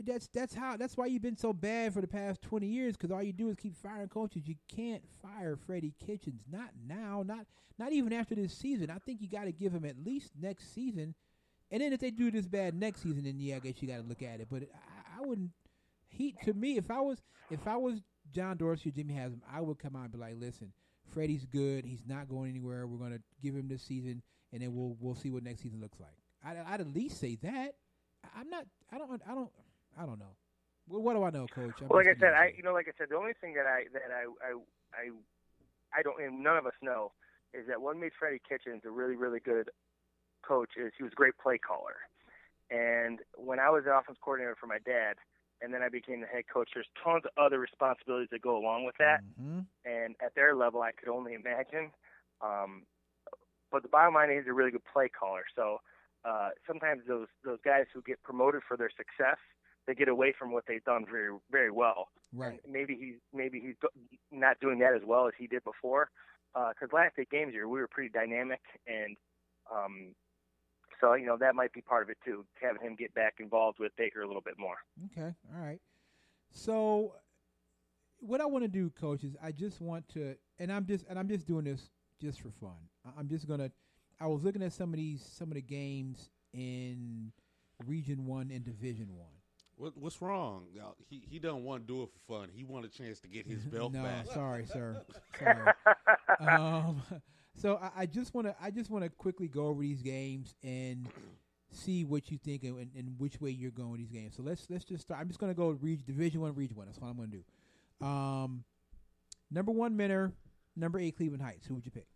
That's why you've been so bad for the past 20 years, because all you do is keep firing coaches. You can't fire Freddie Kitchens. Not now. Not even after this season. I think you got to give him at least next season. And then if they do this bad next season, then I guess you got to look at it. But I wouldn't. To me, if I was John Dorsey or Jimmy Haslam, I would come out and be like, listen, Freddie's good. He's not going anywhere. We're going to give him this season, and then we'll see what next season looks like. I'd at least say that. I don't know. What do I know, Coach? Well, like I said, the only thing that I don't, and none of us know, is that what made Freddie Kitchens a really, really good coach is he was a great play caller. And when I was the offense coordinator for my dad, and then I became the head coach, there's tons of other responsibilities that go along with that. Mm-hmm. And at their level, I could only imagine. But the bottom line is he's a really good play caller. So sometimes those guys who get promoted for their success, they get away from what they've done very, very well. Right. And maybe he's not doing that as well as he did before. Because last 8 games here, we were pretty dynamic, and so that might be part of it too, having him get back involved with Baker a little bit more. Okay, all right. So, what I want to do, Coach, is I just want to, and I'm just doing this just for fun. I was looking at some of the games in Region 1 and Division 1. What's wrong? He doesn't want to do it for fun. He want a chance to get his belt back. No, sorry, sir. Sorry. So I just want to quickly go over these games and see what you think and which way you're going with these games. So let's just start. I'm just going to go Division 1, Region 1. That's what I'm going to do. Number 1, Mentor. Number 8, Cleveland Heights. Who would you pick?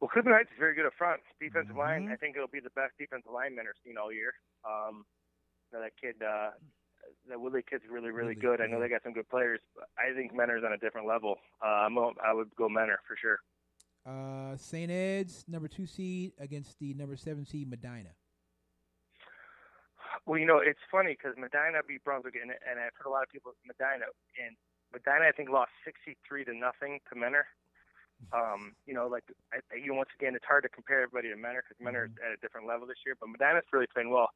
Well, Cleveland Heights is very good up front. Defensive line, I think it'll be the best defensive line Mentor's seen all year. That kid, that Woodley kid's really, really good. I know they got some good players, but I think Mentor's on a different level. I would go Mentor for sure. St. Ed's, number 2 seed against the number 7 seed Medina. Well, it's funny because Medina beat Brunswick, and I've heard a lot of people Medina, and Medina I think lost 63-0 to Mentor. Once again, it's hard to compare everybody to Mentor because Mentor is at a different level this year, but Medina's really playing well.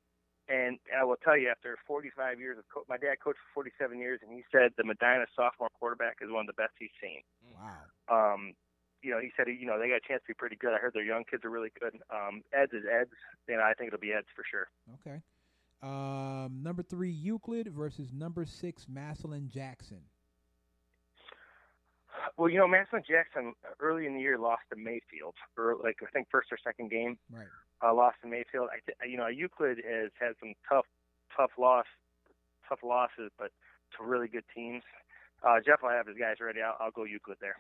And I will tell you, after 45 years of my dad coached for 47 years, and he said the Medina sophomore quarterback is one of the best he's seen. Wow. He said, they got a chance to be pretty good. I heard their young kids are really good. Eds is Eds. I think it'll be Eds for sure. Okay. Number 3, Euclid versus number 6, Massillon Jackson. Well, Massillon Jackson early in the year lost to Mayfield, or I think first or second game. Right. Lost to Mayfield. Euclid has had some tough losses, but to really good teams. Jeff will have his guys ready. I'll go Euclid there.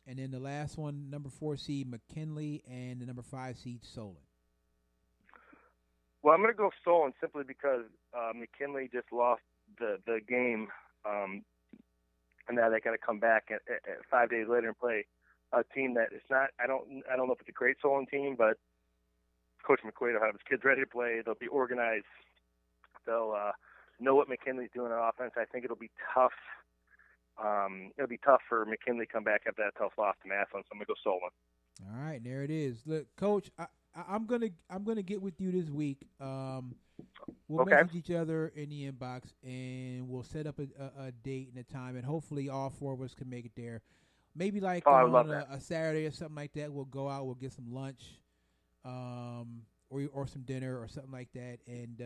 And then the last one, number 4 seed McKinley and the number 5 seed Solon. Well, I'm going to go Solon simply because McKinley just lost the game, and now they got to come back at 5 days later and play a team that it's not. I don't know if it's a great Solon team, but Coach McQuaid will have his kids ready to play. They'll be organized. They'll know what McKinley's doing on offense. I think it'll be tough. It'll be tough for McKinley to come back after that tough loss to Massillon. So I'm gonna go Solon. All right, there it is. Look, Coach, I'm gonna get with you this week. We'll message each other in the inbox, and we'll set up a date and a time, and hopefully all 4 of us can make it there. Maybe on a Saturday or something like that. We'll go out. We'll get some lunch. Or some dinner or something like that, and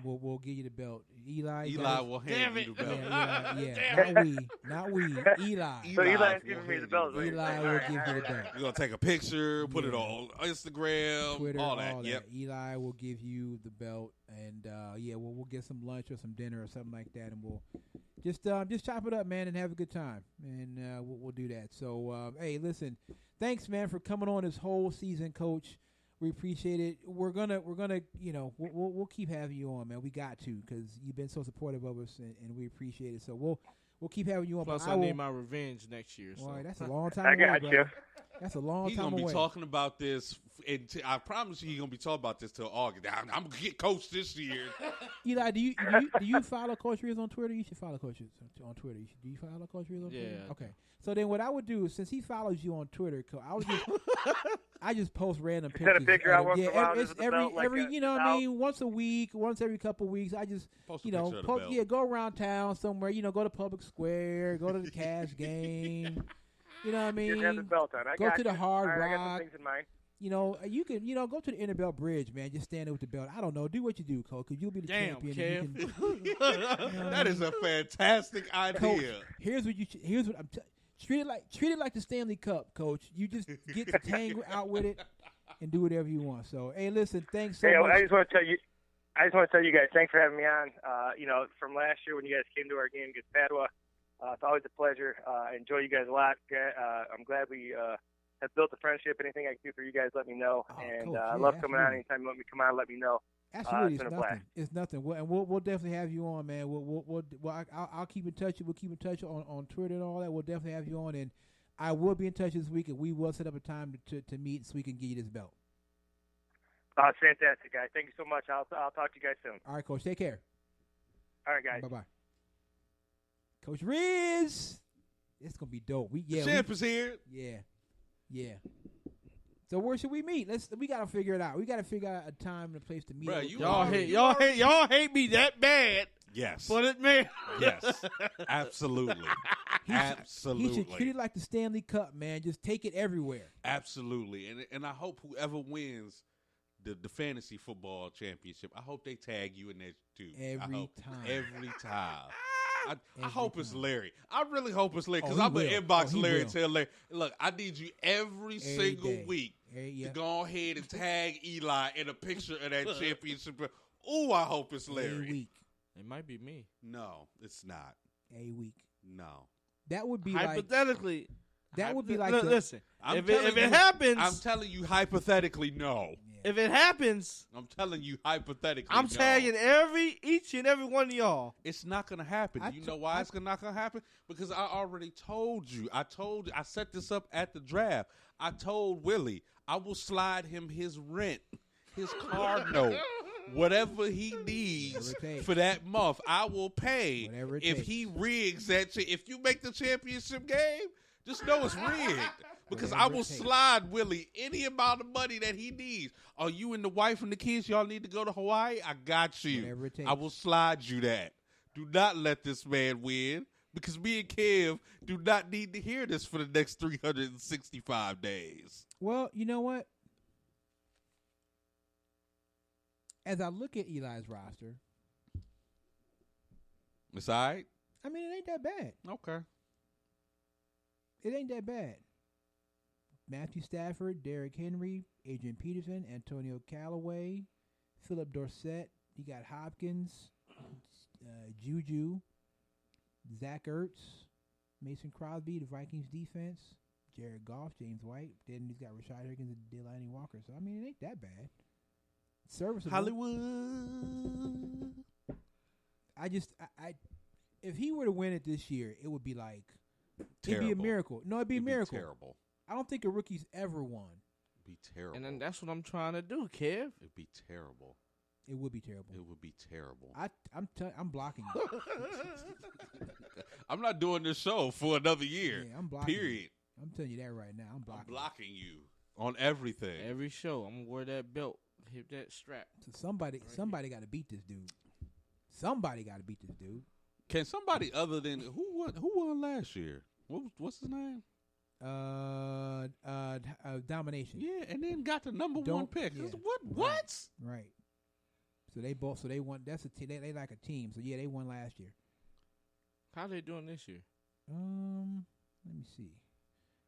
we'll give you the belt. Eli will hand you the belt. Not we. Eli. So Eli's giving me the belt. Eli will give you the belt. We're gonna take a picture, put it on Instagram, Twitter, all that. Yep. Eli will give you the belt, and we'll get some lunch or some dinner or something like that, and we'll just chop it up, man, and have a good time, and we'll do that. So hey, listen, thanks, man, for coming on this whole season, Coach. We appreciate it. We're gonna we'll keep having you on, man. We got to, because you've been so supportive of us, and we appreciate it. So we'll keep having you on. Plus, I need my revenge next year. So. All right, that's a long time. I got you. That's a long He's time gonna be away. talking about this, and I promise you, he's gonna be talking about this till August. I'm gonna get coached this year. Eli, do you follow Coach Riz on Twitter? You should follow Coach Riz on Twitter. Do you follow Coach Riz on Twitter? Yeah. Okay. So then, what I would do is, since he follows you on Twitter, I just post random pictures. Send a picture out once in a while, it's just with the belt, like every a- you know what out. I mean, once a week, once every couple of weeks. I just Post a picture of the belt. go around town somewhere. Go to Public Square, go to the Cavs game. You know what I mean? Just have the belt on. I Go got to the you. Hard All right, I got some Rock. things in mind. You can go to the Inner Belt Bridge, man. Just stand there with the belt. I don't know. Do what you do, Cole, because you'll be the Damn, champion. and you Kev. can- That is a fantastic Coach, idea. here's what I'm treat it like the Stanley Cup, Coach. You just get to tangle out with it and do whatever you want. So, hey, listen, thanks so Hey, much. I just want to tell you guys, thanks for having me on. From last year when you guys came to our game against Padua, it's always a pleasure. I enjoy you guys a lot. I'm glad we have built a friendship. Anything I can do for you guys, let me know. Oh, And Coach, I yeah, love coming on. absolutely. Anytime you want me to come on, let me know. Absolutely, it's it's been a blast. nothing. It's nothing. We'll definitely have you on, man. I'll keep in touch. We'll keep in touch on Twitter and all that. We'll definitely have you on, and I will be in touch this week, and we will set up a time to meet so we can get you this belt. Fantastic, guys. Thank you so much. I'll talk to you guys soon. All right, Coach. Take care. All right, guys. Bye bye. Coach Riz, it's gonna be dope. Champ is here. Yeah. So where should we meet? We gotta figure it out. We gotta figure out a time and a place to meet. Bruh, you Y'all hate me that bad. Yes. But it man. Yes. Absolutely. He should treat it like the Stanley Cup, man. Just take it everywhere. Absolutely. And I hope whoever wins the fantasy football championship, I hope they tag you in there too. Every time. Every time. I Every hope it's time. Larry. I really hope it's Larry because he I'm going will. to inbox He Larry will. and tell Larry, look, I need you every single day. week Yeah. to go ahead and tag Eli in a picture of that championship. Ooh, I hope it's A Larry. week. It might be me. No, it's not. A week. No. That would be like Hypothetically. that would be like L- the, listen. I'm If telling it you- happens, I'm telling you hypothetically, no. if it happens, I'm telling you hypothetically, I'm no. tagging each and every one of y'all. It's not gonna happen. You know why it's not gonna happen? Because I already told you. I set this up at the draft. I told Willie I will slide him his rent, his car note, whatever he needs Whatever it takes. for that month. I will pay. Whatever it if takes. he rigs that. If you make the championship game, just know it's rigged. Because I Whatever will it takes. slide Willie any amount of money that he needs. Are you and the wife and the kids, y'all need to go to Hawaii? I got you. Whatever it takes. I will slide you that. Do not let this man win. Because me and Kev do not need to hear this for the next 365 days. Well, you know what? As I look at Eli's roster, It's all right? I mean, it ain't that bad. Okay. It ain't that bad. Matthew Stafford, Derrick Henry, Adrian Peterson, Antonio Callaway, Philip Dorsett. You got Hopkins, Juju, Zach Ertz, Mason Crosby, the Vikings defense, Jared Goff, James White. Then he's got Rashad Higgins and Delaney Walker. So, I mean, it ain't that bad. Serviceable. Hollywood. I if he were to win it this year, it would be like, it'd be a Terrible. miracle. No, it'd be a It'd miracle. terrible. I don't think a rookie's ever won. It'd be terrible. And then that's what I'm trying to do, Kev. It'd be terrible. It would be terrible. It would be terrible. I'm blocking you. I'm not doing this show for another year. Yeah, I'm blocking. Period. You. I'm telling you that right now. I'm blocking. I'm blocking you on everything. Every show, I'm gonna wear that belt, hit that strap. So somebody got to beat this dude. Somebody got to beat this dude. Can somebody other than who won last year? What's his name? Domination. Yeah, and then got the number one Don't- pick. yeah. What? Right. So they won. That's a team. They like a team. So yeah, they won last year. How they doing this year? Let me see.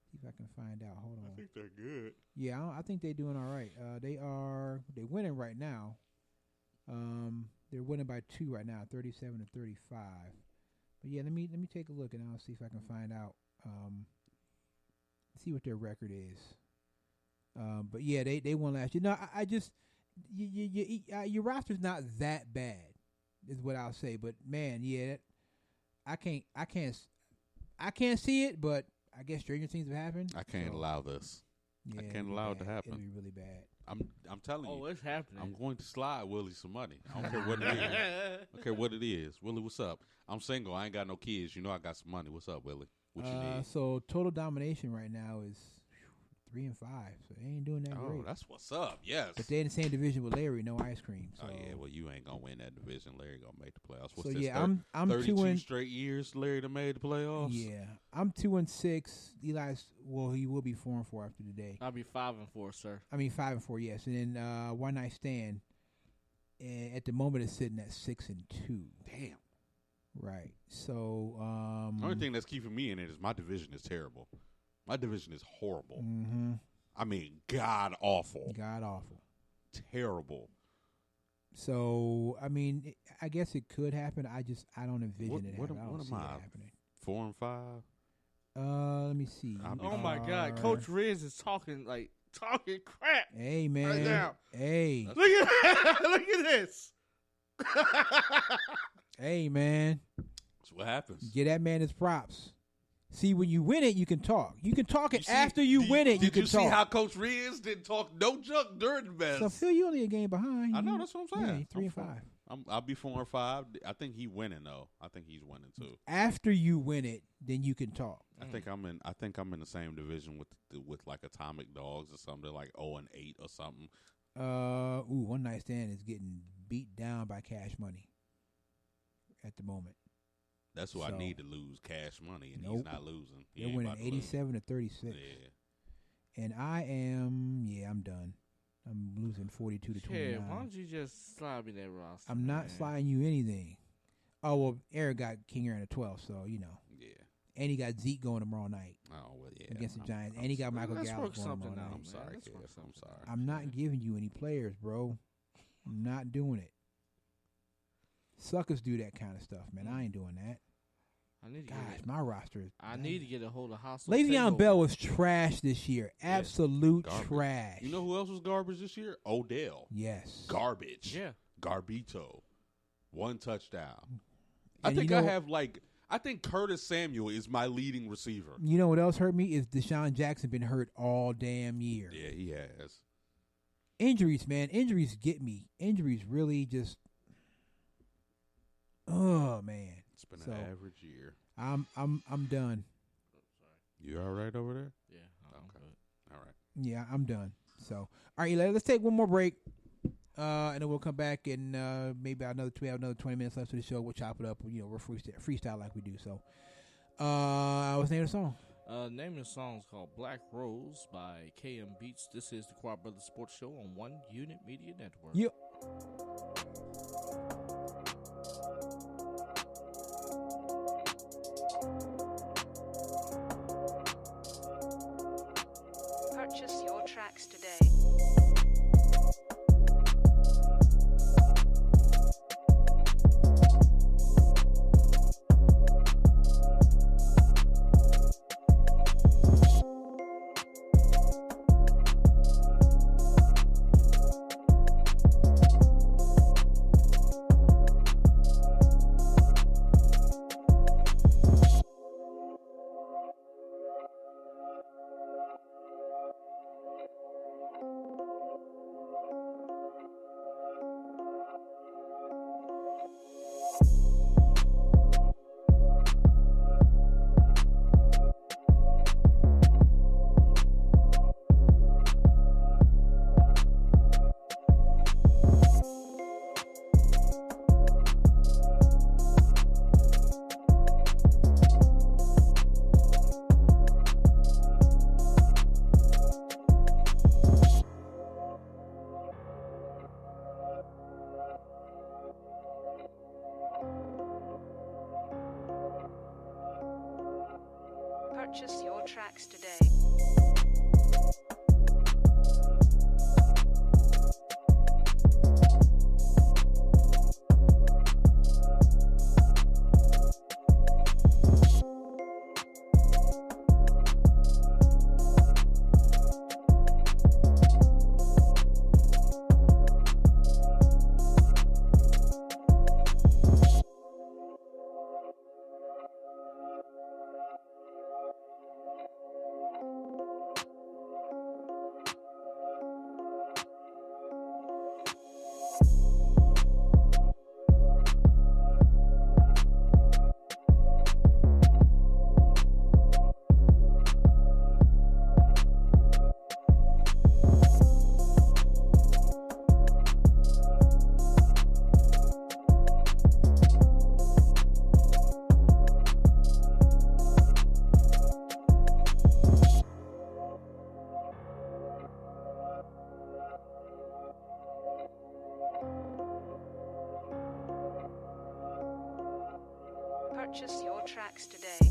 See if I can find out. Hold on. I think they're good. Yeah, I think they're doing all right. They're winning right now. They're winning by 2 right now, 37-35. But yeah, let me take a look and I'll see if I can find out. See what their record is. But yeah, they won last year. No, I just your roster's not that bad, is what I'll say. But man, yeah, I can't see it, but I guess stranger things have happened. I can't so, allow this. Yeah, I can't it'll be allow it to bad. happen. It'll be really bad. I'm telling you. Oh, it's happening. I'm going to slide Willie some money. I don't care what it is. I don't care what it is. Willie, what's up? I'm single. I ain't got no kids. You know I got some money. What's up, Willie? What you need? So total domination right now is 3-5. So they ain't doing that Oh, great. that's what's up. Yes. But they in the same division with Larry. No ice cream. So. Oh yeah. Well, you ain't gonna win that division. Larry gonna make the playoffs. What's So this, yeah, I'm 32 2 straight years. Larry done made the playoffs. Yeah, I'm 2-6. Eli's he will be 4-4 after today. I'll be 5-4, sir. I mean 5-4, yes. And then one night stand. And at the moment, it's sitting at 6-2. Damn. Right. So The only thing that's keeping me in it is my division is terrible. My division is horrible. Mm-hmm. I mean, god awful. God awful. Terrible. So I mean, I guess it could happen. I don't envision it What happening. I don't am see it I? happening. 4 and 5. Let me see. I'll be Oh my God, Are- Coach Riz is talking crap. Hey man. now. Hey. Look at look at this. Hey man. That's what happens. Get that man his props. See, when you win it, you can talk. You can talk it see- after you win it. You Did can you talk. see how Coach Riz didn't talk no junk during the best? So Phil, you only a game behind. I know, that's what I'm saying. Yeah, 3 and I'm 5. I'll be 4 and 5. I think he winning though. I think he's winning too. After you win it, then you can talk. I think I'm in the same division with like Atomic Dogs or something. They're like 0 and 8 or something. One night stand is getting beat down by Cash Money at the moment. That's who I So- need to lose Cash Money, and he's Nope. not losing. He They're ain't winning about to lose. 87-36. Yeah. And I'm done. I'm losing 42 to Yeah, 29. why don't you just slide me that roster? I'm not man? sliding you anything. Oh well, Eric got King Aaron at 12, so you know. Yeah. And he got Zeke going tomorrow night Oh well, yeah. against the I'm- Giants, I'm and he got sorry. Michael Let's Gallup work going something tomorrow out, night. I'm man. sorry, Let's Kev. work I'm something sorry. out. I'm not giving you any players, bro. I'm not doing it. Suckers do that kind of stuff, man. I ain't doing that. I need to Gosh, get my roster is. I need to get a hold of Hostile Le'Veon Takeover. Bell was trash this year. Absolute Garbage. trash. You know who else was garbage this year? Odell. Yes. Garbage. Yeah. Garbito. 1 touchdown. And I think you I know- have I think Curtis Samuel is my leading receiver. You know what else hurt me is Deshaun Jackson been hurt all damn year. Yeah, he has. Injuries, man. Injuries get me. Injuries really just. Oh man. It's been So- an average year. I'm done. You all right over there? Yeah. I'm Okay. good. All right. Yeah, I'm done. So, all right, Eli, let's take one more break, and then we'll come back and maybe another 20 minutes left of the show. We'll chop it up. You know, we're freestyle like we do. So, what's the name of the song? Name of the song is called Black Rose by KM Beats. This is the Quad Brothers Sports Show on One Unit Media Network. Yep. Purchase your tracks today. Purchase your tracks today. Purchase your tracks today.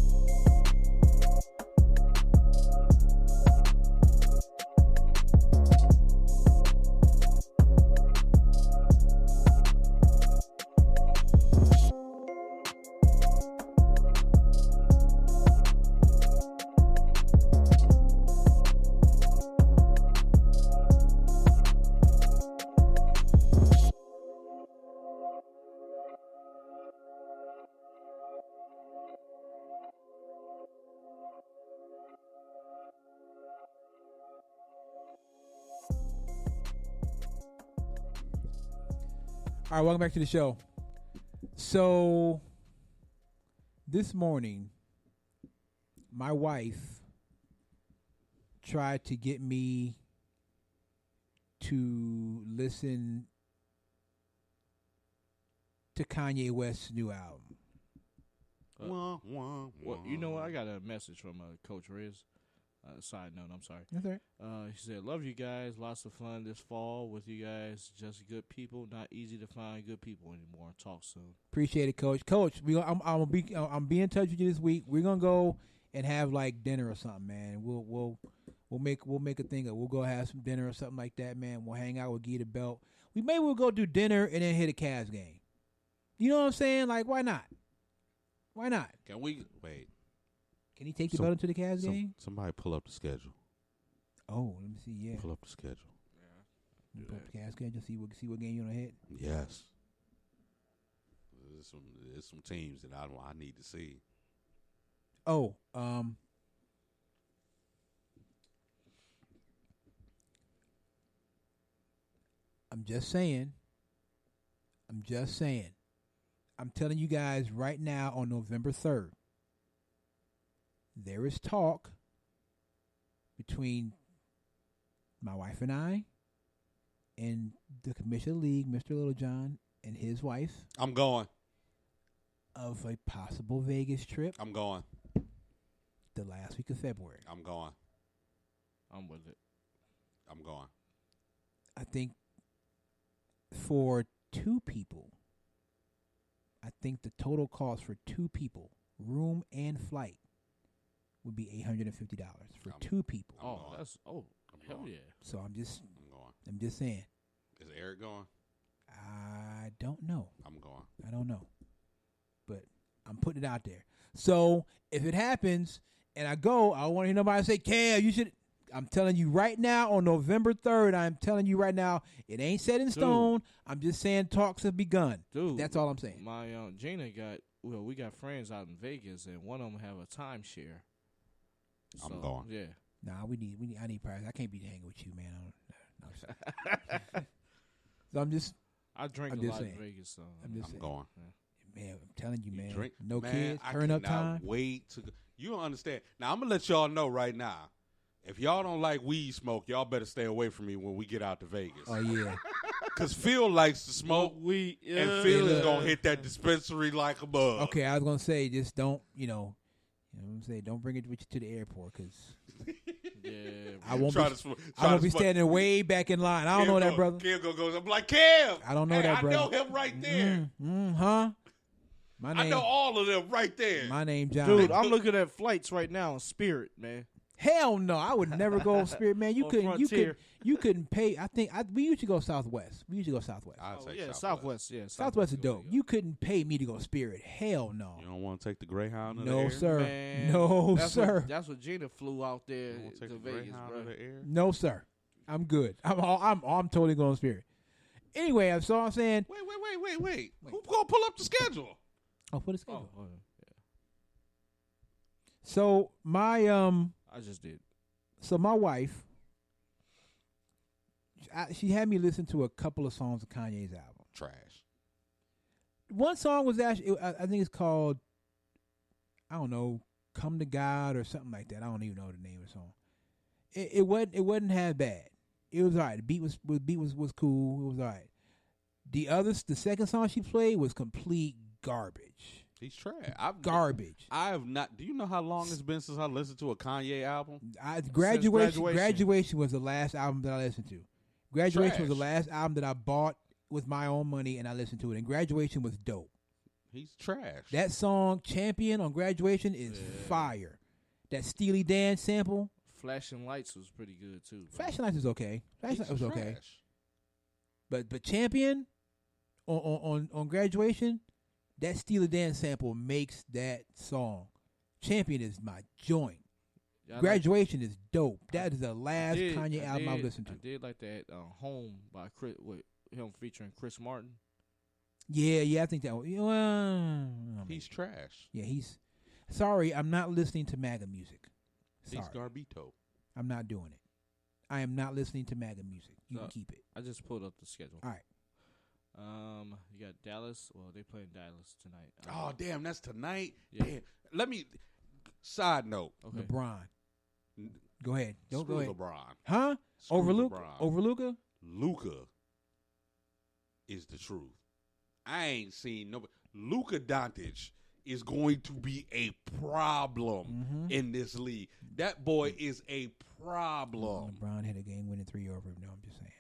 All right, welcome back to the show. So, this morning, my wife tried to get me to listen to Kanye West's new album. Well, you know what? I got a message from Coach Riz. Side note, I'm sorry. That's all right. He said, "Love you guys. Lots of fun this fall with you guys. Just good people. Not easy to find good people anymore. Talk soon." Appreciate it, Coach. Coach, I'm be in touch with you this week. We're gonna go and have like dinner or something, man. We'll make a thing of. We'll go have some dinner or something like that, man. We'll hang out with Gita Belt. We'll go do dinner and then hit a Cavs game. You know what I'm saying? Like, why not? Why not? Can we wait? Can he take the belt into the Cavs game? Somebody pull up the schedule. Oh, let me see. Yeah, Pull up the schedule. pull up the Cavs schedule. See what game you want to hit. Yes. There's some teams that I need to see. Oh, I'm just saying. I'm telling you guys right now on November 3rd, there is talk between my wife and I and the commissioner of the league, Mr. Littlejohn, and his wife I'm going. of a possible Vegas trip I'm going. the last week of February. I'm going. I'm with it. I'm going. I think for two people, I think the total cost for two people, room and flight, would be $850 for two people. I'm going. Hell going. yeah. So I'm just I'm going. saying. Is Eric going? I don't know. I'm going. I don't know. But I'm putting it out there. So if it happens and I go, I don't want to hear nobody say, "Cam, you should." I'm telling you right now on November 3rd, I'm telling you right now, it ain't set in stone. I'm just saying talks have begun. Dude. That's all I'm saying. My Gina we got friends out in Vegas, and one of them have a timeshare. I'm going. Yeah. Nah, I need prize. I can't be hanging with you, man. So I'm just I drink I'm a just lot saying. in Vegas, so I'm just I'm saying. going. Man, I'm telling you, man. Drink. No Man, kids, I turn up cannot time. Wait to. You don't understand. Now I'm gonna let y'all know right now. If y'all don't like weed smoke, y'all better stay away from me when we get out to Vegas. Oh yeah. Cause Phil likes to smoke, we and Phil is gonna hit that dispensary like a bug. Okay, I was gonna say just don't, you know what I'm saying, don't bring it with you to the airport because Yeah, I won't Try be. to sm- I try won't to be smoke. standing way back in line. I don't know that, brother. Cam goes. I'm like, Cam. I don't know hey, that, brother. I know him right there. Huh? My I name. know all of them right there. My name John. dude, I'm looking at flights right now on Spirit, man. Hell no, I would never go on Spirit, man. You On couldn't. Frontier. You couldn't pay. we usually go Southwest. I'd say Southwest. Yeah, Southwest is good dope. to go. You couldn't pay me to go Spirit. Hell no. You don't want to take the Greyhound in the No air? sir. Man, No that's sir. That's what Gina flew out there You don't take to the Vegas, Greyhound bro. in the air? No sir. I'm good. I'm totally going Spirit. Anyway, so I'm saying. Wait. Who's gonna pull up the schedule? Oh, for the schedule. Oh, So my I just did. So my wife, she had me listen to a couple of songs of Kanye's album. Trash. One song was actually, I think it's called, I don't know, "Come to God" or something like that. I don't even know the name of the song. It wasn't half bad. It was alright. The beat was cool. It was alright. The second song she played was complete garbage. He's trash. Garbage. I have not. Do you know how long it's been since I listened to a Kanye album? Graduation was the last album that I listened to. Graduation was the Trash. last album that I bought with my own money and I listened to it. And Graduation was dope. He's trash. That song "Champion" on Graduation is fire. That Steely Dan sample, Flashing Lights was pretty good too. Flashing Lights was okay. Flashing He's Lights was okay. trash. But Champion on Graduation, that Steely Dan sample makes that song. Champion is my joint. Yeah, I Graduation is dope. That is the like- last I did- Kanye I album I've did- listened to. I did like that "Home" by Chris, with him featuring Chris Martin. Yeah, I think that. Well, He's trash. yeah, he's. Sorry, I'm not listening to MAGA music. He's Sorry, Garbito. I'm not doing it. I am not listening to MAGA music. You can keep it. I just pulled up the schedule. All right. You got Dallas. Well, they playing Dallas tonight. Oh, damn, that's tonight? Yeah. Damn. Let me, side note. Okay. LeBron. Go ahead. Don't Screw go ahead. LeBron. Huh? Screw Over Luka? LeBron. Over Luka? Luka is the truth. I ain't seen nobody. Luka Doncic is going to be a problem in this league. That boy is a problem. LeBron had a game-winning 3 over him. No, I'm just saying.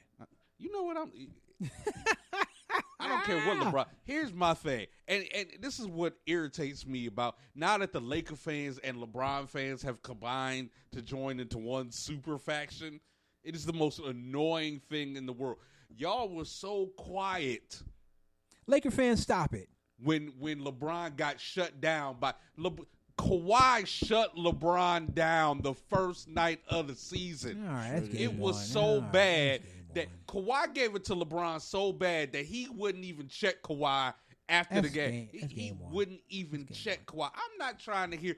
You know what I don't care what LeBron. Here's my thing, and this is what irritates me about now that the Laker fans and LeBron fans have combined to join into one super faction. It is the most annoying thing in the world. Y'all were so quiet Laker fans, stop it. when LeBron got shut down by Kawhi shut LeBron down the first night of the season. All right, that's game It was one. so All right, bad that's game that one. Kawhi gave it to LeBron so bad that he wouldn't even check Kawhi after That's the game. that's He game one. wouldn't even That's game check Kawhi. I'm not trying to hear,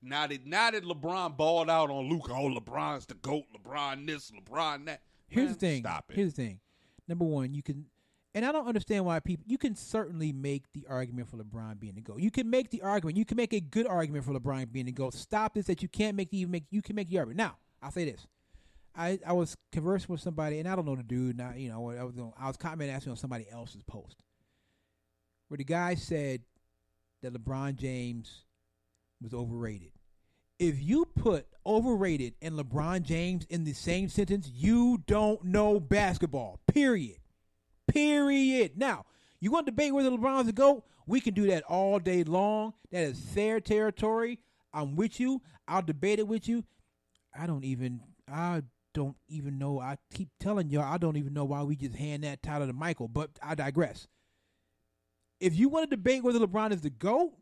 now that LeBron balled out on Luka, LeBron's the GOAT, LeBron this, LeBron that. Here's Man, the thing. Stop it. Here's the thing. Number one, you can, and I don't understand why people. You can certainly make the argument for LeBron being the GOAT. You can make the argument. You can make a good argument for LeBron being the GOAT. Stop this that you can't make You can make the argument. Now, I'll say this. I was conversing with somebody, and I don't know the dude. Now, I was commenting actually on somebody else's post, where the guy said that LeBron James was overrated. If you put overrated and LeBron James in the same sentence, you don't know basketball. Period. Now, you want to debate whether LeBron's a GOAT? We can do that all day long. That is fair territory. I'm with you. I'll debate it with you. I don't even know. I keep telling y'all, I don't even know why we just hand that title to Michael, but I digress. If you want to debate whether LeBron is the GOAT,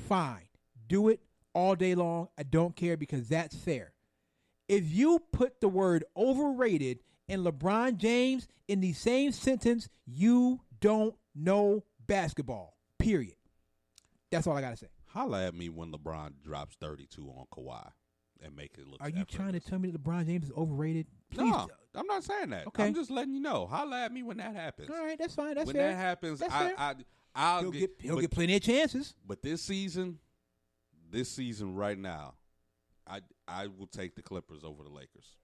fine. Do it all day long. I don't care because that's fair. If you put the word overrated and LeBron James in the same sentence, you don't know basketball. Period. That's all I got to say. Holla at me when LeBron drops 32 on Kawhi and make it look Are you trying to effortless. tell me that LeBron James is overrated? Please. No, I'm not saying that. Okay. I'm just letting you know. Holla at me when that happens. All right, that's fine. That's when fair. that happens, That's fair. I'll He'll but, get plenty of chances. But this season right now, I will take the Clippers over the Lakers.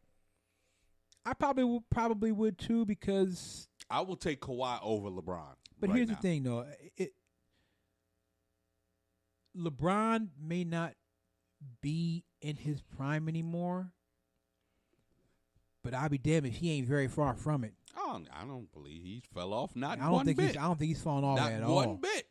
I probably would too because. I will take Kawhi over LeBron. But right here's now. the thing, though. LeBron may not be in his prime anymore, but I'll be damned if he ain't very far from it. I don't believe he fell off. Not I don't one think bit. I don't think he's falling off Not at one all. bit.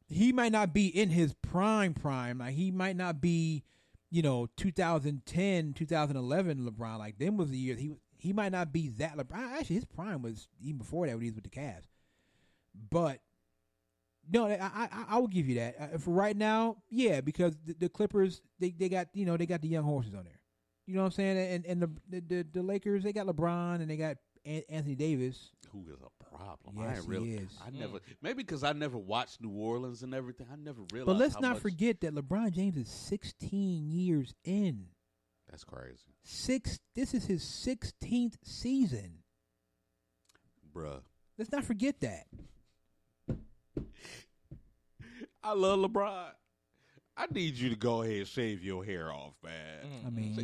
He might not be in his prime. Like he might not be, 2010, 2011 LeBron. Like them was the years he might not be that LeBron. Actually, his prime was even before that when he was with the Cavs. But no, I will give you that for right now. Yeah, because the Clippers they got they got the young horses on there. You know what I'm saying? And the Lakers, they got LeBron and they got Anthony Davis. Who is a problem? Yes, I ain't really. he is. I never. Maybe because I never watched New Orleans and everything. I never realized. But let's how not much- forget that LeBron James is 16 years in. That's crazy, This is his 16th season. bruh. Let's not forget that. I love LeBron. I need you to go ahead and shave your hair off, man. I mean,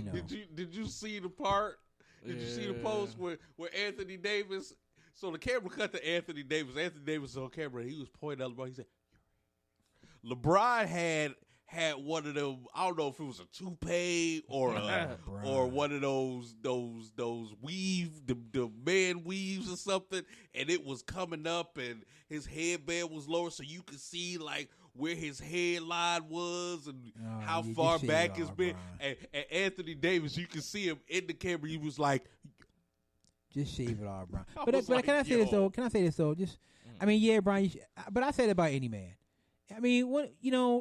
Did you see the part? Did you see the post where Anthony Davis? So the camera cut to Anthony Davis. Anthony Davis was on camera. And he was pointing at LeBron. He said, "LeBron had one of them. I don't know if it was a toupee or bruh. one of those weave the man weaves or something, and it was coming up, and his headband was lower, so you could see like where his headline was and how you far just back shave it it's off, been. Brian. And Anthony Davis, you can see him in the camera. He was like, Just shave it off, Brian. I But, was but like, can I say this yo. though? Can I say this though? Just, I mean, yeah, Brian. But I say that about any man. I mean, what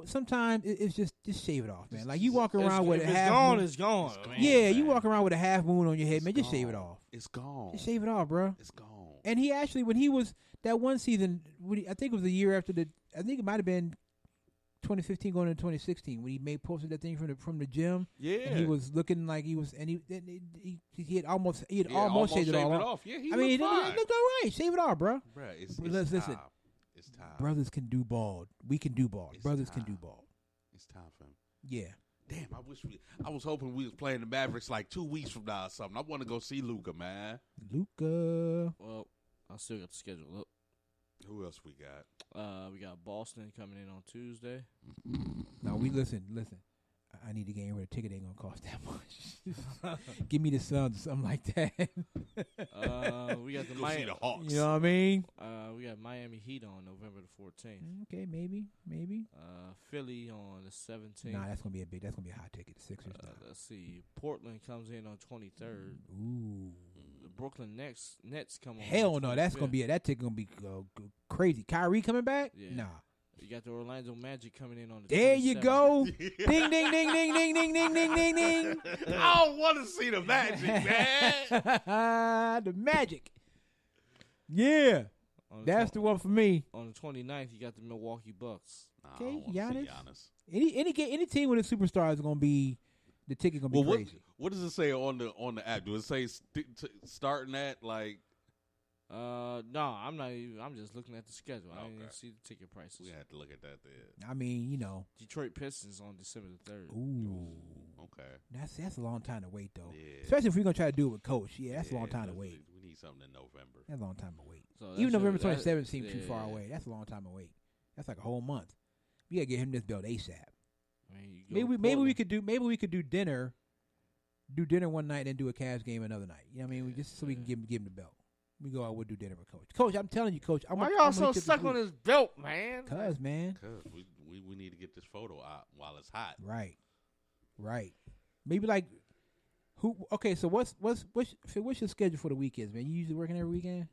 sometimes it's just shave it off, man. Like you walk around with a If it's half gone, moon. it's gone. It's gone. Yeah, you man. walk around with a half moon on your head, It's man. Just shave it gone. off. It's gone. Just shave it off, bro. It's gone. And he actually, when he was that one season, I think it was the year after I think it might have been 2015 going into 2016 when he posted that thing from the gym. Yeah. And he was looking like he was, and he had almost Yeah, almost shaved it all off. Yeah, he I mean, it looked fine. looked all right. Shave it off, bro. Bruh, it's Listen. time. It's time. Brothers can do bald. We can do bald. It's Brothers can time. do bald. It's time for him. Yeah. Damn, I was hoping we was playing the Mavericks like 2 weeks from now or something. I want to go see Luka, man. Luka. Well, I still got the schedule up. Who else we got? We got Boston coming in on Tuesday. No, we listen. I need to get rid of a ticket. Ain't gonna cost that much. Give me the Suns or something like that. We got the Go see the Hawks. You know what I mean? we got Miami Heat on November the 14th. Okay, maybe. Philly on the 17th. Nah, that's gonna be a high ticket. The Sixers. Nah. Let's see. Portland comes in on 23rd. Ooh. The Brooklyn Nets come on. Hell on no, that's 25th. gonna be that ticket gonna be crazy. Kyrie coming back? Yeah. Nah. You got the Orlando Magic coming in on the There you 27th. go. Ding ding ding ding ding ding ding ding ding ding. I don't want to see the Magic, man. The Magic. Yeah, On the that's the one for me. On the 29th, you got the Milwaukee Bucks. Nah, Okay, I don't wanna see Giannis. Giannis. Any team with a superstar is gonna be the ticket gonna be Well, crazy. what does it say on the app? Do it say starting at like? No, I'm not even. I'm just looking at the schedule. I didn't Okay. even see the ticket prices. We had to look at that there. I mean, you know, Detroit Pistons on December the 3rd. ooh, Okay. that's a long time to wait though. Yeah. Especially if we're gonna try to do it with Coach. Yeah, that's a long Yeah, time to definitely. wait. We need something in November. That's a long time to wait. So Even that's November your- 27th seems too far yeah. away. That's a long time to wait. That's like a whole month. We gotta get him this belt ASAP. I mean, you go Maybe Portland. we could do dinner one night and do a Cavs game another night. You know what I mean? Just so we can give him the belt. We go out, we'll do dinner with Coach. Coach, I'm telling you, Coach. Why y'all so stuck on this belt, man? Cuz, man. Cause we need to get this photo out while it's hot. Right. Maybe like who? Okay, so what's your schedule for the weekends, man? You usually working every weekend?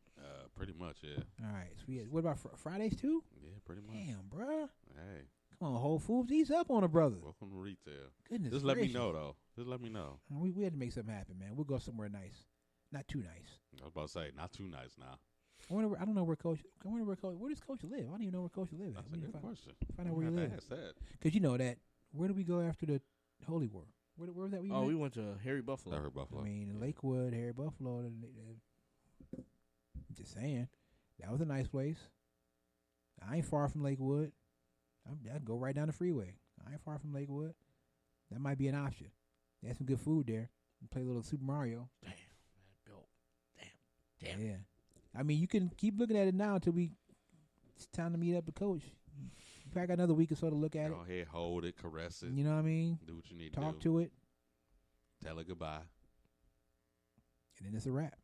Pretty much, yeah. All right. So what about Fridays too? Yeah, pretty much. Damn, bruh. Hey, Come on, Whole Foods, ease up on a brother. welcome to retail. Goodness Just let me gracious. know though. Just let me know. We had to make something happen, man. We'll go somewhere nice, not too nice. I was about to say, not too nice now. I don't know where Coach. Where does Coach live? I don't even know where Coach lives. That's a good question. Find out where he Have to lives. ask that. Because you know that. Where did we go after the Holy War? Where was that? Oh, we went to Harry Buffalo. I heard Buffalo. I mean, Lakewood, Harry Buffalo. Just saying, that was a nice place. I ain't far from Lakewood. I can go right down the freeway. I ain't far from Lakewood. That might be an option. They have some good food there. You play a little Super Mario. Damn, that belt. Damn. Yeah. I mean, you can keep looking at it now until it's time to meet up with Coach. You probably got another week or so to look at Go ahead, hold it, caress it, it. You know what I mean? do what you need Talk to do. to it, Tell it goodbye. and then it's a wrap.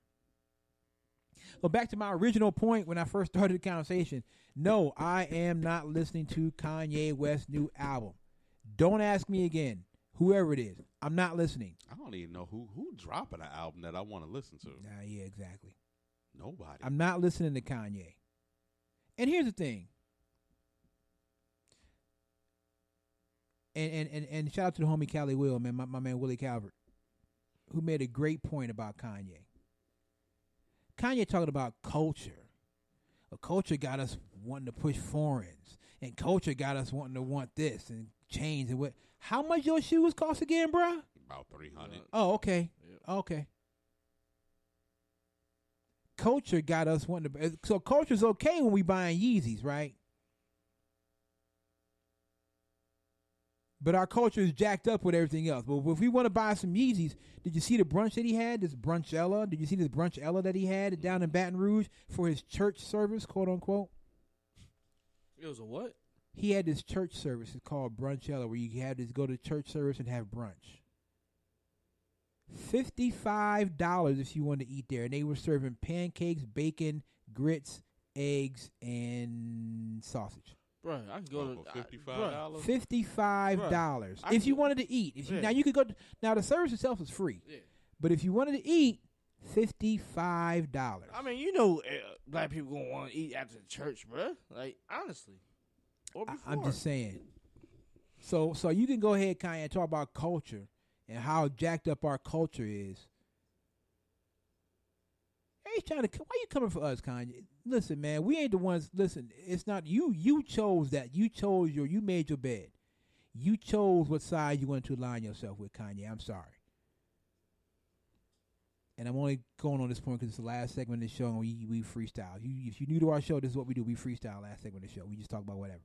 Well, back to my original point when I first started the conversation. No, I am not listening to Kanye West's new album. Don't ask me again. Whoever it is, I'm not listening. I don't even know who dropping an album that I want to listen to. Yeah, exactly. Nobody. I'm not listening to Kanye. And here's the thing. And shout out to the homie Cali Will, man, my man Willie Calvert, who made a great point about Kanye. Kanye talking about culture. A culture got us wanting to push foreigns, and culture got us wanting to want this and chains and what. How much your shoes cost again, bruh? About 300. Oh, okay. Yep. Okay. Culture got us wanting to. So culture's okay when we buying Yeezys, right? But our culture is jacked up with everything else. But if we want to buy some Yeezys, did you see the brunch that he had? This brunchella? Did you see this brunchella that he had down in Baton Rouge for his church service, quote unquote? It was a what? He had this church service. It's called Brunchella, where you had to go to church service and have brunch. $55 if you wanted to eat there, and they were serving pancakes, bacon, grits, eggs, and sausage. Bro, I can go to $55. $55 I if you can- wanted to eat. If you, Yeah. Now you could go. Now the service itself is free, Yeah. but if you wanted to eat, $55. I mean, you know, black people gonna want to eat after the church, bro. Like honestly, or before. I'm just saying. So you can go ahead, Kanye, and talk about culture and how jacked up our culture is. Hey, trying to. Why you coming for us, Kanye? Listen, man, we ain't the ones. Listen, it's not you. You chose that. You chose your. You made your bed. You chose what side you wanted to align yourself with, Kanye. I'm sorry. And I'm only going on this point because it's the last segment of the show and we freestyle. If you're new to our show, this is what we do. We freestyle last segment of the show. We just talk about whatever.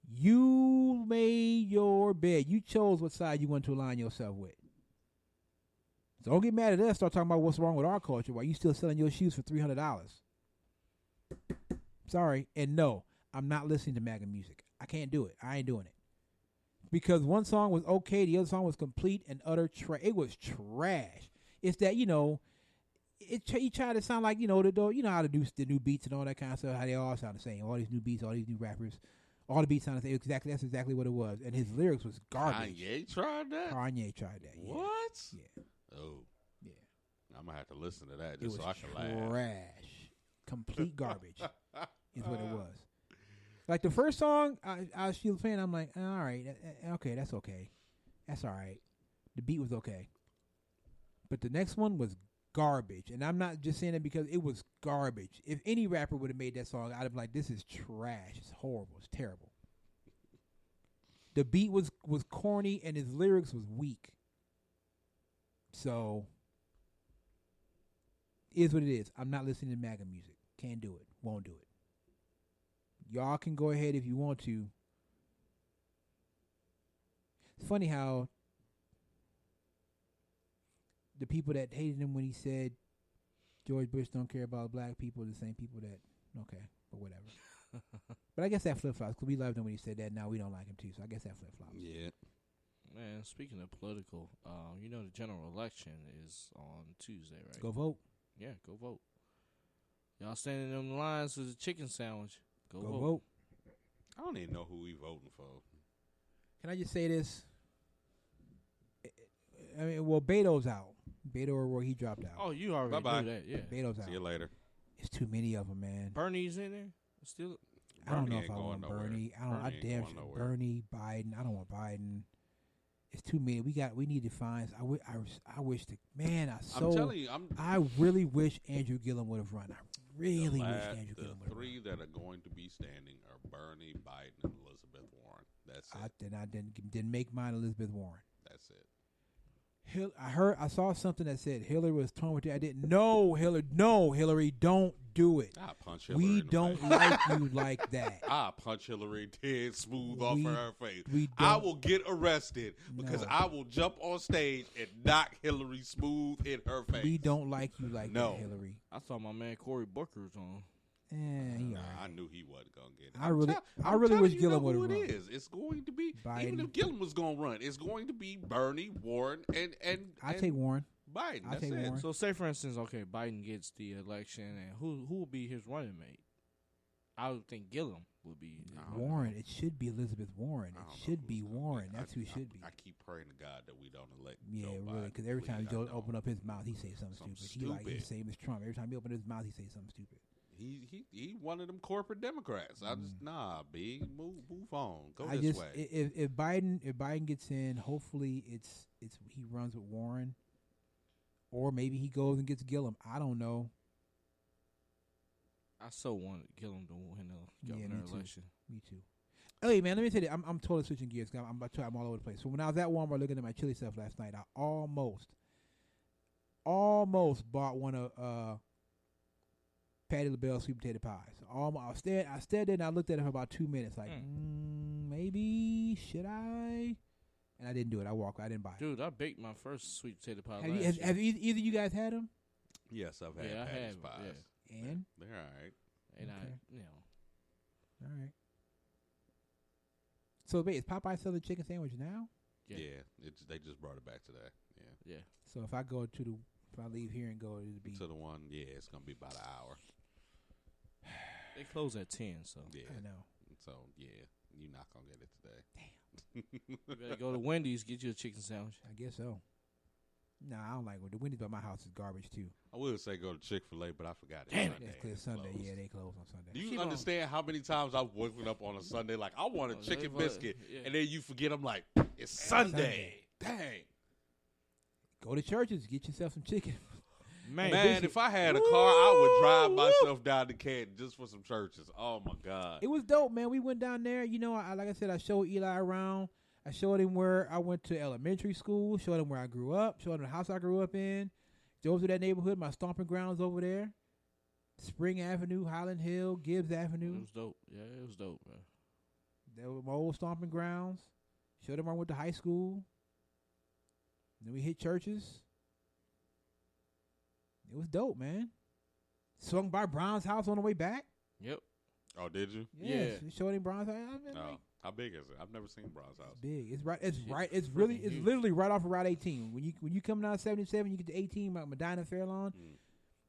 You made your bed. You chose what side you want to align yourself with. So don't get mad at us. Start talking about what's wrong with our culture while you still selling your shoes for $300. Sorry. And no, I'm not listening to MAGA music. I can't do it. I ain't doing it. Because one song was okay, the other song was complete and utter trash. It was trash. It's that, you try to sound like, how to do the new beats and all that kind of stuff, how they all sound the same. All these new beats, all these new rappers, all the beats sound the same. Exactly, that's exactly what it was. And his lyrics was garbage. Kanye tried that? Kanye tried that. Yeah. What? Yeah. Oh. Yeah. I'm going to have to listen to that It just was so I can laugh. trash. Complete garbage is what it was. Like the first song, she was playing, I'm like, all right, okay, that's okay. That's all right. The beat was okay. But the next one was garbage. And I'm not just saying it because it was garbage. If any rapper would have made that song, I'd have been like, this is trash. It's horrible. It's terrible. The beat was corny and his lyrics was weak. So, is what it is. I'm not listening to MAGA music. Can't do it. Won't do it. Y'all can go ahead if you want to. It's funny how the people that hated him when he said George Bush don't care about black people are the same people that, okay, but whatever. But I guess that flip-flops, because we loved him when he said that. Now we don't like him, too, so I guess that flip-flops. Yeah. Man, speaking of political, the general election is on Tuesday, right? Go vote. Yeah, go vote. Y'all standing in the lines for the chicken sandwich. Go Go vote. vote. I don't even know who we voting for. Can I just say this? I mean, well, Beto's out. Beto O'Rourke, he dropped out. Oh, you already Bye-bye. knew that, yeah. Beto's out. See you later. It's too many of them, man. Bernie's in there? Still? I don't Bernie know if ain't I going want nowhere. Bernie. I Bernie ain't damn going sure nowhere. Bernie, Biden. I don't want Biden. It's too many. We need to find. I wish the man. I'm telling you, I really wish Andrew Gillum would have run. I really wish Andrew the Gillum would have run. three that are going to be standing are Bernie, Biden, and Elizabeth Warren. That's it. I didn't make mine Elizabeth Warren. That's it. I saw something that said Hillary was torn with it. I didn't know Hillary. No, Hillary, don't do it. I punch Hillary. We in the don't face. like you like that. I punch Hillary dead smooth off We- of her face. we I don't- will get arrested because No. I will jump on stage and knock Hillary smooth in her face. We don't like you like No. that, Hillary. I thought my man Cory Booker was on. He all Nah, right. I knew he wasn't gonna get it. I really I'm wish telling you Gillum who would've it run. is. It's going to be even Biden. if Gillum was gonna run, it's going to be Bernie, Warren, and I take Warren. Biden. I That's take it. Warren. So say for instance, okay, Biden gets the election, and who will be his running mate? I would think Gillum would be. I don't Warren. know. It should be Elizabeth Warren. I don't It know should who's be gonna Warren. be. That's who it should be. I keep praying to God that we don't elect. Yeah, Joe really. Biden. Because every Please, time I Joe don't. open up his mouth, he says something Something stupid. He's stupid. same as Trump. Every time he open his mouth, he says something stupid. He one of them corporate Democrats. I just B move on. Go I this just way. if Biden gets in, hopefully it's he runs with Warren, or maybe he goes and gets Gillum. I don't know. I so wanted Gillum to win the Yeah, governor me too. election. Me too. Oh, hey man, let me tell you, I'm totally switching gears. I'm all over the place. So when I was at Walmart looking at my chili stuff last night, I almost bought one of Patty LaBelle sweet potato pies. I stared there and I looked at it for about 2 minutes, like maybe should I? And I didn't do it. I walked. I didn't buy it. Dude, I baked my first sweet potato pie Have, last you, year. have either you guys had them? Yes, I've had Yeah, I Patty's have, pies. yeah. And They're all right. And Okay. I, All right. So wait, is Popeye selling chicken sandwich now? Yeah, they just brought it back today. Yeah. Yeah. So if I leave here and go, it'll be. To the one, it's gonna be about an hour. They close at 10, so Yeah. I know. So you're not gonna get it today. you better go to Wendy's, get you a chicken sandwich. I guess so. Nah, I don't like it. The Wendy's by my house is garbage too. I would say go to Chick-fil-A, but I forgot it. Damn it. Sunday. That's clear It's Sunday. closed. Yeah, they close on Sunday. Do you Keep on. understand how many times I've woken up on a Sunday like I want a Oh, chicken that's biscuit, yeah. and then you forget I'm like it's Sunday. Dang. Go to churches, get yourself some chicken. Man, if I had a car, I would drive myself down to Canton just for some churches. Oh my God. It was dope, man. We went down there. You know, like I said, I showed Eli around. I showed him where I went to elementary school. Showed him where I grew up. Showed him the house I grew up in. Drove to that neighborhood. My stomping grounds over there. Spring Avenue, Highland Hill, Gibbs It Avenue. was dope. Yeah, it was dope, man. That were my old stomping grounds. Showed him where I went to high school. Then we hit churches. It was dope, man. Swung by Brown's house on the way back. Yep. Oh, did you? Yes, Yeah. showed him Brown's house. I mean, Oh, how big is it? I've never seen Brown's house. it's big. It's right. It's Shit, right. It's freaking huge. literally right off of Route 18. When you come down 77, you get to 18, Medina Fairlawn.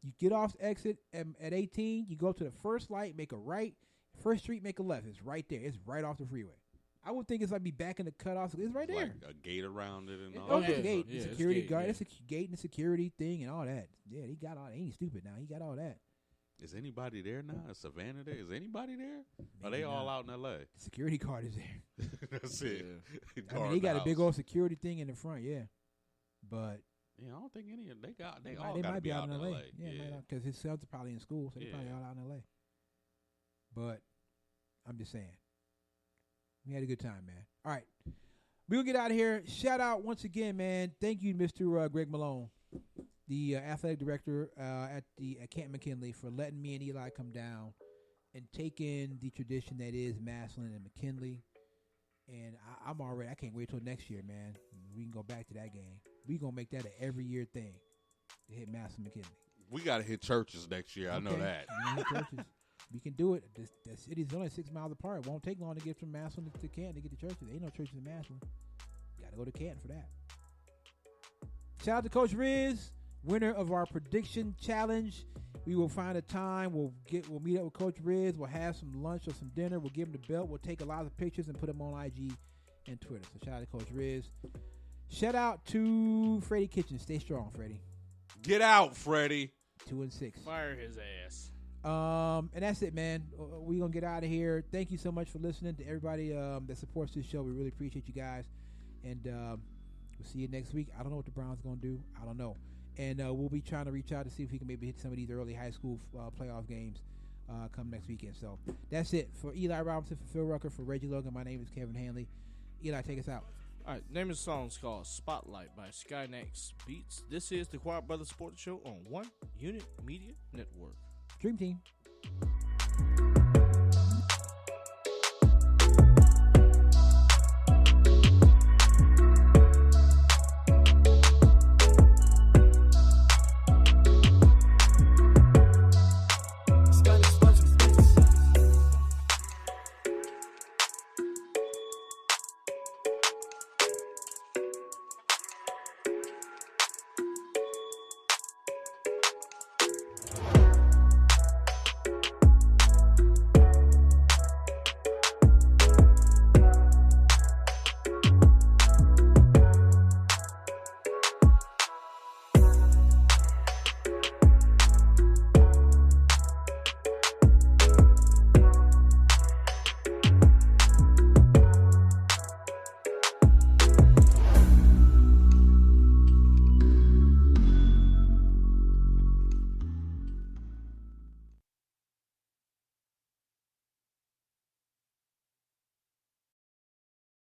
You get off the exit at 18. You go up to the first light, make a right. First street, make a left. It's right there. It's right off the freeway. I would think it's like be back in the cutoff. It's right there. Like a gate around it and all. Oh, yeah. there's a gate, Yeah, the it's security gate, guard, yeah. it's a gate and the security thing and all that. Yeah, he got all. He ain't stupid now. He got all that. Is anybody there now? Is Savannah there? Is anybody there? Are Maybe they all not. out in L.A.? The security guard is there. That's it. I mean, they got a big old security thing in the front. Yeah, but Yeah, I don't think any of they might- all they got to might be out in in LA. L.A. Yeah, because his sons are probably in school, so they probably Yeah. all out in LA. But I'm just saying, we had a good time, man. All right, we'll get out of here. Shout out once again, man. Thank you, Mr. Greg Malone, the athletic director at Canton McKinley, for letting me and Eli come down and take in the tradition that is Massillon and McKinley. And I can't wait till next year, man. We can go back to that game. We gonna make that an every year thing to hit Massillon McKinley. We got to hit churches next year. I know Okay. that. We hit churches. We can do it. The city's only 6 miles apart. It won't take long to get from Massillon to Canton to get to churches. There ain't no churches in Massillon. Got to go to Canton for that. Shout out to Coach Riz, winner of our prediction challenge. We will find a time. We'll meet up with Coach Riz. We'll have some lunch or some dinner. We'll give him the belt. We'll take a lot of pictures and put them on IG and Twitter. So shout out to Coach Riz. Shout out to Freddie Kitchen. Stay strong, Freddie. Get out, Freddie. 2-6. Fire his ass. And that's it, man. We're going to get out of here. Thank you so much for listening to everybody that supports this show. We really appreciate you guys. And we'll see you next week. I don't know what the Browns going to do. I don't know. And we'll be trying to reach out to see if we can maybe hit some of these early high school playoff games come next weekend. So that's it. For Eli Robinson, for Phil Rucker, for Reggie Logan, my name is Kevin Hanley. Eli, take us out. All right, name of the song is called Spotlight by Skynex Beats. This is the Quiet Brothers Sports Show on One Unit Media Network. Dream Team.